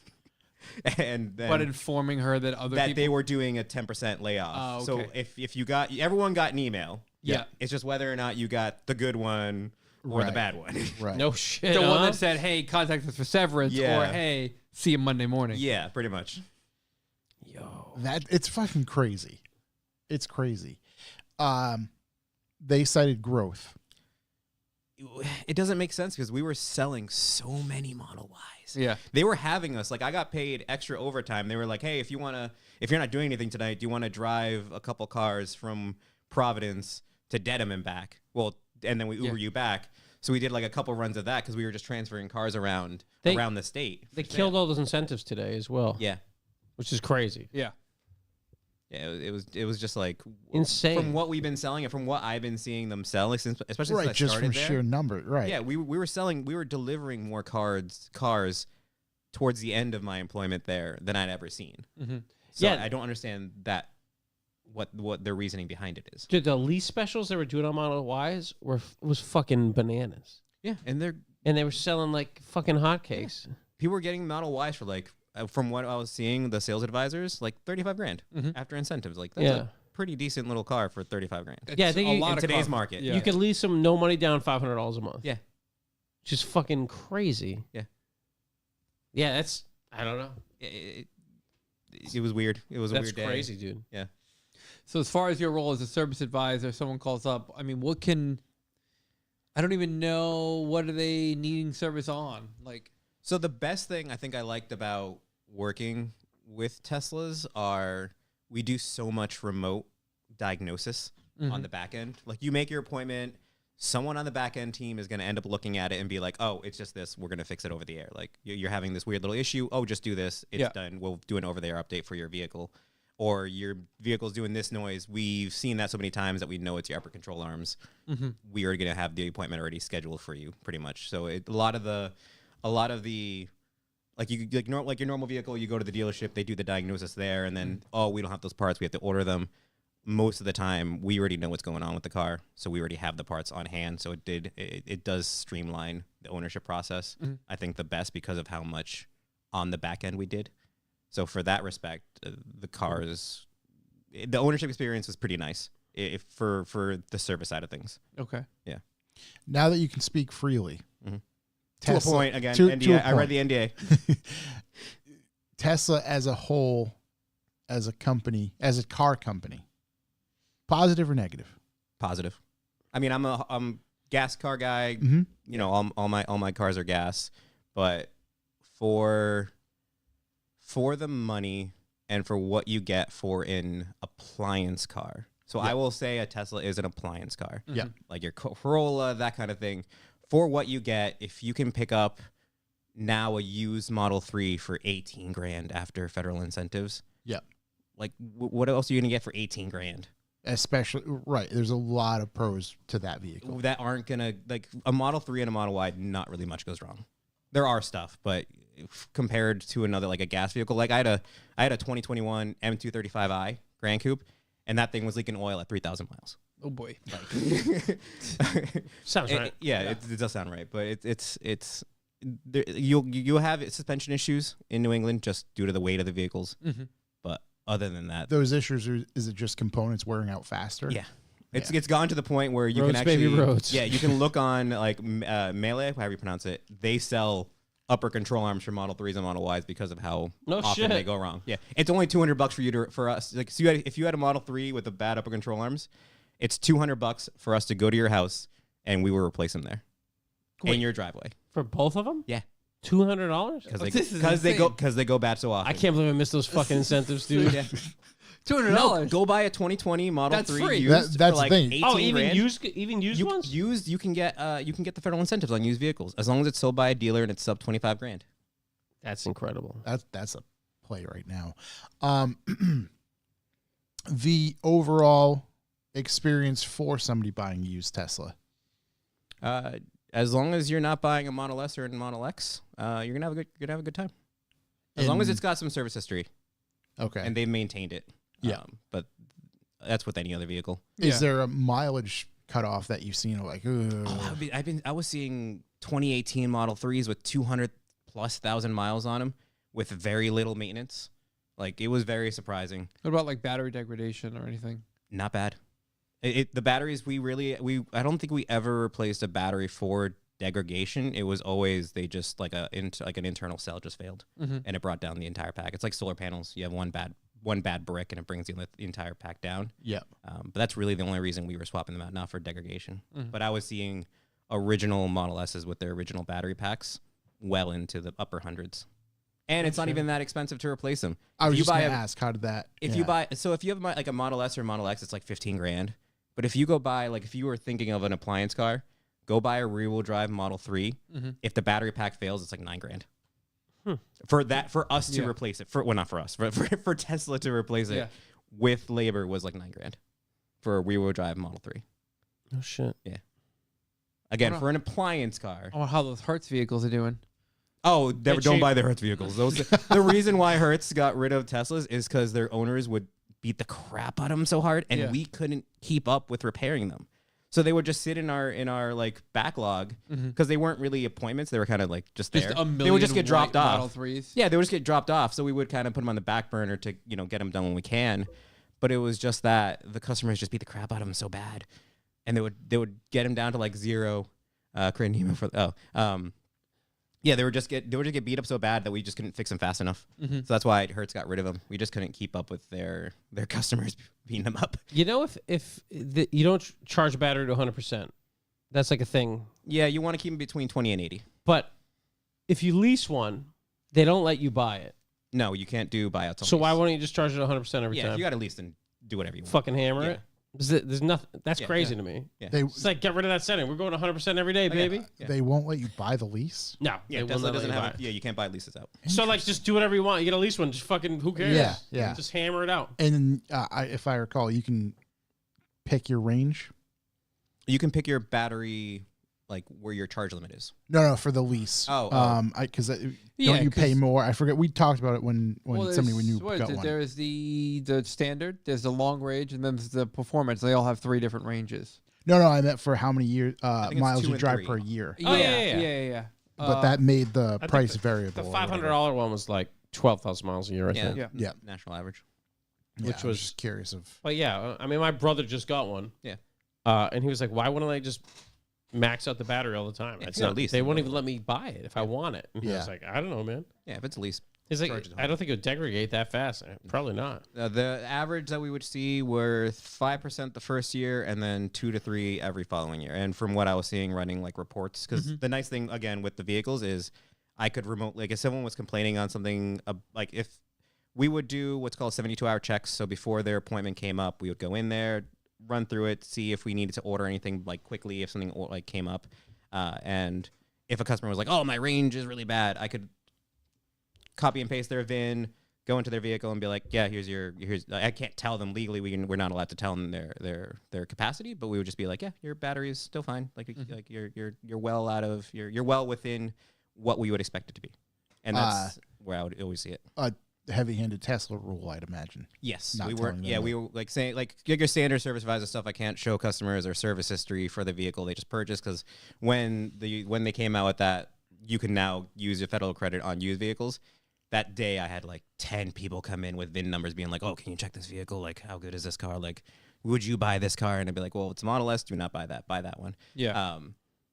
And then But informing her that other that people. they were doing a 10% layoff. Oh, So okay. if you got, everyone got an email. Yeah. It's just whether or not you got the good one or the Right. bad one. Right. No shit. the one huh? that said, "Hey, contact us for severance," Yeah. or "Hey, see you Monday morning." Yeah, pretty much. Yo. That it's fucking crazy. It's crazy. They cited growth. It doesn't make sense because we were selling so many Model Ys. Yeah. They were having us, like, I got paid extra overtime. They were like, "Hey, if you're not doing anything tonight, do you want to drive a couple cars from Providence to Dedham and back?" Well, and then we Uber you back. So we did like a couple runs of that because we were just transferring cars around the state. They for killed sale. all those incentives today as well. Yeah. Which is crazy. Yeah. Yeah, it was just like Insane. from what we've been selling and from what I've been seeing them sell, like, especially Right, since I just started from there. sheer number. Right. Yeah, we were delivering more cars towards the end of my employment there than I'd ever seen. Mm-hmm. So Yeah. I don't understand that what their reasoning behind it is. Dude, the lease specials they were doing on Model Ys was fucking bananas. Yeah, and And they were selling like fucking hotcakes. people were getting Model Ys for like, from what I was seeing, the sales advisors, like 35 grand after incentives. Like, that's Yeah. a pretty decent little car for 35 grand. Yeah, I think a you- lot In of today's car- market. Yeah. You could lease them no money down, $500 a month. Yeah. Which is fucking crazy. Yeah. Yeah, that's I don't know. It was weird. It was a That's weird day. crazy, dude. Yeah. So as far as your role as a service advisor, someone calls up. I mean, I don't even know, what are they needing service on? Like, So the best thing I think I liked about working with Teslas are we do so much remote diagnosis on the back end. Like, you make your appointment, someone on the back end team is going to end up looking at it and be like, "Oh, it's just this. We're going to fix it over the air. Like, you're having this weird little issue. Oh, just do this. It's Yeah. done. We'll do an over the air update for your vehicle." Or your vehicle's doing this noise. We've seen that so many times that we know it's your upper control arms. We are going to have the appointment already scheduled for you, pretty much. So a lot of the like your normal vehicle, you go to the dealership, they do the diagnosis there, and then we don't have those parts, we have to order them. Most of the time, we already know what's going on with the car, so we already have the parts on hand. So it does streamline the ownership process. I think the best because of how much on the back end we did. So for that respect, the ownership experience was pretty nice for the service side of things. okay. Now that you can speak freely, To a point, again, to NDA. a I read point. the NDA. Tesla as a whole, as a company, as a car company, positive or negative? Positive. I mean, I'm gas car guy. Mm-hmm. You know, all my cars are gas, but for the money and for what you get for an appliance car. So I will say a Tesla is an appliance car. Yeah. Like your Corolla, that kind of thing. For what you get, if you can pick up now a used Model 3 for 18 grand after federal incentives, Yeah. like what else are you going to get for 18 grand? Especially, right. There's a lot of pros to that vehicle. That aren't going to, like, a Model 3 and a Model Y, not really much goes wrong. There are stuff, but compared to another, like a gas vehicle, like I had a 2021 M235i Grand Coupe, and that thing was leaking oil at 3,000 miles. Oh boy. Sounds right. It does sound right, but you'll have suspension issues in New England just due to the weight of the vehicles. But other than that, Those issues is it just components wearing out faster? yeah. It's gone to the point where you Roads, can actually baby, roads. Yeah, you can look on like Melee, however you pronounce it. They sell upper control arms for Model 3s and Model Ys because of how No often shit. they go wrong. Yeah, it's only $200 for us. Like, so if you had a Model 3 with a bad upper control arms, it's $200 for us to go to your house and we will replace them there in your driveway. For both of them? Yeah, $200? because This is they insane. they go bad so often. I can't believe I missed those fucking incentives, dude. Yeah. $200. Go buy a 2020 Model That's 3 free. used That's for like the thing. 18 Oh, even grand. used ones. Used, you can get the federal incentives on used vehicles as long as it's sold by a dealer and it's sub 25 grand. That's incredible. That's a play right now. The overall experience for somebody buying a used Tesla. As long as you're not buying a Model S or a Model X, you're gonna have a good time. As long as it's got some service history Okay. and they've maintained it. Yeah. But that's with any other vehicle. Is there a mileage cutoff that you've seen? Like, I was seeing 2018 Model 3s with 200,000+ miles on them with very little maintenance. Like, it was very surprising. What about like battery degradation or anything? Not bad. The batteries, I don't think we ever replaced a battery for degradation. It was always they just like an internal cell just failed, and it brought down the entire pack. It's like solar panels. You have one bad brick, and it brings the entire pack down. yeah. But that's really the only reason we were swapping them out, not for degradation. But I was seeing original Model S's with their original battery packs well into the upper hundreds. And it's not even that expensive to replace them. I was If you just buy going to a- ask, how did that? If you buy, so if you have like a Model S or Model X, it's like 15 grand. But if you go buy, like if you were thinking of an appliance car, go buy a rear-wheel drive Model 3. If the battery pack fails, it's like 9 grand. For us to replace it, not for us, for Tesla to replace it with labor was like 9 grand for a rear-wheel drive Model 3. Oh shit. Again, for an appliance car. Oh, how those Hertz vehicles are doing. Oh, They're don't cheap. buy the Hertz vehicles. The reason why Hertz got rid of Teslas is because their owners would beat the crap out of them so hard, and we couldn't keep up with repairing them. So they would just sit in our like backlog because they weren't really appointments. They were kind of like just there. Just a million They would just get dropped white Model off. 3s. Yeah, they would just get dropped off. So we would kind of put them on the back burner to get them done when we can. But it was just that the customers just beat the crap out of them so bad, and they would get them down to like 0. Create an email for yeah, they would just get beat up so bad that we just couldn't fix them fast enough. So that's why Hertz got rid of them. We just couldn't keep up with their customers beating them up. You know, if you don't charge a battery to 100%, that's like a thing. Yeah, you want to keep them between 20 and 80. But if you lease one, they don't let you buy it. No, you can't do buyouts. On So lease. why won't you just charge it 100% every Yeah, time? if you got a lease, then do whatever you want. Fucking hammer Yeah. it. There's nothing. That's Yeah, crazy yeah. to me. Yeah. They It's like, get rid of that setting. We're going 100% every day, baby. Yeah. they won't let you buy the lease. No, Yeah, they will Tesla not let doesn't you buy have. it. Yeah, you can't buy leases out. So like, just do whatever you want. You get a lease one. Just fucking who cares? Yeah, yeah. Just hammer it out. And if I recall, you can pick your range. You can pick your battery, like where your charge limit is. No, for the lease. Oh. Because Yeah, don't you pay 'cause- I forget. We talked about it when you what is got it? one. There's the standard, there's the long range, and then there's the performance. They all have 3 different ranges. No, I meant for how many years think it's miles 2 you and drive 3. per year. Oh, yeah. yeah. But that made the think price The variable. or whatever. $500 one was like 12,000 miles a year, I Yeah. think. Yeah. Yeah, National average. yeah, Which I was- just curious of. But yeah, I mean, my brother just got one. Yeah. And he was like, "Why wouldn't I just max out the battery all the time?" If It's you got a not, lease, they then won't go even for let me buy it if I want it. And I Yeah. was like, "I don't know, man." Yeah, if it's a lease. He's like, Charge is "I don't think it would degrade that fast." Probably not. The average that we would see were 5% the first year and then 2 to 3 every following year. And from what I was seeing running like reports, because the nice thing again with the vehicles is I could remotely, like if someone was complaining on something, like if we would do what's called 72-hour checks. So before their appointment came up, we would go in there, run through it, see if we needed to order anything like quickly, if something like came up. And if a customer was like, "Oh, my range is really bad," I could copy and paste their VIN, go into their vehicle and be like, "Yeah, here's." I can't tell them legally. We're not allowed to tell them their capacity, but we would just be like, "Yeah, your battery is still fine. Like like you're well out of you're well within what we would expect it to be," and that's where I would always see it. A heavy-handed Tesla rule, I'd imagine. Yes, Not we telling weren't. them Yeah, that. we were like saying like your standard service advisor stuff. I can't show customers their service history for the vehicle they just purchased because when they came out with that, you can now use your federal credit on used vehicles. That day, I had like 10 people come in with VIN numbers, being like, "Oh, can you check this vehicle? Like, how good is this car? Like, would you buy this car?" And I'd be like, "Well, it's a Model S. Do not buy that. Buy that one." Yeah.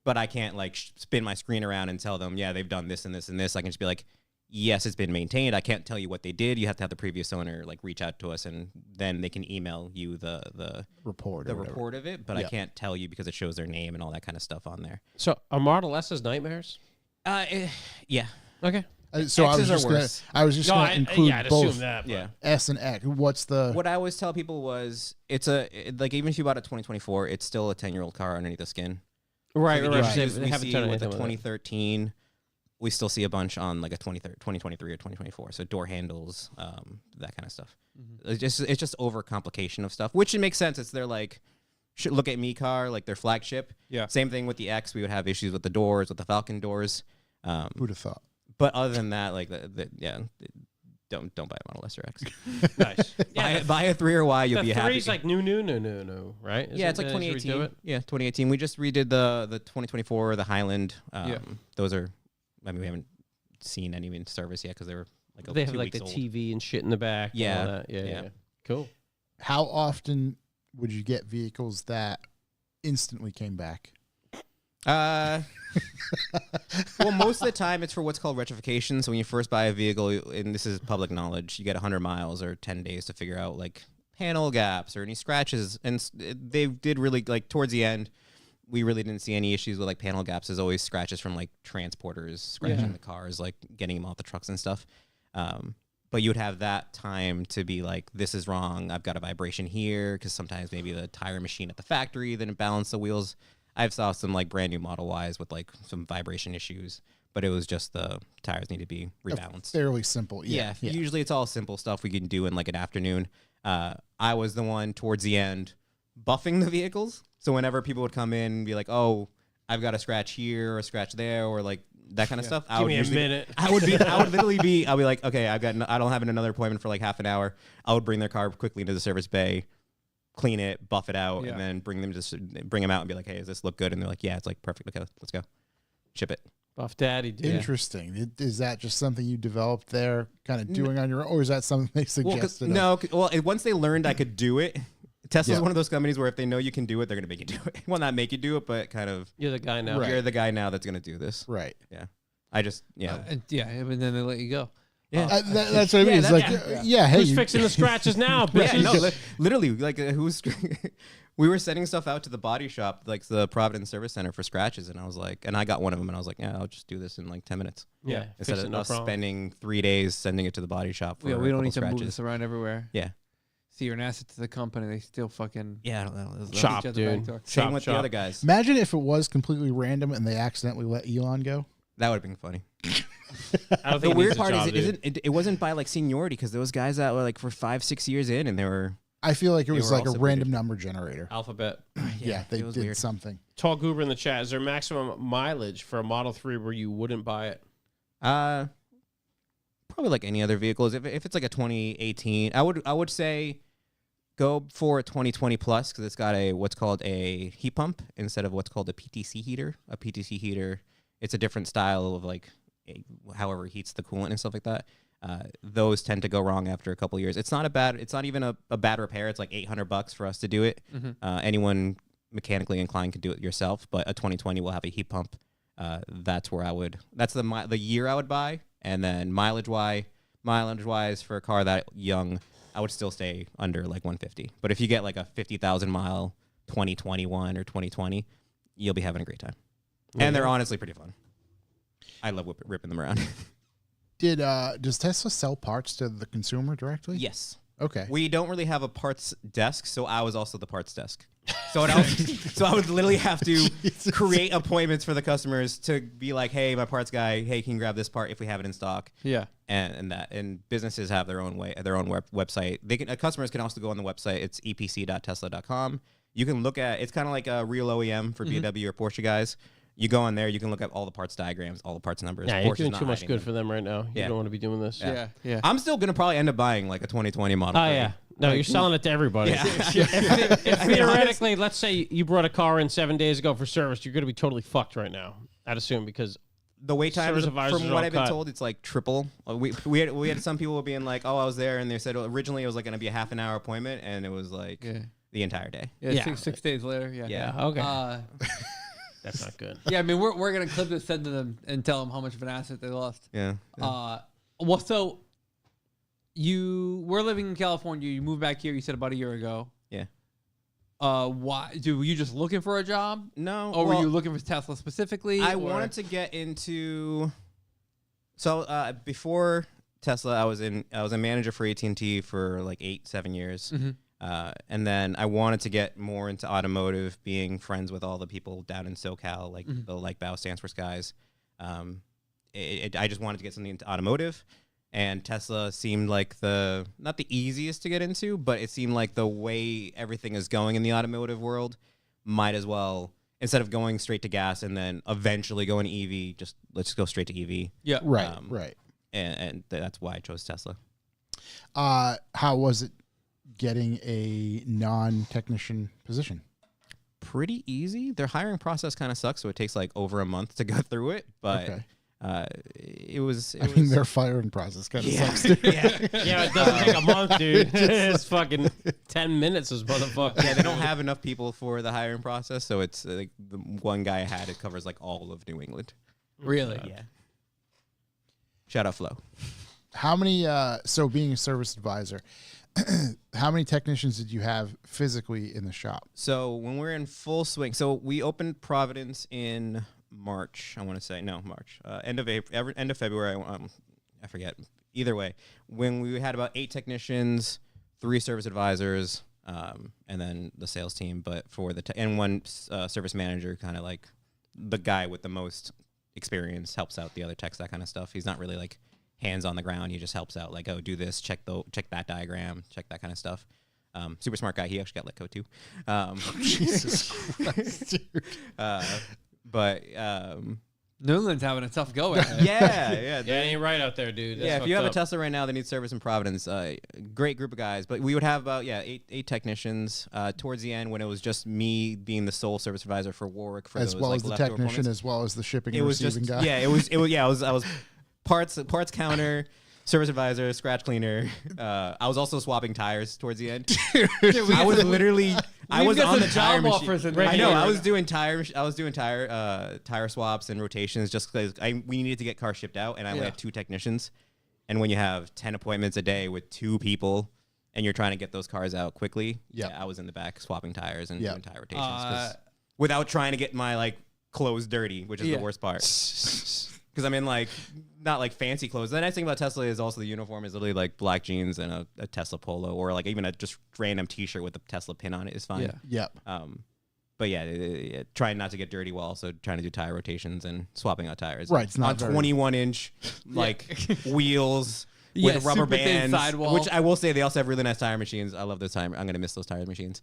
But I can't like spin my screen around and tell them, "Yeah, they've done this and this and this." I can just be like, "Yes, it's been maintained." I can't tell you what they did. You have to have the previous owner like reach out to us, and then they can email you the Report. the or whatever. report of it. But I Yeah. can't tell you because it shows their name and all that kind of stuff on there. So are Model S's nightmares? Yeah. Okay. So I was X's are just gonna, worse. I was just No, gonna include I'd both assume that. Yeah. S and X. What's the? What I always tell people was like even if you bought a 2024, it's still a 10-year-old car underneath the skin. Right, So right, the right. issues They we haven't see done with the anything with it. 2013, we still see a bunch on like a 2023 or 2024. So door handles, that kind of stuff. Mm-hmm. It's just overcomplication of stuff, which it makes sense. It's their like, look at me car, like their flagship. Yeah. Same thing with the X. We would have issues with the doors, with the Falcon doors. Who'd have thought? But other than that, like don't buy a Model S or X. Nice. Yeah, buy a 3 or Y, you'll the be happy. three's like new, right? Yeah, it's like 2018. Yeah, 2018. We just redid the 2024, the Highland. Yeah. Those are, I mean, we haven't seen any in service yet because they were like They have 2 like weeks the old. TV and shit in the back. and all Yeah, that. Yeah. yeah. Cool. How often would you get vehicles that instantly came back? Well, most of the time it's for what's called retrification. So when you first buy a vehicle, and this is public knowledge, you get 100 miles or 10 days to figure out like panel gaps or any scratches. And they did really, like towards the end, we really didn't see any issues with like panel gaps. There's always scratches from like transporters scratching the cars, like getting them off the trucks and stuff. But you would have that time to be like, this is wrong. I've got a vibration here because sometimes maybe the tire machine at the factory didn't balance the wheels. I've saw some like brand new Model Ys with like some vibration issues, but it was just the tires need to be rebalanced. Fairly simple. Yeah, Yeah. usually it's all simple stuff we can do in like an afternoon. I was the one towards the end buffing the vehicles. So whenever people would come in and be like, oh, I've got a scratch here or a scratch there or like that kind of stuff. Give me a minute. I would literally be, I'll be like, okay, I don't have another appointment for like half an hour. I would bring their car quickly into the service bay, clean it, buff it out, Yeah. and then bring them out and be like, hey, does this look good? And they're like, yeah, it's like perfect. Okay, let's go. Ship it. Buff Daddy, dude. Interesting. Is that just something you developed there, kind of doing on your own, or is that something they suggested? Once they learned I could do it, Tesla's Yeah. one of those companies where if they know you can do it, they're going to make you do it. Well, not make you do it, but kind of, You're the guy now. Right. you're the guy now that's going to do this. Right. Yeah. I just, yeah. And then they let you go. That's what I mean. It's like, hey, Who's fixing the scratches now, Yeah, bitches? no, literally, like, we were sending stuff out to the body shop, like the Providence Service Center for scratches, and I was like, and I got one of them, and I was like, yeah, I'll just do this in like 10 minutes. Yeah. Instead Fix it, of no us problem. spending 3 days sending it to the body shop for Yeah, we a don't couple need to move scratches. this around everywhere. Yeah. See, you're an asset to the company. They still fucking Yeah, I don't know. Shop, each other back dude. door. Same Shop, with shop. the other guys. imagine if it was completely random and they accidentally let Elon go. That would have been funny. I don't The think weird part is it wasn't by like seniority because there was guys that were like for 5-6 years in and they were I feel like it was were like a also random number generator. Alphabet. Yeah, they it was did weird. something. Tall Goober in the chat. Is there maximum mileage for a Model 3 where you wouldn't buy it? probably like any other vehicles. If it's like a 2018, I would say go for a 2020 plus because it's got a what's called a heat pump instead of what's called a PTC heater. A PTC heater, it's a different style of like however it heats the coolant and stuff like that. Those tend to go wrong after a couple years. It's not even a bad repair. It's like $800 for us to do it. Anyone mechanically inclined can do it yourself, but a 2020 will have a heat pump. That's the year I would buy. And then mileage wise for a car that young, I would still stay under like 150. But if you get like a 50,000 mile 2021 or 2020, you'll be having a great time. And they're honestly pretty fun. I love ripping them around. Does Tesla sell parts to the consumer directly? Yes. Okay. We don't really have a parts desk, so I was also the parts desk. So I would literally have to create appointments for the customers to be like, hey, my parts guy, hey, can you grab this part if we have it in stock? Yeah. And businesses have their own website. Customers can also go on the website. It's epc.tesla.com. You can look at, it's kind of like a real OEM for BMW or Porsche guys. You go on there, you can look at all the parts diagrams, all the parts numbers. Yeah, you're Porsche's doing not too much hiding good them. for them right now. You Yeah. don't want to be doing this. Yeah. I'm still going to probably end up buying like a 2020 Model Oh, 3. yeah. No, you're selling it to everybody. Yeah. If theoretically, let's say you brought a car in 7 days ago for service, you're going to be totally fucked right now, I'd assume, because The wait time, Service advisors from are what all I've been cut. told, it's like triple. We had some people being like, "Oh, I was there," and they said originally it was like going to be a half an hour appointment, and it was like Yeah. the entire day. Yeah. Yeah. Six days later. Yeah. Yeah. okay. That's not good. Yeah. I mean, we're gonna clip this, send to them, and tell them how much of an asset they lost. Yeah. Well, so you were living in California. You moved back here. You said about a year ago. Yeah. Why? Were you just looking for a job, No. or were well, you looking for Tesla specifically? I or- wanted to get into So before Tesla, I was a manager for AT&T for like 7 years. And then I wanted to get more into automotive, being friends with all the people down in SoCal, like the like BOW stands for Skies. I just wanted to get something into automotive, and Tesla seemed like not the easiest to get into, but it seemed like the way everything is going in the automotive world, might as well, instead of going straight to gas and then eventually going to EV, let's go straight to EV. Yeah. Right. Right. And that's why I chose Tesla. How was it getting a non-technician position? Pretty easy. Their hiring process kind of sucks, so it takes like over a month to go through it. But Okay. it was. I mean, their firing process kind of sucks too. Yeah, it doesn't take a month, dude. It's fucking 10 minutes, this motherfucker. Yeah, they don't have enough people for the hiring process, so it's like the one guy I had. It covers like all of New England. Really? Yeah. Shout out Flo. How many? So, being a service advisor, how many technicians did you have physically in the shop? So when we're in full swing, so we opened Providence in March. I want to say March, end of April, end of February. I forget. Either way, when we had about 8 technicians, 3 service advisors, and then the sales team. But for and one service manager, kind of like the guy with the most experience, helps out the other techs, that kind of stuff. He's not really like hands on the ground. He just helps out, like, oh, do this, check that diagram, check that kind of stuff. Super smart guy. He actually got let go too. Jesus Christ, dude. But New England's having a tough go at it. yeah. Yeah, it ain't right out there, dude. That's Yeah, if you have fucked a up. Tesla right now that needs service in Providence, great group of guys. But we would have about 8 technicians. Towards the end, when it was just me being the sole service advisor for Warwick, for As those, well like, as the leftover technician, appointments, as well as the shipping it and was receiving just guy. I was parts counter, service advisor, scratch cleaner. I was also swapping tires towards the end. I was literally I was on the tire machine. I know. I was doing tire swaps and rotations just because we needed to get cars shipped out, and I only had 2 technicians. And when you have 10 appointments a day with 2 people, and you're trying to get those cars out quickly, I was in the back swapping tires and doing tire rotations 'cause without trying to get my clothes dirty, which is the worst part. Because I'm in not like fancy clothes. The nice thing about Tesla is also the uniform is literally like black jeans and a Tesla polo, or like even a just random T-shirt with a Tesla pin on it is fine. Yep. But trying not to get dirty while also trying to do tire rotations and swapping out tires. Right, it's not on very- 21-inch wheels Yeah, with rubber super thin bands. sidewall. Which I will say they also have really nice tire machines. I love those tire. I'm gonna miss those tire machines.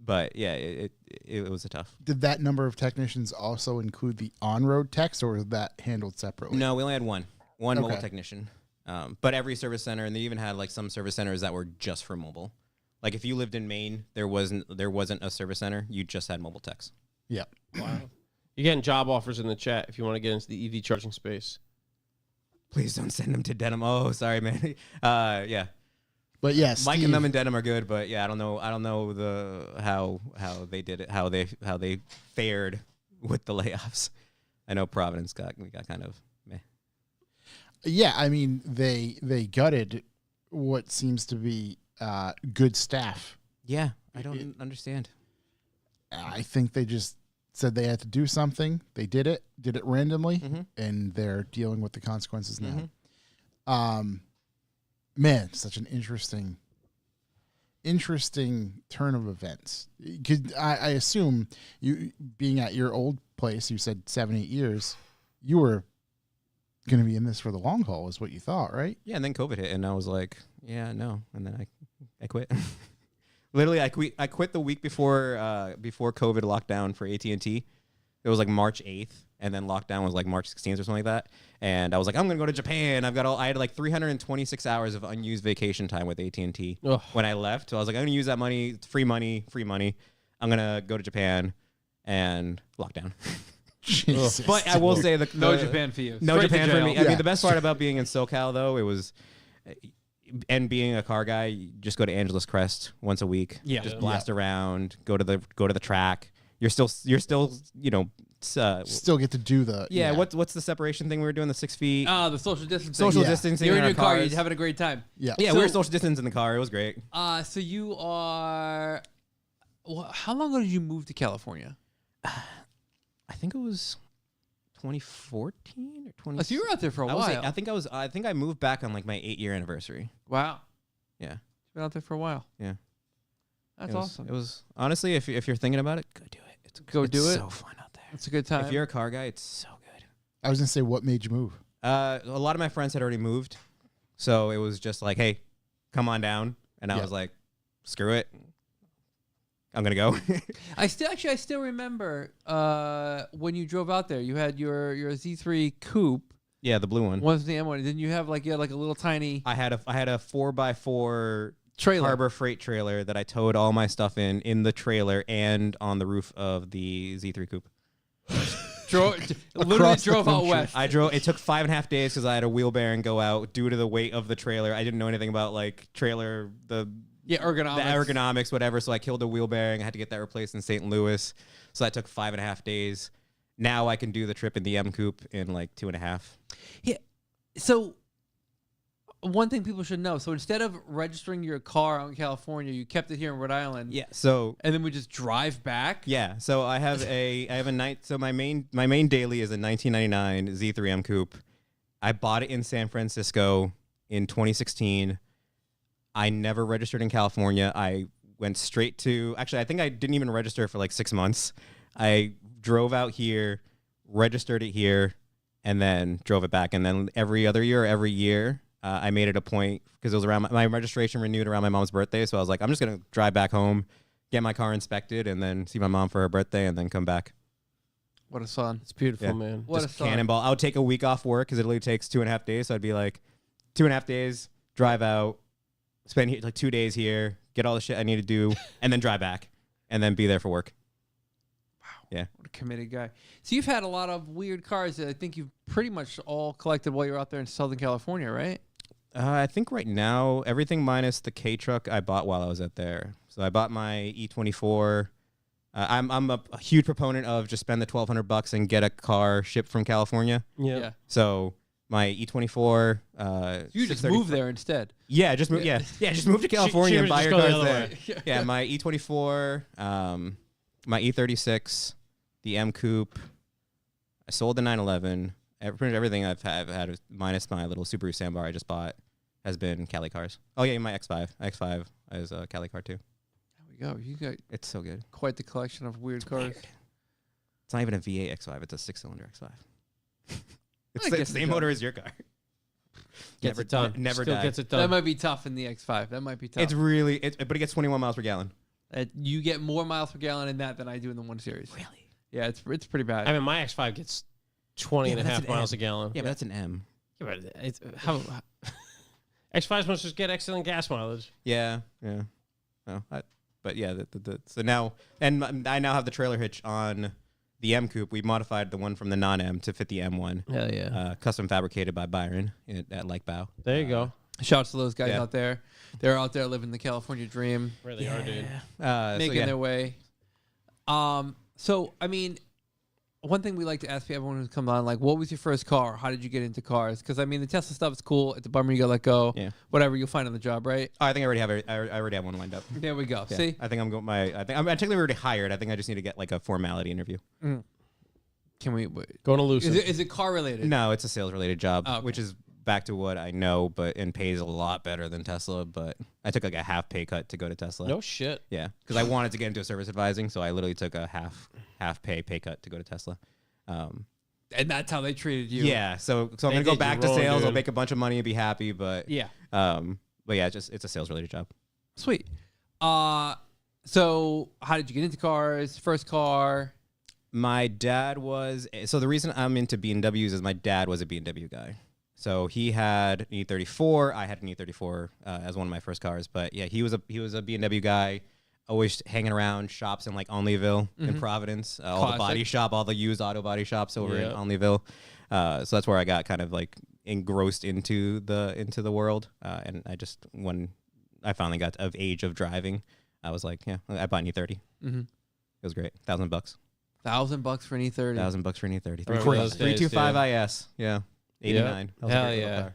But yeah, it was a tough. Did that number of technicians also include the on-road techs, or was that handled separately? No, we only had one mobile Okay. technician. But every service center, and they even had some service centers that were just for mobile. Like if you lived in Maine, there wasn't a service center. You just had mobile techs. Yep. Wow. You're getting job offers in the chat if you want to get into the EV charging space. Please don't send them to Denim. Oh, sorry, man. Yeah. But yes, Mike and them in Denim are good, but yeah, I don't know how they did it, how they fared with the layoffs. I know Providence got kind of meh. Yeah, I mean they gutted what seems to be good staff. Yeah, I don't understand. I think they just said they had to do something. They did it randomly, and they're dealing with the consequences now. Man, such an interesting turn of events. I assume you being at your old place, you said 7-8 years, you were going to be in this for the long haul, is what you thought, right? Yeah, and then COVID hit, and I was like, yeah, no, and then I quit. Literally, I quit the week before COVID lockdown for AT&T. It was like March 8th, and then lockdown was like March 16th or something like that. And I was like, I'm gonna go to Japan. I had like 326 hours of unused vacation time with AT&T when I left. So I was like, I'm gonna use that money, free money. I'm gonna go to Japan and lockdown. Jesus. But I will say No Japan for you. No Straight to Japan for jail. me. I Yeah. mean, the best part about being in SoCal though, it was, and being a car guy, you just go to Angeles Crest once a week. Yeah. Just blast around. Go to the track. You're still still get to do the What's the separation thing we were doing? The 6 feet. The social distancing. Social Yeah. distancing. You're in our your car. cars. You're having a great time. yeah Yeah, So- we were social distance in the car. It was great. So you are. Well, how long ago did you move to California? I think it was 2014 or 20. Oh, so you were out there for a while. I think I moved back on like my 8-year anniversary. Wow. Yeah. You've been out there for a while. Yeah. That's It was- awesome. It was honestly, if you're thinking about it, go do it. It's so fun out there. It's a good time. If you're a car guy, it's so good. I was gonna say, what made you move? A lot of my friends had already moved, so it was just like, hey, come on down, and I Yeah. was like, screw it, I'm gonna go. I still remember when you drove out there. You had your Z3 coupe. Yeah, the blue one. One's the M1. Then you had like a little tiny I had a 4x4 trailer. Harbor Freight trailer that I towed all my stuff in the trailer and on the roof of the Z3 coupe. Literally Across the drove out country. west. I drove. It took 5.5 days because I had a wheel bearing go out due to the weight of the trailer. I didn't know anything about like trailer ergonomics. the ergonomics, whatever. So I killed a wheel bearing. I had to get that replaced in St. Louis. So that took 5.5 days. Now I can do the trip in the M Coupe in like 2.5. Yeah. So one thing people should know. So instead of registering your car out in California, you kept it here in Rhode Island. Yeah. So And then we just drive back. yeah. So I have a night. So my main daily is a 1999 Z3 M Coupe. I bought it in San Francisco in 2016. I never registered in California. I went straight to. Actually, I think I didn't even register for like 6 months. I drove out here, registered it here, and then drove it back. And then every year, I made it a point because it was around my registration renewed around my mom's birthday. So I was like, I'm just gonna drive back home, get my car inspected, and then see my mom for her birthday, and then come back. What a son. It's beautiful, Yeah. man. What Just a son. cannonball. I would take a week off work because it literally takes 2.5 days. So I'd be like, 2.5 days, drive out, spend like 2 days here, get all the shit I need to do, and then drive back, and then be there for work. Yeah. What a committed guy. So you've had a lot of weird cars that I think you've pretty much all collected while you're out there in Southern California, right? I think right now everything minus the K truck I bought while I was out there. So I bought my E24. I'm a huge proponent of just spend the $1,200 and get a car shipped from California. Yeah. So my E24. You just 630 move there instead. Yeah, just move. Yeah, just move to California and cheaper buy to your just go the cars other there. way. Yeah, my E24, my E36, the M Coupe. I sold the 911. Pretty much everything I've had minus my little Subaru Sandbar I just bought has been Cali cars. Oh yeah, my X5. X5 is a Cali car too. There we go. You got It's so good. quite the collection of weird cars. It's not even a V8 X5. It's a 6-cylinder X5. It's I the guess same it's motor as your car. Gets it done. Never Still die. gets it That done. might be tough in the X5. That might be tough. It's really, but it gets 21 miles per gallon. You get more miles per gallon in that than I do in the 1 Series. Really? Yeah, it's pretty bad. I mean, my X5 gets 20 and a but that's half an miles M. a gallon. Yeah, but that's an M. Yeah, but it's, how X5s must just get excellent gas mileage. Yeah, yeah. No, but yeah, so now, and I now have the trailer hitch on the M Coupe. We modified the one from the non-M to fit the M1. Hell yeah. Custom fabricated by Byron at Lake Bow. There you go. Shouts to those guys Yeah. out there. They're out there living the California dream, Really are, dude. making their way. So I mean, one thing we like to ask everyone who's come on, like, what was your first car? How did you get into cars? Because I mean, the Tesla stuff is cool. It's a bummer you got let go. Yeah. Whatever, you'll find on the job, right? Oh, I think I already have. I already have one lined up. There we go. Yeah. See, I think I'm going. I think I'm technically already hired. I think I just need to get like a formality interview. can we? Wait. Going to Lucid. Is it car related? No, it's a sales related job, Oh, okay. which is back to what I know, and pays a lot better than Tesla. But I took like a half pay cut to go to Tesla. No shit. Yeah, because I wanted to get into service advising, so I literally took a half pay cut to go to Tesla. And that's how they treated you. Yeah, so I'm They gonna go did you back to wrong, sales. I'll dude. make a bunch of money and be happy, but Yeah. but yeah, it's a sales related job. Sweet. So how did you get into cars? First car. My dad was so the reason I'm into BMWs is my dad was a BMW guy. So he had an E34. I had an E34 as one of my first cars. But yeah, he was a BMW guy. Always hanging around shops in like Onlyville in Providence, all the body Classic. shop, all the used auto body shops over in Yeah. Onlyville. So that's where I got kind of like engrossed into the world. And I just when I finally got of age of driving, I was like, yeah, I bought an E30. Mm-hmm. It was great, $1,000. $1,000 for an E30. $1,000 for an E30. Remember those days, 325 IS. Yeah. 89. That was a Hell great little yeah. car.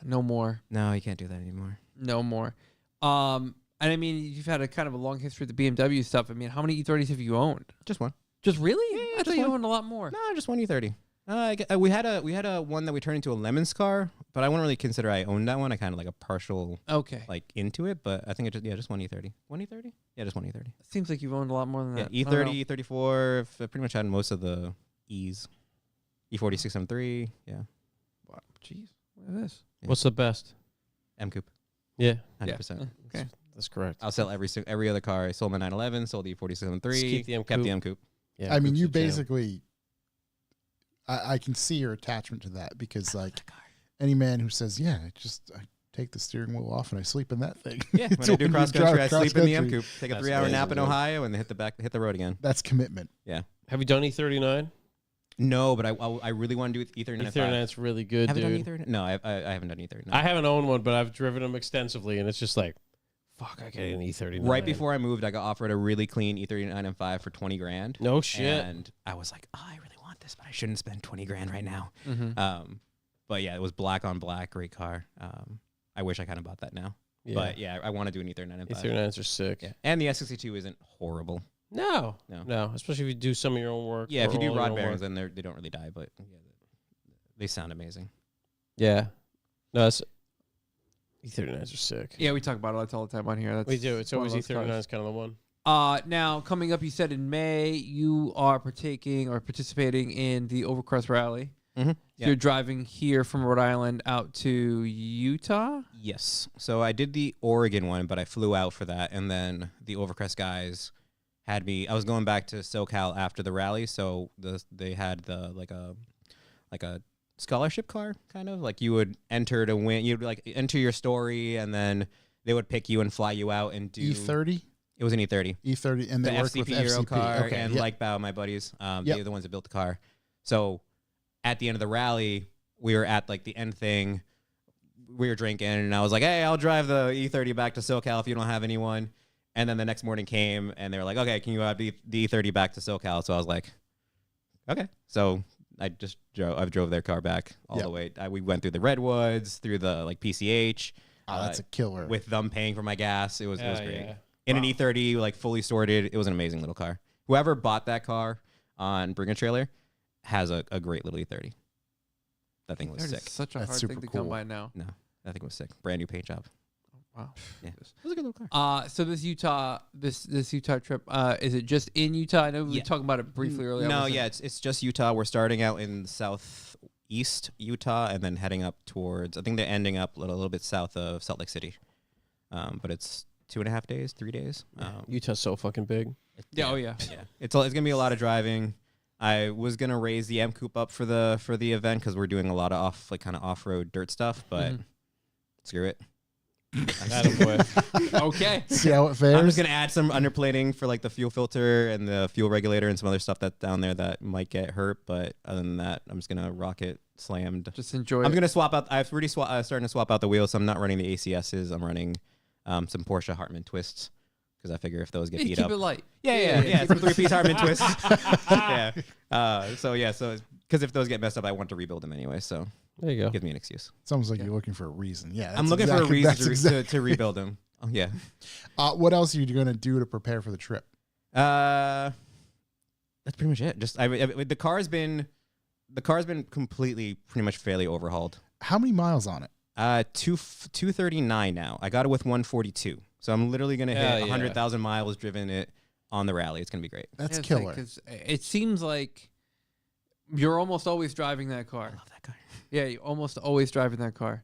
No more. No, you can't do that anymore. No more. And I mean, you've had a kind of a long history with the BMW stuff. I mean, how many E30s have you owned? Just one. Just really? Yeah, I just thought you one. owned a lot more. No, just one E30. We had a one that we turned into a Lemons car, but I wouldn't really consider I owned that one. I kind of like a partial Okay. like into it, but I think it just one E30. One E30? Yeah, just one E30. Seems like you've owned a lot more than Yeah, that. I don't know. E30, E34. Pretty much had most of the E's. E40 673. Yeah, Wow, jeez, look at this. What's the best? M Coupe. Yeah, 100%. Okay. that's correct. I'll sell every other car. I sold my 911, sold the E40 673. Just keep the M kept Coupe. the M Coupe. Yeah, I mean, Coupe's you the jam. basically, I can see your attachment to that because, like, any man who says, "Yeah, I take the steering wheel off and I sleep in that thing." Yeah, It's when I do you cross drive country, I cross sleep in the M country. Coupe. Take a That's 3-hour nap in amazing. Ohio and then hit the road again. That's commitment. Have you done E39? No, but I really want to do E39. E39's really good, Haven't dude. done E39? No, I haven't done E39. I haven't owned one, but I've driven them extensively, and it's just like, fuck, I get an E39. Right before I moved, I got offered a really clean E39 M5 for 20 grand. No shit. And I was like, oh, I really want this, but I shouldn't spend 20 grand right now. Mm-hmm. But yeah, it was black on black, great car. I wish I kind of bought that now. Yeah. But yeah, I want to do an E39 M5. E39s are sick. Yeah. And the S62 isn't horrible. No, No. especially if you do some of your own work. Yeah, if or you do all your rod own bearings, work. then they don't really die, but yeah, they sound amazing. Yeah. No, that's E39s are sick. Yeah, we talk about it all the time on here. That's We do. It's one of always those E39 cars. is kind of the one. Now coming up, you said in May you are participating in the Overcrest Rally. Mm-hmm. So you're driving here from Rhode Island out to Utah. Yes. So I did the Oregon one, but I flew out for that, and then the Overcrest guys had me. I was going back to SoCal after the rally, so they had like a scholarship car, kind of like you would enter to win. You'd like enter your story, and then they would pick you and fly you out and do E30, It was an E30. E30, and The they work with FCP Euro FCP. car Okay, and yep. Like Bow, my buddies. Yep. They're the ones that built the car. So at the end of the rally, we were at like the end thing. We were drinking, and I was like, "Hey, I'll drive the E30 back to SoCal if you don't have anyone." And then the next morning came, and they were like, "Okay, can you the E30 back to SoCal?" So I was like, "Okay." So I drove their car back all Yep. the way. We went through the Redwoods, through the like PCH. Oh, that's a killer. With them paying for my gas. It was great. Yeah. In an E30, like fully sorted. It was an amazing little car. Whoever bought that car on Bring a Trailer has a great little E30. That thing was That is sick. such a That's hard super thing to come cool. by now. No, that thing was sick. Brand new paint job. Wow. Yeah, it was a good little car. So this Utah trip, is it just in Utah? I know we Yeah. were talking about it briefly earlier. No, yeah, it's just Utah. We're starting out in southeast Utah and then heading up towards. I think they're ending up a little bit south of Salt Lake City. But it's 2.5 days, 3 days. Utah's so fucking big. Yeah. Oh yeah. Yeah, it's gonna be a lot of driving. I was gonna raise the M Coupe up for the event because we're doing a lot of off road dirt stuff, but screw it. Attaboy. Okay. See how it I'm fares. just gonna add some underplating for like the fuel filter and the fuel regulator and some other stuff that's down there that might get hurt. But other than that, I'm just gonna rock it slammed. Just enjoy I'm it. gonna swap out. I've already starting to swap out the wheels. So I'm not running the ACSs. I'm running some Porsche Hartmann twists because I figure if those get Hey, beat keep up, it light. yeah, some 3-piece Hartmann twists. Yeah. So because if those get messed up, I want to rebuild them anyway. So There you go. give me an excuse. It's almost like you're looking for a reason. Yeah, I'm that's looking for a exactly- reason that's to, exactly- to rebuild them. Oh yeah. What else are you going to do to prepare for the trip? That's pretty much it. Just the car's been completely pretty much fairly overhauled. How many miles on it? 239 now. I got it with 142. So I'm literally gonna Hell hit yeah. 100,000 miles driven it on the rally. It's gonna be great. That's Yeah, killer. Because it seems like you're almost always driving that car. I love that car. Yeah, you're almost always driving that car.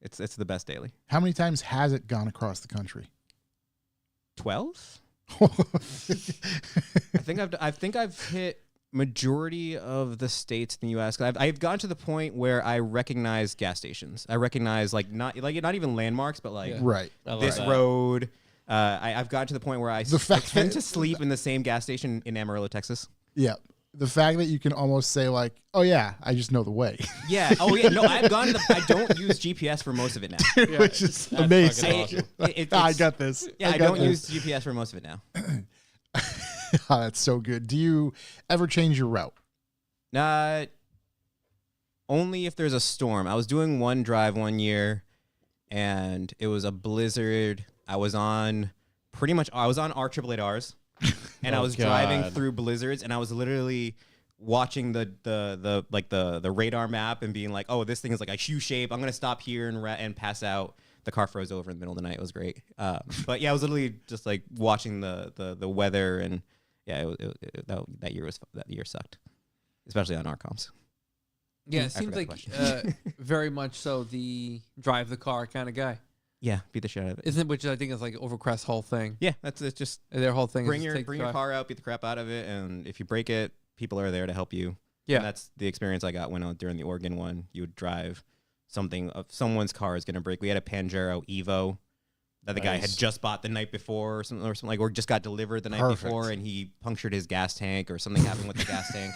It's the best daily. How many times has it gone across the country? 12. I think I've hit majority of the states in the U.S. I've gotten to the point where I recognize gas stations. I recognize not even landmarks, but like Yeah. Right. I love this that. road. I've gotten to the point where I fact tend that- to sleep in the same gas station in Amarillo, Texas. Yeah. The fact that you can almost say like, "Oh yeah, I just know the way," Yeah. Oh yeah. No, I've gone to I don't use GPS for most of it now. which is That's amazing. fucking awesome. I got this. Yeah, I got don't this. use GPS for most of it now. Oh, that's so good. Do you ever change your route? Only if there's a storm. I was doing one drive one year, and it was a blizzard. I was on R888Rs, and I Oh, was driving God. through blizzards, and I was literally watching the radar map and being like, oh, this thing is like a shoe shape. I'm gonna stop here and pass out. The car froze over in the middle of the night. It was great. But yeah, I was literally just like watching the weather, and yeah, that year sucked, especially on our comms. Yeah, I it seems forgot like the very much so the drive the car kind of guy, Yeah, beat the shit out of it. isn't it? Which I think is like Overcrest's whole thing. Yeah, that's it's just Their whole thing bring is your take the car out, beat the crap out of it, and if you break it, people are there to help you. Yeah. And that's the experience I got when I was during the Oregon one. You would drive someone's car is gonna break. We had a Pajero Evo that the guy had Nice. just bought the night before, or something or just got delivered the night Perfect. before, and he punctured his gas tank, or something happened with the gas tank.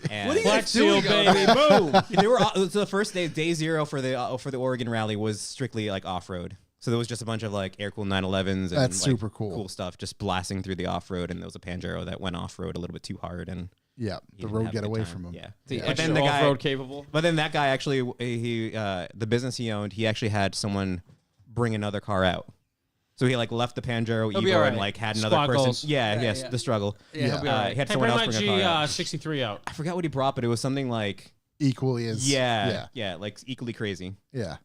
And What are you Black guys Seal, doing out baby, boom. they were so the first day 0 for the Oregon rally was strictly like off road. So there was just a bunch of like air cooled 911s and That's like, super cool. stuff just blasting through the off road, and there was a Pajero that went off road a little bit too hard, and Yeah, he the didn't road have a get good away time. from him. Yeah. The But extra then the guy, off-road capable. but then that guy actually the business he owned, he actually had someone bring another car out. So he like left the Pajero He'll be Evo all and right. like had another Squad person. goals. Yeah, Yeah, yes, yeah. the struggle. Yeah, he'll be all right. He had Hey, someone bring else my bring a car out. G63 out. I forgot what he brought, but it was something like Equally as yeah, like equally crazy. yeah.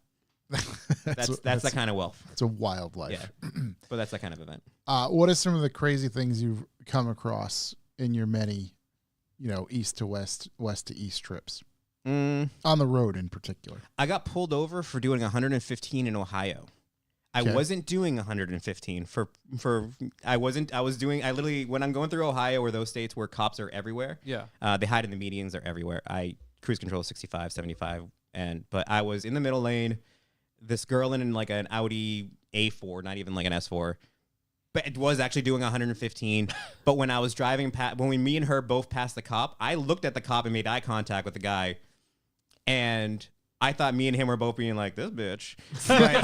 That's that kind of wealth. It's a wild life. Yeah, but that's that kind of event. What are some of the crazy things you've come across in your many, east to west, west to east trips on the road in particular? I got pulled over for doing 115 in Ohio. I Okay. wasn't doing 115 I literally, when I'm going through Ohio or those states where cops are everywhere, Yeah. they hide in the medians, they're everywhere. I cruise control 65, 75, but I was in the middle lane. This girl in like an Audi A4, not even like an S4, but it was actually doing 115. But when I was driving me and her both passed the cop, I looked at the cop and made eye contact with the guy, and I thought me and him were both being like, this bitch. But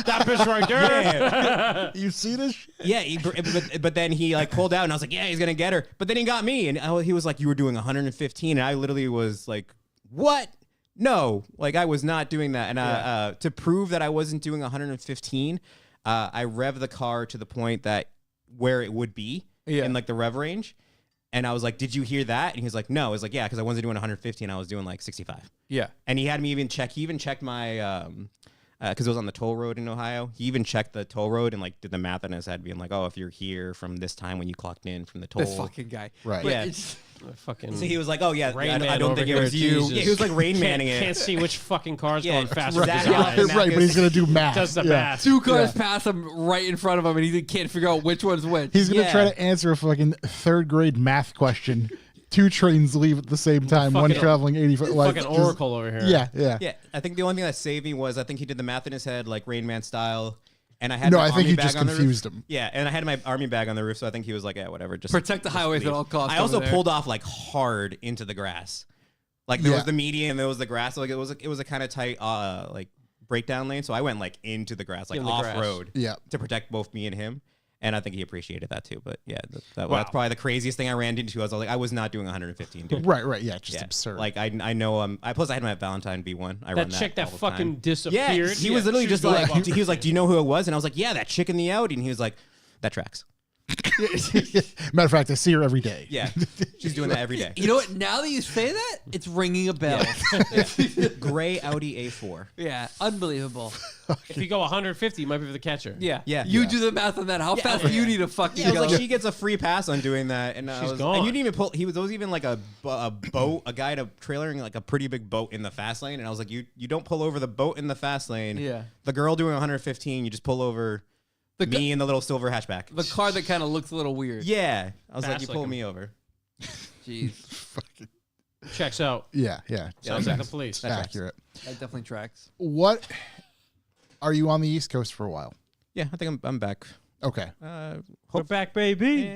That bitch right there. yeah, You see this shit? yeah, but then he like pulled out, and I was like, yeah, he's gonna get her. But then he got me, and he was like, you were doing 115, and I literally was like, what? No, like I was not doing that. And to prove that I wasn't doing 115, I revved the car to the point that where it would be in like the rev range. And I was like, did you hear that? And he was like, no. I was like, yeah, because I wasn't doing 115. I was doing like 65. Yeah. And he had me even check. He even checked my, because it was on the toll road in Ohio. He even checked the toll road and like did the math in his head, being like, oh, if you're here from this time when you clocked in from the toll. This fucking guy. Right. But Yeah. it's- Fucking So he was like, oh yeah, Rain I Man don't over think it here, was you. Jesus. Yeah, he was like Rain Manning it. Can't see which fucking car's Yeah, going faster right. with his Exactly. eyes. Right, but he's gonna do math. Does the Yeah. math. two cars pass him right in front of him, and he can't figure out which one's which. He's gonna Yeah. try to answer a fucking third grade math question. Two trains leave at the same time. One Fucking- traveling 80 foot. Like, Fucking just- Oracle over here. Yeah, yeah. Yeah, I think the only thing that saved me was I think he did the math in his head like Rain Man style, and I had No, my I think army he bag just on the roof. confused him. Yeah, and I had my army bag on the roof, so I think he was like, yeah, whatever, just Protect the highways at leave. all costs. I also over there. pulled off like hard into the grass. Like there Yeah. was the median, and there was the grass. So, like it was a kind of tight like breakdown lane. So I went like into the grass, like In the off grass. road, Yeah. to protect both me and him. And I think he appreciated that too. But yeah, Wow. that's probably the craziest thing I ran into. I was like, I was not doing 115, dude. Right, right. Yeah, just Yeah. absurd. Like I know plus I had my Valentine V1. I run That that chick that all the fucking time. disappeared. Yeah, he was literally She just going like up. he was like, do you know who it was? And I was like, yeah, that chick in the Audi. And he was like, that tracks. Matter of fact, I see her every day. Yeah, she's doing that every day. You know what? Now that you say that, it's ringing a bell. Gray Audi A4. Yeah, unbelievable. If you go 150, you might be able to catch her. Yeah, Yeah. You Yeah. do the math on that. How fast do you need to fucking Yeah, it was go? like she gets a free pass on doing that, and She's and gone. you didn't even pull. There was even like a boat, a guy trailering like a pretty big boat in the fast lane, and I was like, you don't pull over the boat in the fast lane. Yeah. The girl doing 115, you just pull over me in the little silver hatchback. The car that kind of looks a little weird. Yeah, I was like, Fast you pull like me over. Jeez, Checks out. Yeah, yeah. Sounds like the police. That tracks. Accurate. that definitely tracks. What are you on the East Coast for a while? Yeah, I think I'm back. Okay. We're back, baby.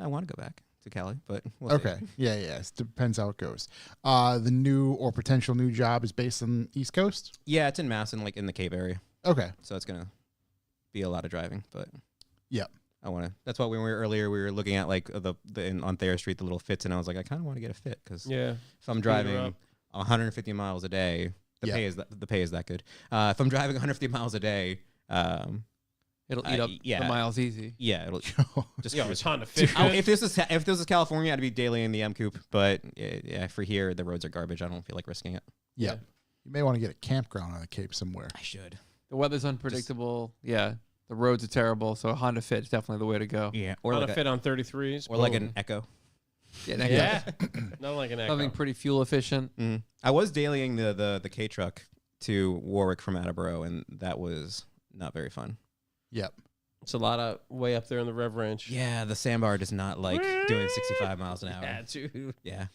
I want to go back to Cali, but we'll see. Okay. Yeah, yeah. It depends how it goes. The new or potential new job is based on East Coast? Yeah, it's in Mass and like in the Cave area, Okay. so it's gonna be a lot of driving, but Yeah. I want to. That's why when we were earlier, we were looking at like on Thayer Street, the little fits, and I was like, I kind of want to get a fit because Yeah. if I'm her driving up. 150 miles a day, the Yeah. pay is that good. If I'm driving 150 miles a day, It'll eat up yeah. the miles easy. Yeah, it'll just Yo, cruise. it's Honda Fit. If this was California, I'd be daily in the M Coupe. But yeah, for here, the roads are garbage. I don't feel like risking it. Yeah. You may want to get a campground on the Cape somewhere. I should. The weather's unpredictable. Yeah. The roads are terrible. So Honda Fit is definitely the way to go. Yeah, or Honda like Fit on 33s. or like an Echo. Yeah. Yeah. Not like an Echo. Something pretty fuel efficient. Mm. I was dailying the K truck to Warwick from Attleboro, and that was not very fun. Yep. It's a lot of way up there in the rev range. Yeah, the sandbar does not like doing 65 miles an hour. Yeah, dude. Yeah.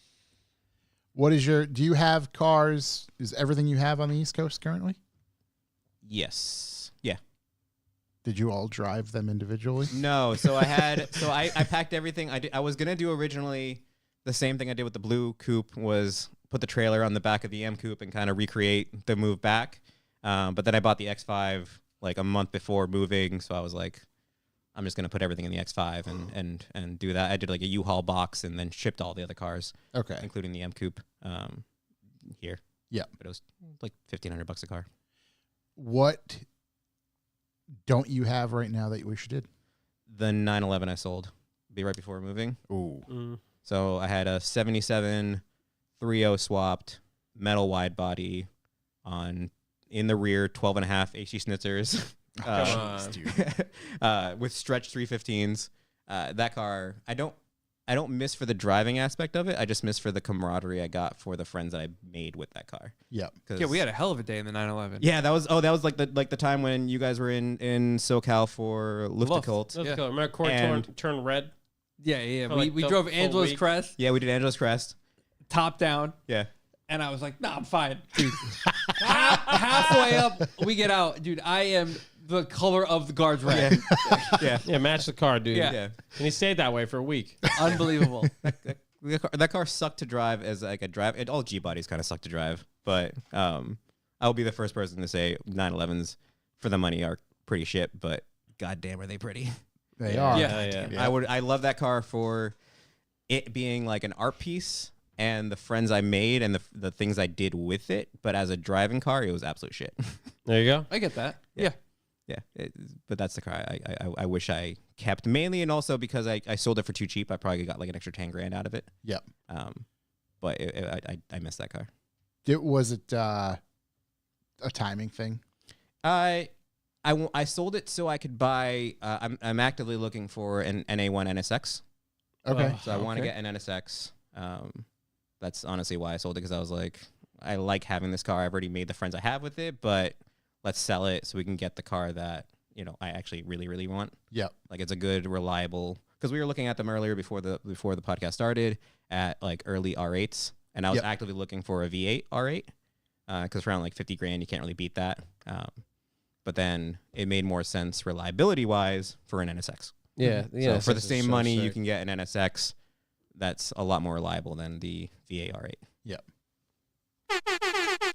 What is do you have cars? Is everything you have on the East Coast currently? Yes. Yeah. Did you all drive them individually? No. So I packed everything. I was gonna do originally the same thing I did with the blue coupe, was put the trailer on the back of the M coupe and kind of recreate the move back. But then I bought the X5 like a month before moving, so I was like, I'm just gonna put everything in the X5 and do that. I did like a U-Haul box and then shipped all the other cars, Okay. including the M coupe, here. Yeah. But it was like $1,500 a car. What don't you have right now that you wish you did? The 911 I sold, be right before moving. Ooh. Mm. So I had a 77 3.0 swapped metal wide body in the rear, 12.5 HG Schnitzers. Come on. With stretch 315s. That car, I don't miss for the driving aspect of it. I just miss for the camaraderie I got for the friends that I made with that car. Yep. Yeah, we had a hell of a day in the 911. Yeah, that was like the time when you guys were in SoCal for Lufticult. Let's Yeah. go. Remember Core turn red? Yeah. For like We the drove full Angela's week. Crest, Yeah, we did Angela's Crest. top down. Yeah. And I was like, nah, I'm fine. Dude. Halfway up, we get out. Dude, I am the color of the guard's red. Yeah. Yeah, match the car, dude. Yeah. Yeah. And he stayed that way for a week. Unbelievable. That car sucked to drive as like a drive. All G bodies kind of suck to drive, but I'll be the first person to say 911s for the money are pretty shit, but goddamn are they pretty. They Yeah. are. Yeah. Yeah. I love that car for it being like an art piece and the friends I made and the things I did with it, but as a driving car, it was absolute shit. There you go. I get that. Yeah. Yeah, but that's the car I wish I kept, mainly, and also because I sold it for too cheap. I probably got like an extra 10 grand out of it. Yep. But I miss that car. Was it a timing thing? I sold it so I could buy. I'm actively looking for an NA1 NSX. Okay. Oh. So I want to Okay. get an NSX. That's honestly why I sold it, because I was like, I like having this car. I've already made the friends I have with it, but let's sell it so we can get the car that I actually really, really want. Yep. Like it's a good, reliable. Because we were looking at them earlier before the podcast started at like early R8s, and I was Yep. actively looking for a V8 R8 because around like 50 grand you can't really beat that. But then it made more sense reliability wise for an NSX. Yeah. So for the same money, you can get an NSX that's a lot more reliable than the V8 R8. Yep.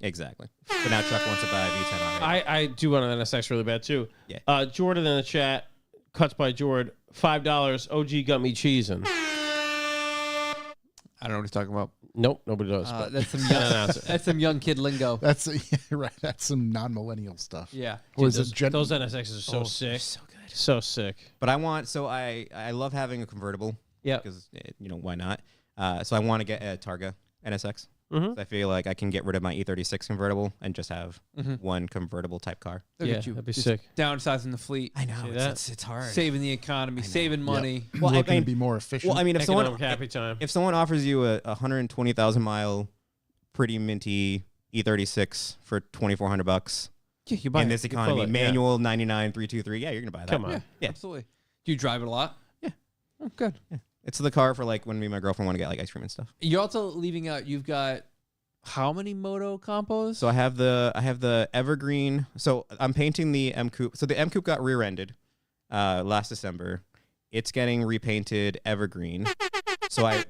Exactly. But now Chuck wants to buy a V10 R8. I do want an NSX really bad too. Yeah. Jordan in the chat, cuts by Jord, $5. OG got me cheesing. I don't know what he's talking about. Nope, nobody does. but That's some can't young, announce it. that's some young kid lingo. That's right. That's some non-millennial stuff. Yeah. Or is Those, it Gen? those NSXs are so sick. So good. So sick. But I love having a convertible. Yeah. Because, why not? So I want to get a Targa NSX. Mhm. I feel like I can get rid of my E36 convertible and just have one convertible type car. Look Yeah, at you. that'd be Just sick. Downsizing the fleet, I know. See that? It's hard. saving the economy, saving money. Well, Looking I mean, to be more efficient. well, I mean, if Economic someone happy time. if someone offers you a 120,000 mile pretty minty E36 for $2,400 Yeah, you buy in it. this You economy, pull it, yeah. manual 99.323, yeah, you're gonna buy that. Come on. Yeah, Yeah. absolutely. Do you drive it a lot? Yeah. Oh, good. It's the car for like when me and my girlfriend want to get like ice cream and stuff. You're also leaving out. You've got how many moto compos? So I have the Evergreen. So I'm painting the M Coupe. So the M Coupe got rear-ended last December. It's getting repainted Evergreen. But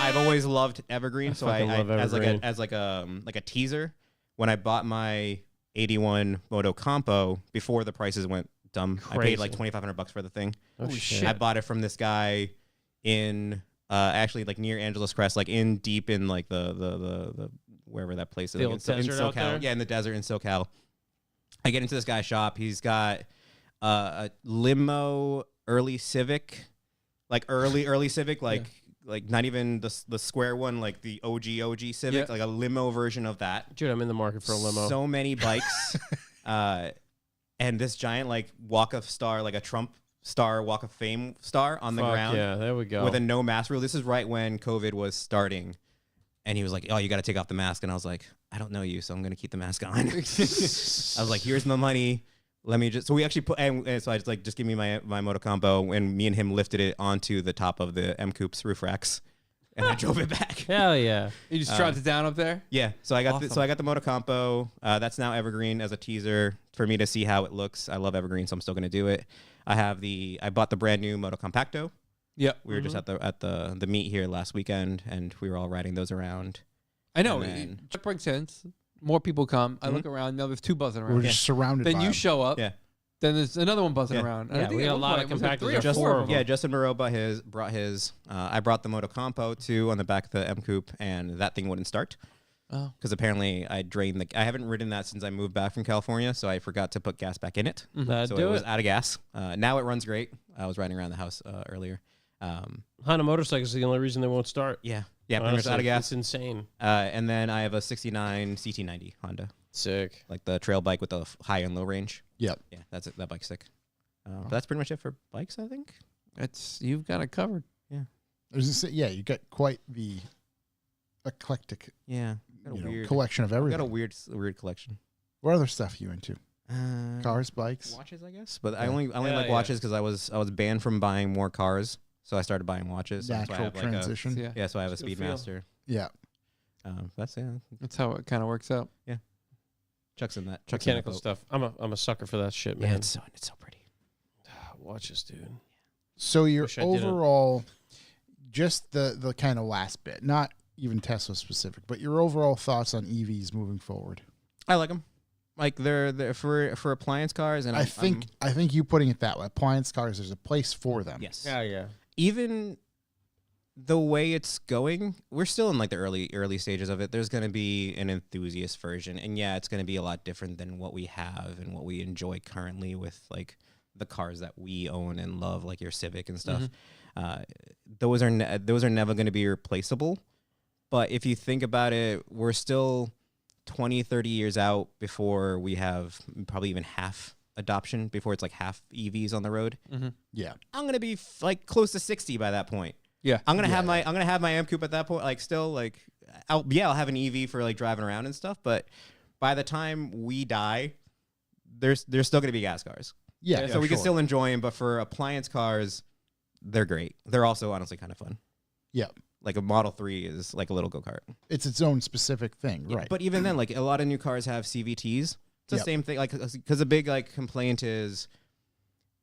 I've always loved Evergreen. So I fucking love Evergreen. as like a teaser, when I bought my 81 Moto Compo before the prices went dumb, I paid like Crazy. $2,500 for the thing. Oh, Holy shit. shit. I bought it from this guy in actually like near Angeles Crest, like in deep in like the wherever that place is, The like old in desert out SoCal. there? Yeah, in the desert in SoCal. I get into this guy's shop. He's got a limo early Civic, like early Civic, like not even the square one, like the OG Civic, Yeah. like a limo version of that. Dude, I'm in the market for a limo. So many bikes, and this giant like Walk of Star, like a Trump star, Walk of Fame star on the Fuck ground. yeah, there we go. With a no mask rule. This is right when COVID was starting. And he was like, "Oh, you got to take off the mask." And I was like, "I don't know you, so I'm going to keep the mask on." I was like, "Here's my money. Let me just..." So we actually put... And so I just like, "Just give me my moto combo." And me and him lifted it onto the top of the M Coupes roof racks. And I drove it back. Hell yeah. You just dropped it down up there. Yeah. So I got Awesome. I got the moto compo. That's now Evergreen as a teaser for me to see how it looks. I love Evergreen, so I'm still going to do it. I bought the brand new Moto Compacto. Yep. We were just at the meet here last weekend, and we were all riding those around. I know. And then- It makes sense. More people come. I look around. Now there's 2 buzzing We're around. just surrounded Then by you them. show up. Yeah. Then there's another one buzzing Yeah. around. Yeah, we got a lot of compactors. Just Four of them. Yeah, Justin Moreau brought his. I brought the Moto Compo too on the back of the M Coupe, and that thing wouldn't start Oh. because apparently I drained the. I haven't ridden that since I moved back from California, so I forgot to put gas back in it. So Do it was it. out of gas. Now it runs great. I was riding around the house earlier. Honda motorcycles are the only reason they won't start. Yeah, pretty much Honestly, out of gas. It's insane. And then I have a '69 CT90 Honda, Sick. like the trail bike with the high and low range. Yep. Yeah, that's it. That bike's sick. But that's pretty much it for bikes, I think. You've got it covered. Yeah, you got quite the eclectic Yeah, got a weird collection of I everything. got a weird collection. What other stuff you into? Uh, Cars, bikes. watches, I guess. But I Yeah. only Hell like yeah. watches because I was banned from buying more cars, so I started buying watches. So that's why I Natural have like transition. Yeah. yeah, so I have a It's a good Speedmaster. Yeah. That's That's how it kind of works out. Chuck's in that. Mechanical stuff. I'm a sucker for that shit, Yeah, man. it's so pretty. Watches, dude. So your Wish I didn't. overall, just the kind of last bit, not even Tesla specific, but your overall thoughts on EVs moving forward. I like them. Like they're for appliance cars, and I think you putting it that way. Appliance cars, there's a place for them. yes. Yeah. Even the way it's going, we're still in like the early stages of it. There's going to be an enthusiast version, and yeah, it's going to be a lot different than what we have and what we enjoy currently with like the cars that we own and love, like your Civic and stuff. Those are never going to be replaceable. But if you think about it, we're still 20, 30 years out before we have probably even half adoption, before it's like half EVs on the road. Yeah. I'm gonna be like close to 60 by that point. Yeah. I'm gonna have my M Coupe at that point. Like still like I'll have an EV for like driving around and stuff. But by the time we die, there's still gonna be gas cars. Yeah. So we can sure. still enjoy them. But for appliance cars, they're great. They're also honestly kind of fun. Yeah. Like a Model 3 is like a little go-kart. It's its own specific thing, right? But even then, like a lot of new cars have CVTs. It's the Yep. same thing. Like because a big like complaint is,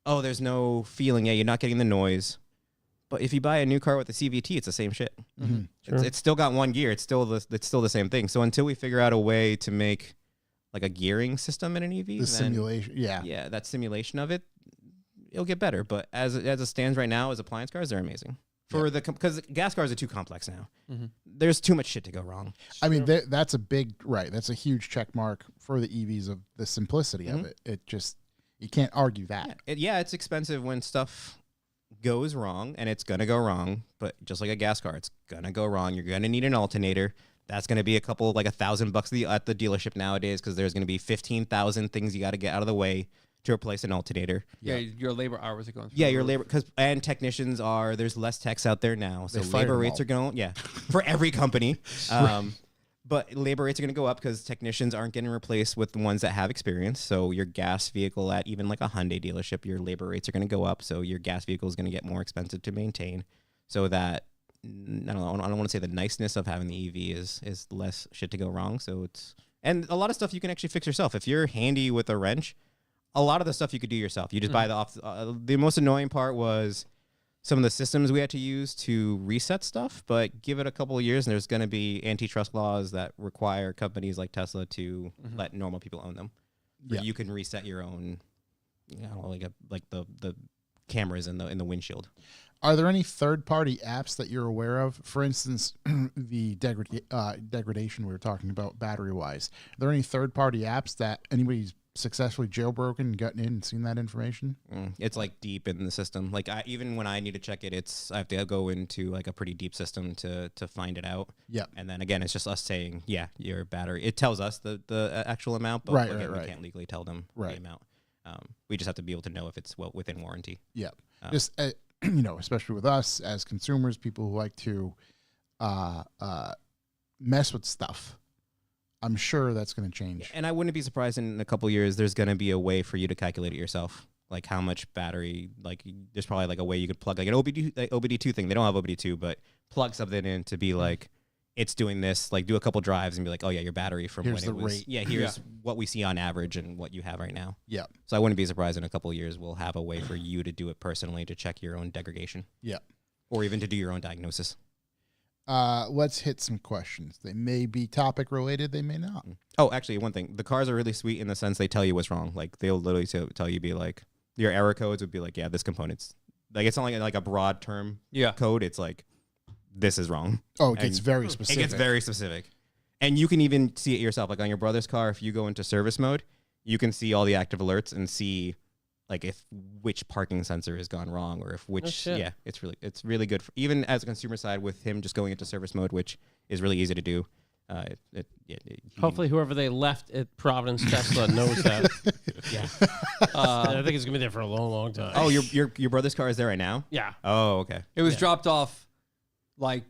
oh, there's no feeling. Yeah, you're not getting the noise. But if you buy a new car with a CVT, it's the same shit. Mhm. It's still got one gear. It's still the same thing. So until we figure out a way to make like a gearing system in an EV, the then, simulation. Yeah. yeah, that simulation of it, it'll get better. But as it stands right now, as appliance cars, they're amazing. For because gas cars are too complex now. There's too much shit to go wrong. I mean, that's a big, right. That's a huge check mark for the EVs of the simplicity of it. It just, you can't argue that. It's expensive when stuff goes wrong, and it's gonna go wrong. But just like a gas car, it's gonna go wrong. You're gonna need an alternator. That's gonna be a couple like $1,000 at the dealership nowadays because there's gonna be 15,000 things you got to get out of the way to replace an alternator. Yeah. Your labor hours are going. Yeah, your labor and technicians are there's less techs out there now, so They fired labor them rates all. are going for every company. But labor rates are going to go up because technicians aren't getting replaced with the ones that have experience. So your gas vehicle at even like a Hyundai dealership, your labor rates are going to go up. So your gas vehicle is going to get more expensive to maintain. So that I don't want to say the niceness of having the EV is less shit to go wrong. So and a lot of stuff you can actually fix yourself if you're handy with a wrench. A lot of the stuff you could do yourself. You just buy the most annoying part was some of the systems we had to use to reset stuff, but give it a couple of years and there's going to be antitrust laws that require companies like Tesla to let normal people own them. Yeah. You can reset your own, like the cameras in the windshield. Are there any third-party apps that you're aware of? For instance, the degradation we were talking about battery-wise. Are there any third-party apps that anybody's successfully jailbroken and gotten in and seen that information? It's like deep in the system. Like even when I need to check it, I have to go into like a pretty deep system to find it out. Yep. And then again, it's just us saying, yeah, your battery. It tells us the actual amount, but Right, again, right. we can't legally tell them Right. the amount. We just have to be able to know if it's within warranty. Yeah. Oh. Just, especially with us as consumers, people who like to mess with stuff. I'm sure that's going to change. And I wouldn't be surprised in a couple years, there's going to be a way for you to calculate it yourself. Like how much battery, like there's probably like a way you could plug like an OBD2 thing. They don't have OBD2, but plug something in to be like, it's doing this, like do a couple drives and be like, oh yeah, your battery from Here's when it the was. rate. Yeah, here's what we see on average and what you have right now. Yeah. So I wouldn't be surprised in a couple of years we'll have a way for you to do it personally to check your own degradation. Yeah. Or even to do your own diagnosis. Let's hit some questions. They may be topic related. They may not. Oh, actually, one thing. The cars are really sweet in the sense they tell you what's wrong. Like, they'll literally tell you, be like, your error codes would be like, yeah, this component's, like, it's not like a broad term code. It's like, this is wrong. Oh, it gets And very specific. It gets very specific. And you can even see it yourself. Like, on your brother's car, if you go into service mode, you can see all the active alerts and see, like, if which parking sensor has gone wrong or if which, shit. yeah, it's really good. Even as a consumer side with him just going into service mode, which is really easy to do. Hopefully, whoever they left at Providence Tesla knows that. Yeah. I think it's gonna be there for a long, long time. Oh, your brother's car is there right now? yeah. Oh, okay. It was Yeah. dropped off like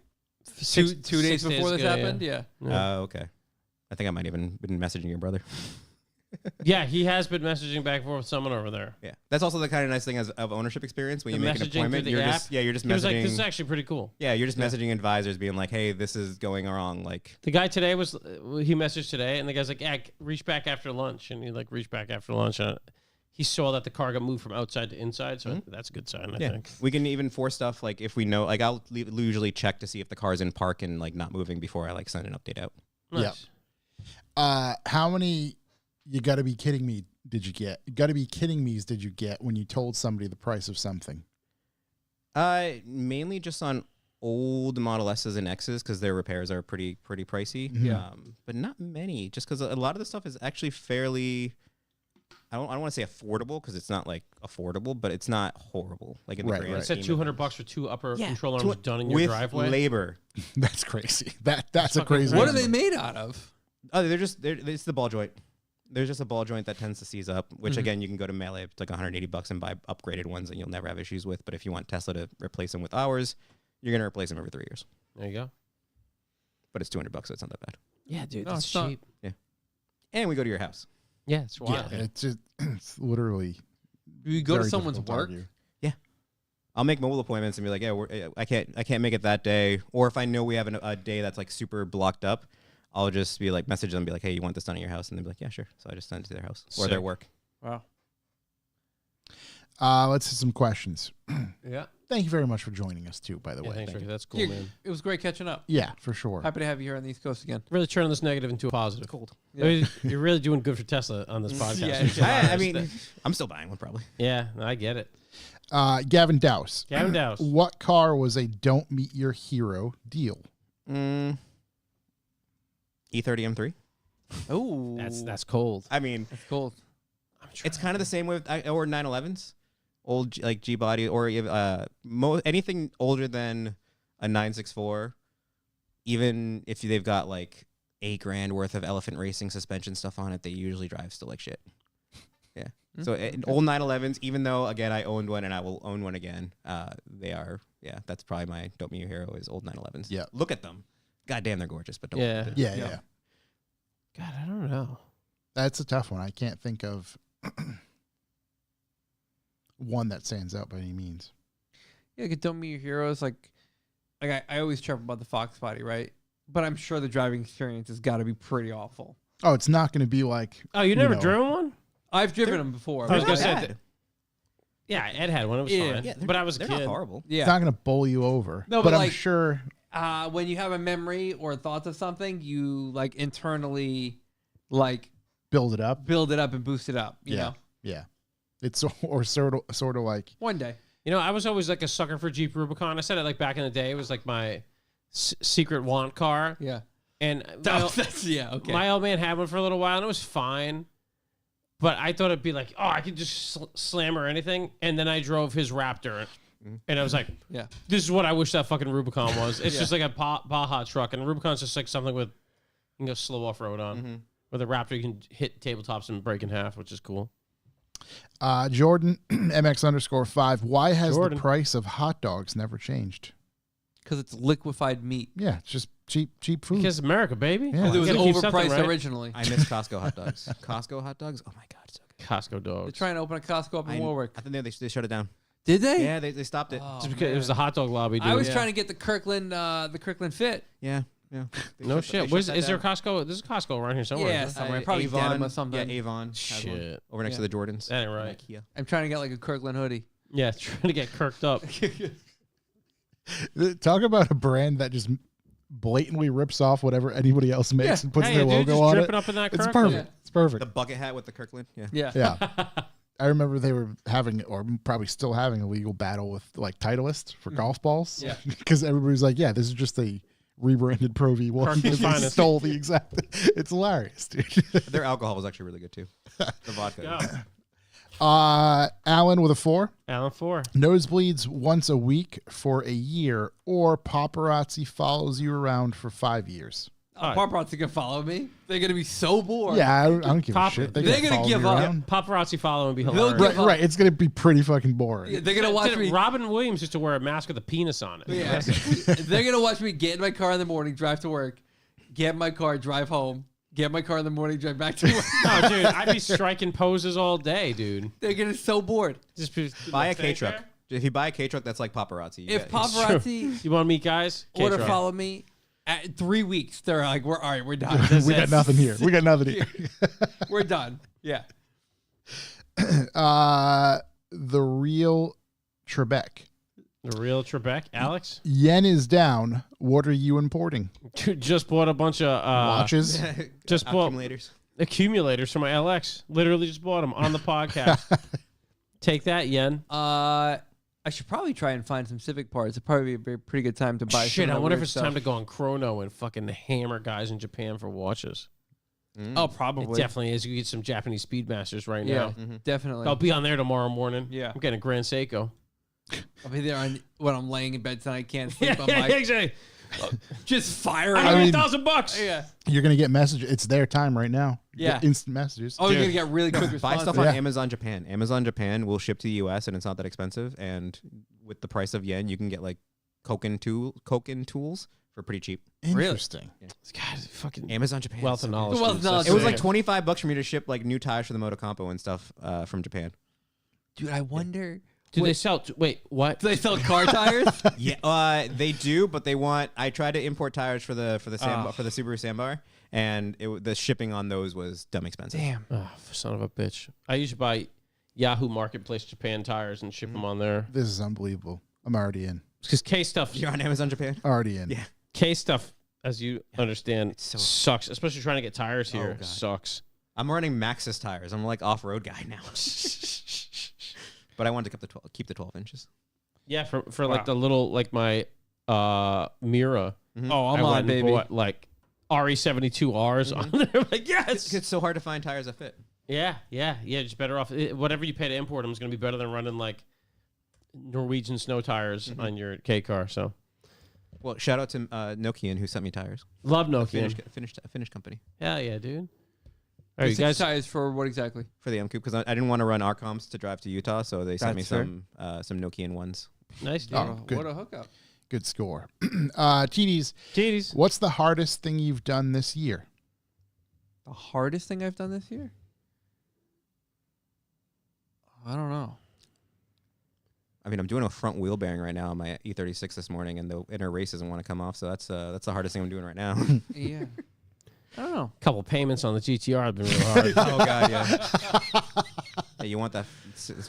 two days before this ago, happened. Yeah. Yeah. Oh, okay. I think I might even been messaging your brother. Yeah, he has been messaging back and forth with someone over there. Yeah, that's also the kind of nice thing of ownership experience when The you make an messaging through appointment. the You're app? just you're just He was like, messaging. "This is actually pretty cool." Yeah, you're just messaging advisors, being like, "Hey, this is going wrong." Like, The guy today was he messaged today, and the guy's like, "Yeah, reach back after lunch," and he like reached back after lunch, and he saw that the car got moved from outside to inside, so that's a good sign. I yeah, think. we can even force stuff. Like, if we know, like, I'll usually check to see if the car's in park and like not moving before I like send an update out. Nice. How many? You got to be kidding me. Did you get? Got to be kidding me. Did you get when you told somebody the price of something? Mainly just on old Model S's and X's because their repairs are pretty pricey. Yeah. But not many, just because a lot of the stuff is actually fairly. I don't want to say affordable because it's not like affordable, but it's not horrible. Like in the Right, grand right. I said scheme of $200 for two upper Yeah, control arms done in your with driveway. labor. That's crazy. That's a fucking crazy. What are number. they made out of? Oh, it's the ball joint. There's just a ball joint that tends to seize up, which again, you can go to Melee. It's like $180 and buy upgraded ones that you'll never have issues with. But if you want Tesla to replace them with ours, you're going to replace them every 3 years. There you go. But it's $200, so it's not that bad. Yeah, dude, No, that's it's not. cheap. And we go to your house. Yeah, it's Yeah, wild. it's just it's literally. You go to very someone's difficult to work. argue. I'll make mobile appointments and be like, yeah, I can't make it that day. Or if I know we have a day that's like super blocked up, I'll just be like, message them and be like, hey, you want this done at your house? And they'll be like, yeah, sure. So I just send it to their house or their Sick. work. Wow. Let's hit some questions. Yeah. Thank you very much for joining us too. By the Yeah, way, thanks, Thank Ricky. you. That's cool, Yeah, man. it was great catching up. Yeah, for sure. Happy to have you here on the East Coast again. Really turning this negative into a positive. Cold. I mean, you're really doing good for Tesla on this podcast. Yeah, which is yeah. hilarious. I mean, I'm still buying one probably. yeah, I get it. Gavin Dowse. Gavin Dowse. What car was a don't meet your hero deal? E30 M3. Oh, That's cold. I mean, that's cool. it's kind of the same with or 911s, old like G body or anything older than a 964. Even if they've got like $8,000 worth of Elephant Racing suspension stuff on it, they usually drive still like shit. Yeah. So old 911s, even though again I owned one and I will own one again, they are that's probably my don't meet your hero is old 911s. Yeah. Look at them. God damn, they're gorgeous, but don't Yeah. look at them. Yeah, Yeah. yeah. God, I don't know. That's a tough one. I can't think of one that stands out by any means. Yeah, like, don't meet your heroes. Like I always trip about the Fox body, right? But I'm sure the driving experience has got to be pretty awful. Oh, it's not going to be like. Oh, you never know. driven one? I've driven them before. I was but gonna say like- that- Yeah, Ed had one. It was Yeah. fine. Yeah, But I was a they're kid. not horrible. It's yeah. not going to bowl you over. No, but but I'm like- sure. When you have a memory or thoughts of something, you like internally like Build it up. build it up and boost it up. You Yeah. know, Yeah. It's or sort of like. one day. You know, I was always like a sucker for Jeep Rubicon. I said it like back in the day. It was like my secret want car. Yeah. And That's, yeah. Okay. my old man had one for a little while, and it was fine. But I thought it'd be like, oh, I could just slam or anything. And then I drove his Raptor. And I was like, Yeah. this is what I wish that fucking Rubicon was. It's just like a Baja truck. And a Rubicon's just like something with, you can go slow off-road on. With a Raptor, you can hit tabletops and break in half, which is cool. Jordan MX_5. Why has Jordan. the price of hot dogs never changed? Because it's liquefied meat. Yeah, it's just cheap food. Because America, baby. Yeah. It was You gotta keep something overpriced right. originally. I miss Costco hot dogs. Costco hot dogs? Oh my God. So good. Costco They're dogs. trying to open a Costco up in Warwick. I think they shut it down. Did they? Yeah, they stopped it. Oh, Just because it was the hot dog lobby, dude. I was Yeah. trying to get the Kirkland Fit. Yeah. Yeah. No shit. Is there Costco? There's a Costco around here somewhere. Yeah, isn't there? somewhere. Probably Denim or something. Yeah, Avon. has one Shit. over next to the Jordans. That ain't right. IKEA. I'm trying to get like a Kirkland hoodie. Yeah, trying to get kirked up. Talk about a brand that just blatantly rips off whatever anybody else makes and puts Hey, their dude, logo just on dripping it. up in that It's Kirk. perfect. It's perfect. The bucket hat with the Kirkland. Yeah. Yeah. Yeah. I remember they were having, or probably still having, a legal battle with like Titleist for golf balls. Yeah. Because everybody's like, yeah, this is just a rebranded Pro V1. Kirkland's They finest. stole the exact. It's hilarious, dude. Their alcohol was actually really good too. The vodka. Go. Alan with a 4. Alan 4. Nosebleeds once a week for a year, or paparazzi follows you around for 5 years. Paparazzi can follow me. They're gonna be so bored. Yeah, I don't give a Papa- shit. They're can gonna follow give me up. around. Paparazzi following would be They'll hilarious. give Right, right. It's gonna be pretty fucking boring. They're gonna watch me. Robin Williams used to wear a mask with a penis on it. Yeah. They're gonna watch me get in my car in the morning, drive to work, get in my car, drive home, get in my car in the morning, drive back to work. No, dude, I'd be striking poses all day, dude. They're getting so bored. Just Buy a K truck. If you buy a K truck, that's like paparazzi. You If got- paparazzi You want to meet guys? order K-Truck. follow me at 3 weeks, they're like, "We're all right. We're done. We got nothing here. We got nothing here. We're done." Yeah. The real Trebek. The real Trebek, Alex. Yen is down. What are you importing? Dude, just bought a bunch of Watches? just bought accumulators. accumulators for my LX. Literally just bought them on the podcast. Take that, Yen. I should probably try and find some Civic parts. It'd probably be a pretty good time to buy. Shit, some I of that wonder if weird it's stuff. time to go on Chrono and fucking hammer guys in Japan for watches. Oh, It probably. definitely is. You get some Japanese Speedmasters right Yeah, now. definitely. I'll be on there tomorrow morning. Yeah. I'm getting a Grand Seiko. I'll be there when I'm laying in bed tonight, can't sleep. Yeah, I'm like, exactly. just firing. I mean- got $1,000. Yeah. You're going to get messages. It's their time right now. Yeah. Get instant messages. Oh, you're gonna get really quick Buy responses. stuff on Yeah. Amazon Japan. Amazon Japan will ship to the US and it's not that expensive. And with the price of yen, you can get like Koken tools for pretty cheap. Interesting. God, fucking Amazon Japan. wealth of knowledge. Wealth of dude. knowledge. It was So like sick. $25 for me to ship like new tires for the Motocompo and stuff from Japan. Dude, I wonder. Do they Wait, sell? Wait, what? do they sell car tires? Yeah, they do, but they want. I tried to import tires for the Ah. for the Subaru Sandbar, and the shipping on those was dumb expensive. Damn. Oh, son of a bitch. I usually buy Yahoo Marketplace Japan tires and ship them on there. This is unbelievable. I'm already in. Because K stuff, You're on Amazon Japan. Already in. Yeah. K stuff, as you understand, so- sucks. Especially trying to get tires Oh, here God. sucks. I'm running Maxxis tires. I'm like off-road guy now. But I wanted to keep the 12 inches. Yeah, for like the little like my Mira. Oh, I'm I on, went and baby. bought like RE72Rs on there. Like yes, It's so hard to find tires that fit. yeah. Just better off whatever you pay to import them is going to be better than running like Norwegian snow tires on your K car. So Well, shout out to Nokian who sent me tires. love Nokia. Finnish company Hell yeah, dude. All right, you guys. tires for what exactly? for the M Coupe because I didn't want to run Arcoms to drive to Utah, so they sent me That's fair. some Nokian ones. Nice, dude. Oh, good. What a hookup. Good score. TDs, Titties. what's the hardest thing you've done this year? The hardest thing I've done this year? I don't know. I mean, I'm doing a front wheel bearing right now on my E36 this morning, and the inner race doesn't want to come off, so that's the hardest thing I'm doing right now. Yeah. I don't know. Couple payments on the GTR have been really hard. Oh god, yeah. Hey, you want that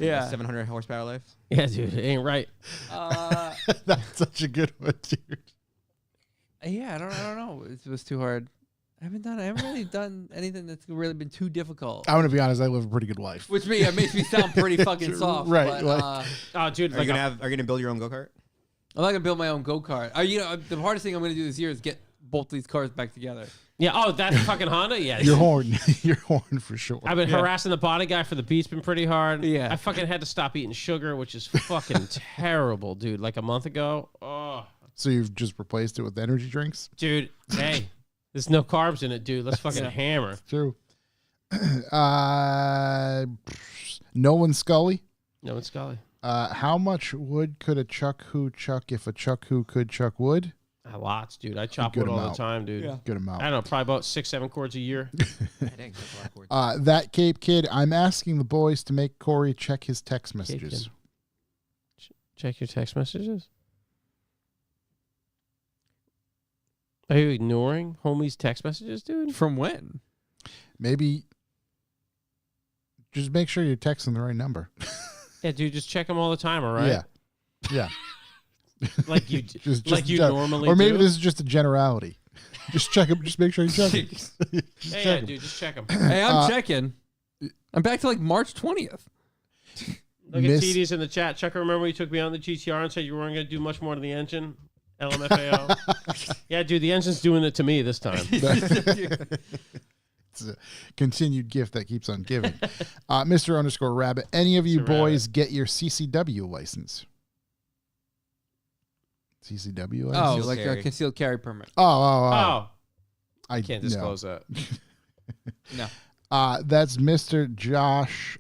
Yeah. 700 horsepower life? Yeah, dude, it ain't right. That's such a good one, dude. Yeah, I don't know. It was too hard. I haven't really done anything that's really been too difficult. I'm going to be honest. I live a pretty good life. Which makes me sound pretty fucking soft. Right, But, like- Oh, dude, Are like you gonna build your own go kart? I'm not gonna build my own go kart. The hardest thing I'm gonna do this year is get both these cars back together. Yeah. Oh, that's fucking Honda. Yeah. Your horn, your horn for sure. I've been harassing the body guy for the beat's been pretty hard. Yeah. I fucking had to stop eating sugar, which is fucking terrible, dude. Like a month ago. Oh, So you've just replaced it with energy drinks? dude. Hey, there's no carbs in it, dude. Let's fucking hammer. True. Nolan Scully. No, it's Scully. How much wood could a Chuck Who chuck if a Chuck Who could chuck wood? Lots, dude. I chop Good wood all amount. the time, dude. Yeah. Good amount. I don't know, probably about 6-7 cords a year. Dang, that's a lot of cords. That Cape Kid, I'm asking the boys to make Corey check his text messages. Kid. Check your text messages. Are you ignoring homie's text messages, dude? From when? Maybe just make sure you're texting the right number. Yeah, dude, just check them all the time, all right? Yeah. Yeah. Like you, Just like you gen- normally Or maybe do. this is just a generality. Just check them. Just make sure you check them. Yeah, dude, just check them. Hey, I'm checking. I'm back to like March 20th. Look Miss- at TD's in the chat. Chuck, remember when you took me on the GTR and said you weren't going to do much more to the engine? LMFAO. Yeah, dude, the engine's doing it to me this time. It's a continued gift that keeps on giving. Mr. Rabbit, any of you Mr. boys get your CCW license? CCW license? Oh, like carry. a concealed carry permit. Oh, Oh, I can't disclose that. No. That's Mr. Josh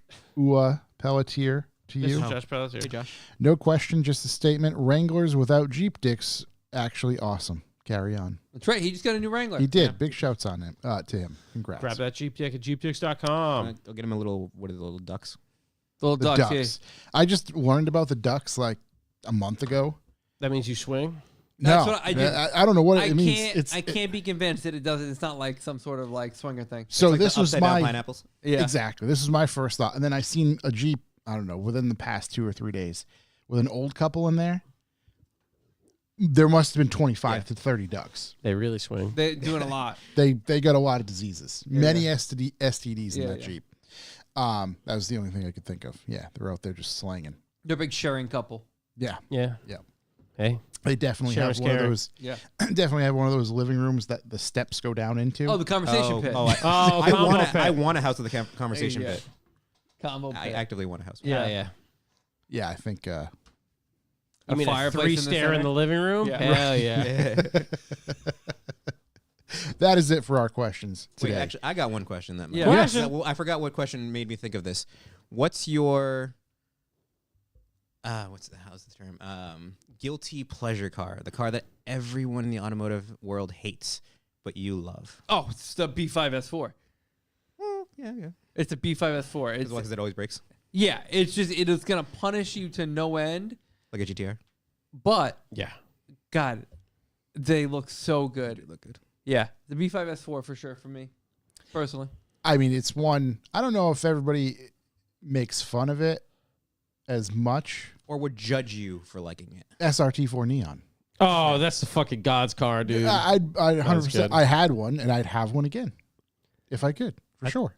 Pelletier to you. Mr. Josh Pelletier. Hey, Josh. No question, just a statement. Wranglers without Jeep dicks, actually awesome. Carry on. That's right. He just got a new Wrangler. He did. Big shouts on him to him. Congrats. Grab that Jeep Dick at jeepdicks.com. I'll get him a little. What are the little ducks? Little The ducks. ducks. I just learned about the ducks like a month ago. That means you swing? That's no, what I did. I don't know what I it means. can't. I can't be convinced that it doesn't. It's not like some sort of like swinger thing. So Like this the was upside down my pineapples. Yeah. exactly. This was my first thought, and then I seen a Jeep. I don't know within the past 2 or 3 days with an old couple in there. There must have been 25 to 30 ducks. They really swing. They're doing a lot. They got a lot of diseases, many STDs in Yeah, that yeah. Jeep. That was the only thing I could think of. Yeah, they're out there just slanging. They're a big sharing couple. Yeah, Yeah. yeah. Hey. They definitely Sharon's have one of caring. those. Yeah. Definitely have one of those living rooms that the steps go down into. Oh, the conversation pit. Oh, I combo want. pit. I want a house with a conversation There you pit. Combo I pit. actively want a house. Yeah, yeah. Yeah, I think. You A mean a fireplace in the 3-stair in center? the living room? Yeah. Hell yeah. that is it for our questions Wait, today. actually, I got one question. That Yeah. Question. Well, I forgot what question made me think of this. What's your how's the term? Guilty pleasure car, the car that everyone in the automotive world hates, but you love. Oh, it's the B5S4. Yeah. It's a B5S4. It's Because it always breaks, yeah. It's just it is gonna punish you to no end. like a GTR. But Yeah. God, they look so They good. look good. Yeah, the B5S4 for sure for me, personally. I mean, it's one. I don't know if everybody makes fun of it as much. Or would judge you for liking it. SRT4 Neon. Oh, that's the fucking God's car, dude. I'd 100%. good. I had one, and I'd have one again if I could, for sure.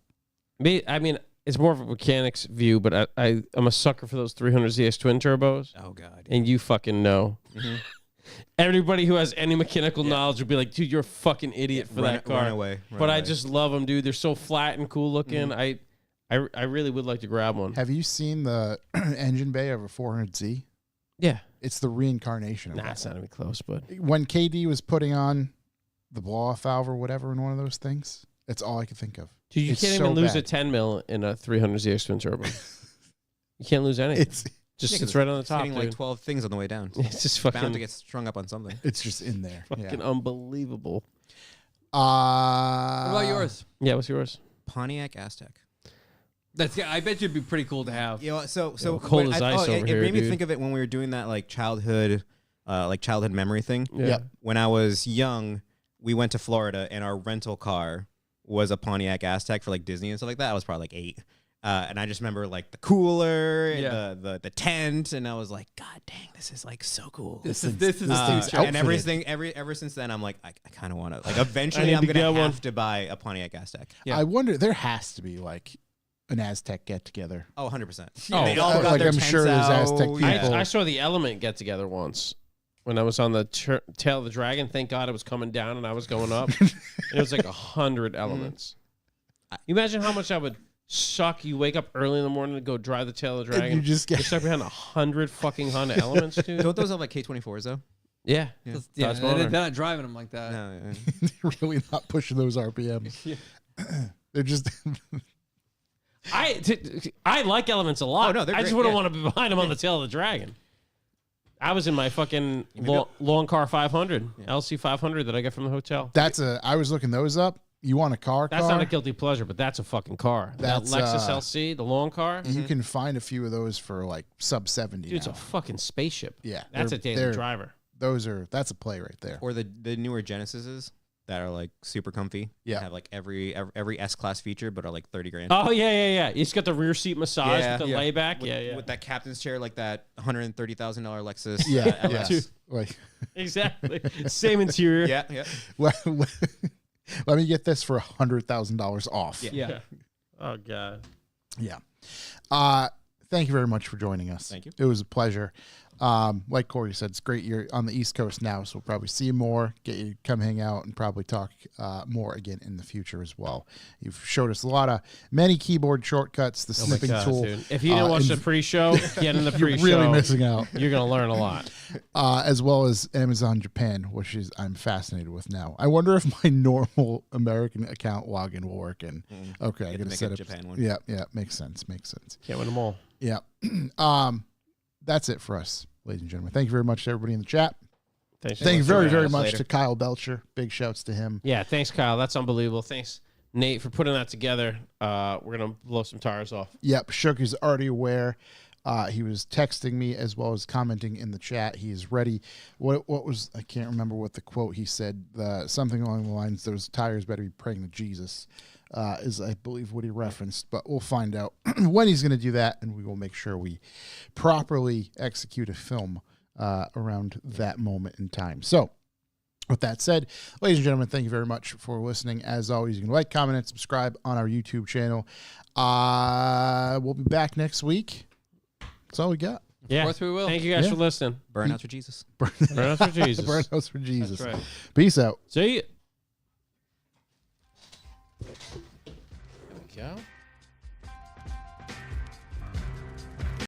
I mean, it's more of a mechanic's view, but I'm a sucker for those 300ZX twin turbos, Oh God. and you fucking know. Everybody who has any mechanical knowledge would be like, dude, you're a fucking idiot for that car. Run away. But I just love them, dude. They're so flat and cool looking. I really would like to grab one. Have you seen the engine bay of a 400Z? Yeah. It's the reincarnation of Nah, that. it's not even close, but When KD was putting on the blow-off valve or whatever in one of those things, that's all I could think of. dude, you It's can't so even lose bad. a 10 mil in a 300ZX twin turbo. You can't lose anything. It's just Yeah, 'cause sits right on the it's top, hitting dude. like 12 things on the way down. It's just Bound fucking, to get strung up on something. it's just in there. fucking Yeah. unbelievable. What about yours? Yeah, what's yours? Pontiac Aztec. I bet you'd be pretty cool to have. You know, so cold when as ice over it here, made me dude. think of it when we were doing that like childhood memory thing. Yeah. Yep. When I was young, we went to Florida and our rental car was a Pontiac Aztec for like Disney and stuff like that. I was probably like 8. And I just remember like the cooler, Yeah. the tent, and I was like, God dang, this is like so cool. This is thing's and outfitted. everything, ever since then, I'm like, I kind of want to. Like, eventually, need I'm to gonna get have one. to buy a Pontiac Aztec. Yeah. I wonder, there has to be like an Aztec get-together. Oh, 100%. Oh, they all got like their I'm sure tents there's Aztec out. people. I saw the Element get together once when I was on the tail of the dragon. Thank God it was coming down and I was going up. And it was like 100 elements. You imagine how much I would suck. You wake up early in the morning to go drive the tail of the dragon. you just get You're stuck behind 100 fucking Honda Elements, dude. Don't those have like K24s though? Yeah. Yeah, That's they're motor. not driving them like that. No. they're really not pushing those RPMs. They're just I like Elements a lot. Oh, no, they're I just great, wouldn't yeah. want to be behind them on the tail of the dragon. I was in my fucking long car 500, LC 500 that I got from the hotel. I was looking those up. You want a car? That's not a guilty pleasure, but that's a fucking car. That's, that Lexus LC, the long car, You can find a few of those for like sub 70. dude, it's now. a fucking spaceship. Yeah, That's they're- a daily they're- driver. That's a play right there. Or the newer Genesises that are like super comfy. Yeah. Have like every S-Class feature, but are like 30 grand. Oh, yeah. It's got the rear seat massage Yeah, with the yeah. layback. With, with that captain's chair, like that $130,000 Lexus. Yeah, LS. yeah. Like, Exactly. Same interior. Yeah. let me get this for $100,000 off. Yeah. Oh, God. Yeah. Thank you very much for joining us. Thank you. It was a pleasure. Like Corey said, it's great you're on the East Coast now, so we'll probably see you more, get you to come hang out, and probably talk more again in the future as well. You've showed us many keyboard shortcuts, the Oh my snipping God, tool. dude. If you didn't watch the pre-show, get in the You're pre-show. really missing out. You're going to learn a lot. As well as Amazon Japan, which is I'm fascinated with now. I wonder if my normal American account login will work in. Okay, I to gotta make set a up Japan one. Yeah, makes sense. Can't win them all. Yeah. That's it for us, ladies and gentlemen. Thank you very much to everybody in the chat. Thanks. Thank you very, very us much later. to Kyle Belcher. Big shouts to him. Yeah, thanks, Kyle. That's unbelievable. Thanks, Nate, for putting that together. We're going to blow some tires off. Yep, Shook is already aware. He was texting me as well as commenting in the chat. He is ready. What was, I can't remember what the quote he said. Something along the lines, those tires better be praying to Jesus, is I believe what he referenced. But we'll find out when he's going to do that, and we will make sure we properly execute a film around that moment in time. So, with that said, ladies and gentlemen, thank you very much for listening. As always, you can like, comment, and subscribe on our YouTube channel. We'll be back next week. That's all we got. Yeah. Of course we will. Thank you guys Yeah. for listeting. Burnouts for Jesus. Burn us for Jesus. Burn house for Jesus. That's right. Peace out. See you. There we go.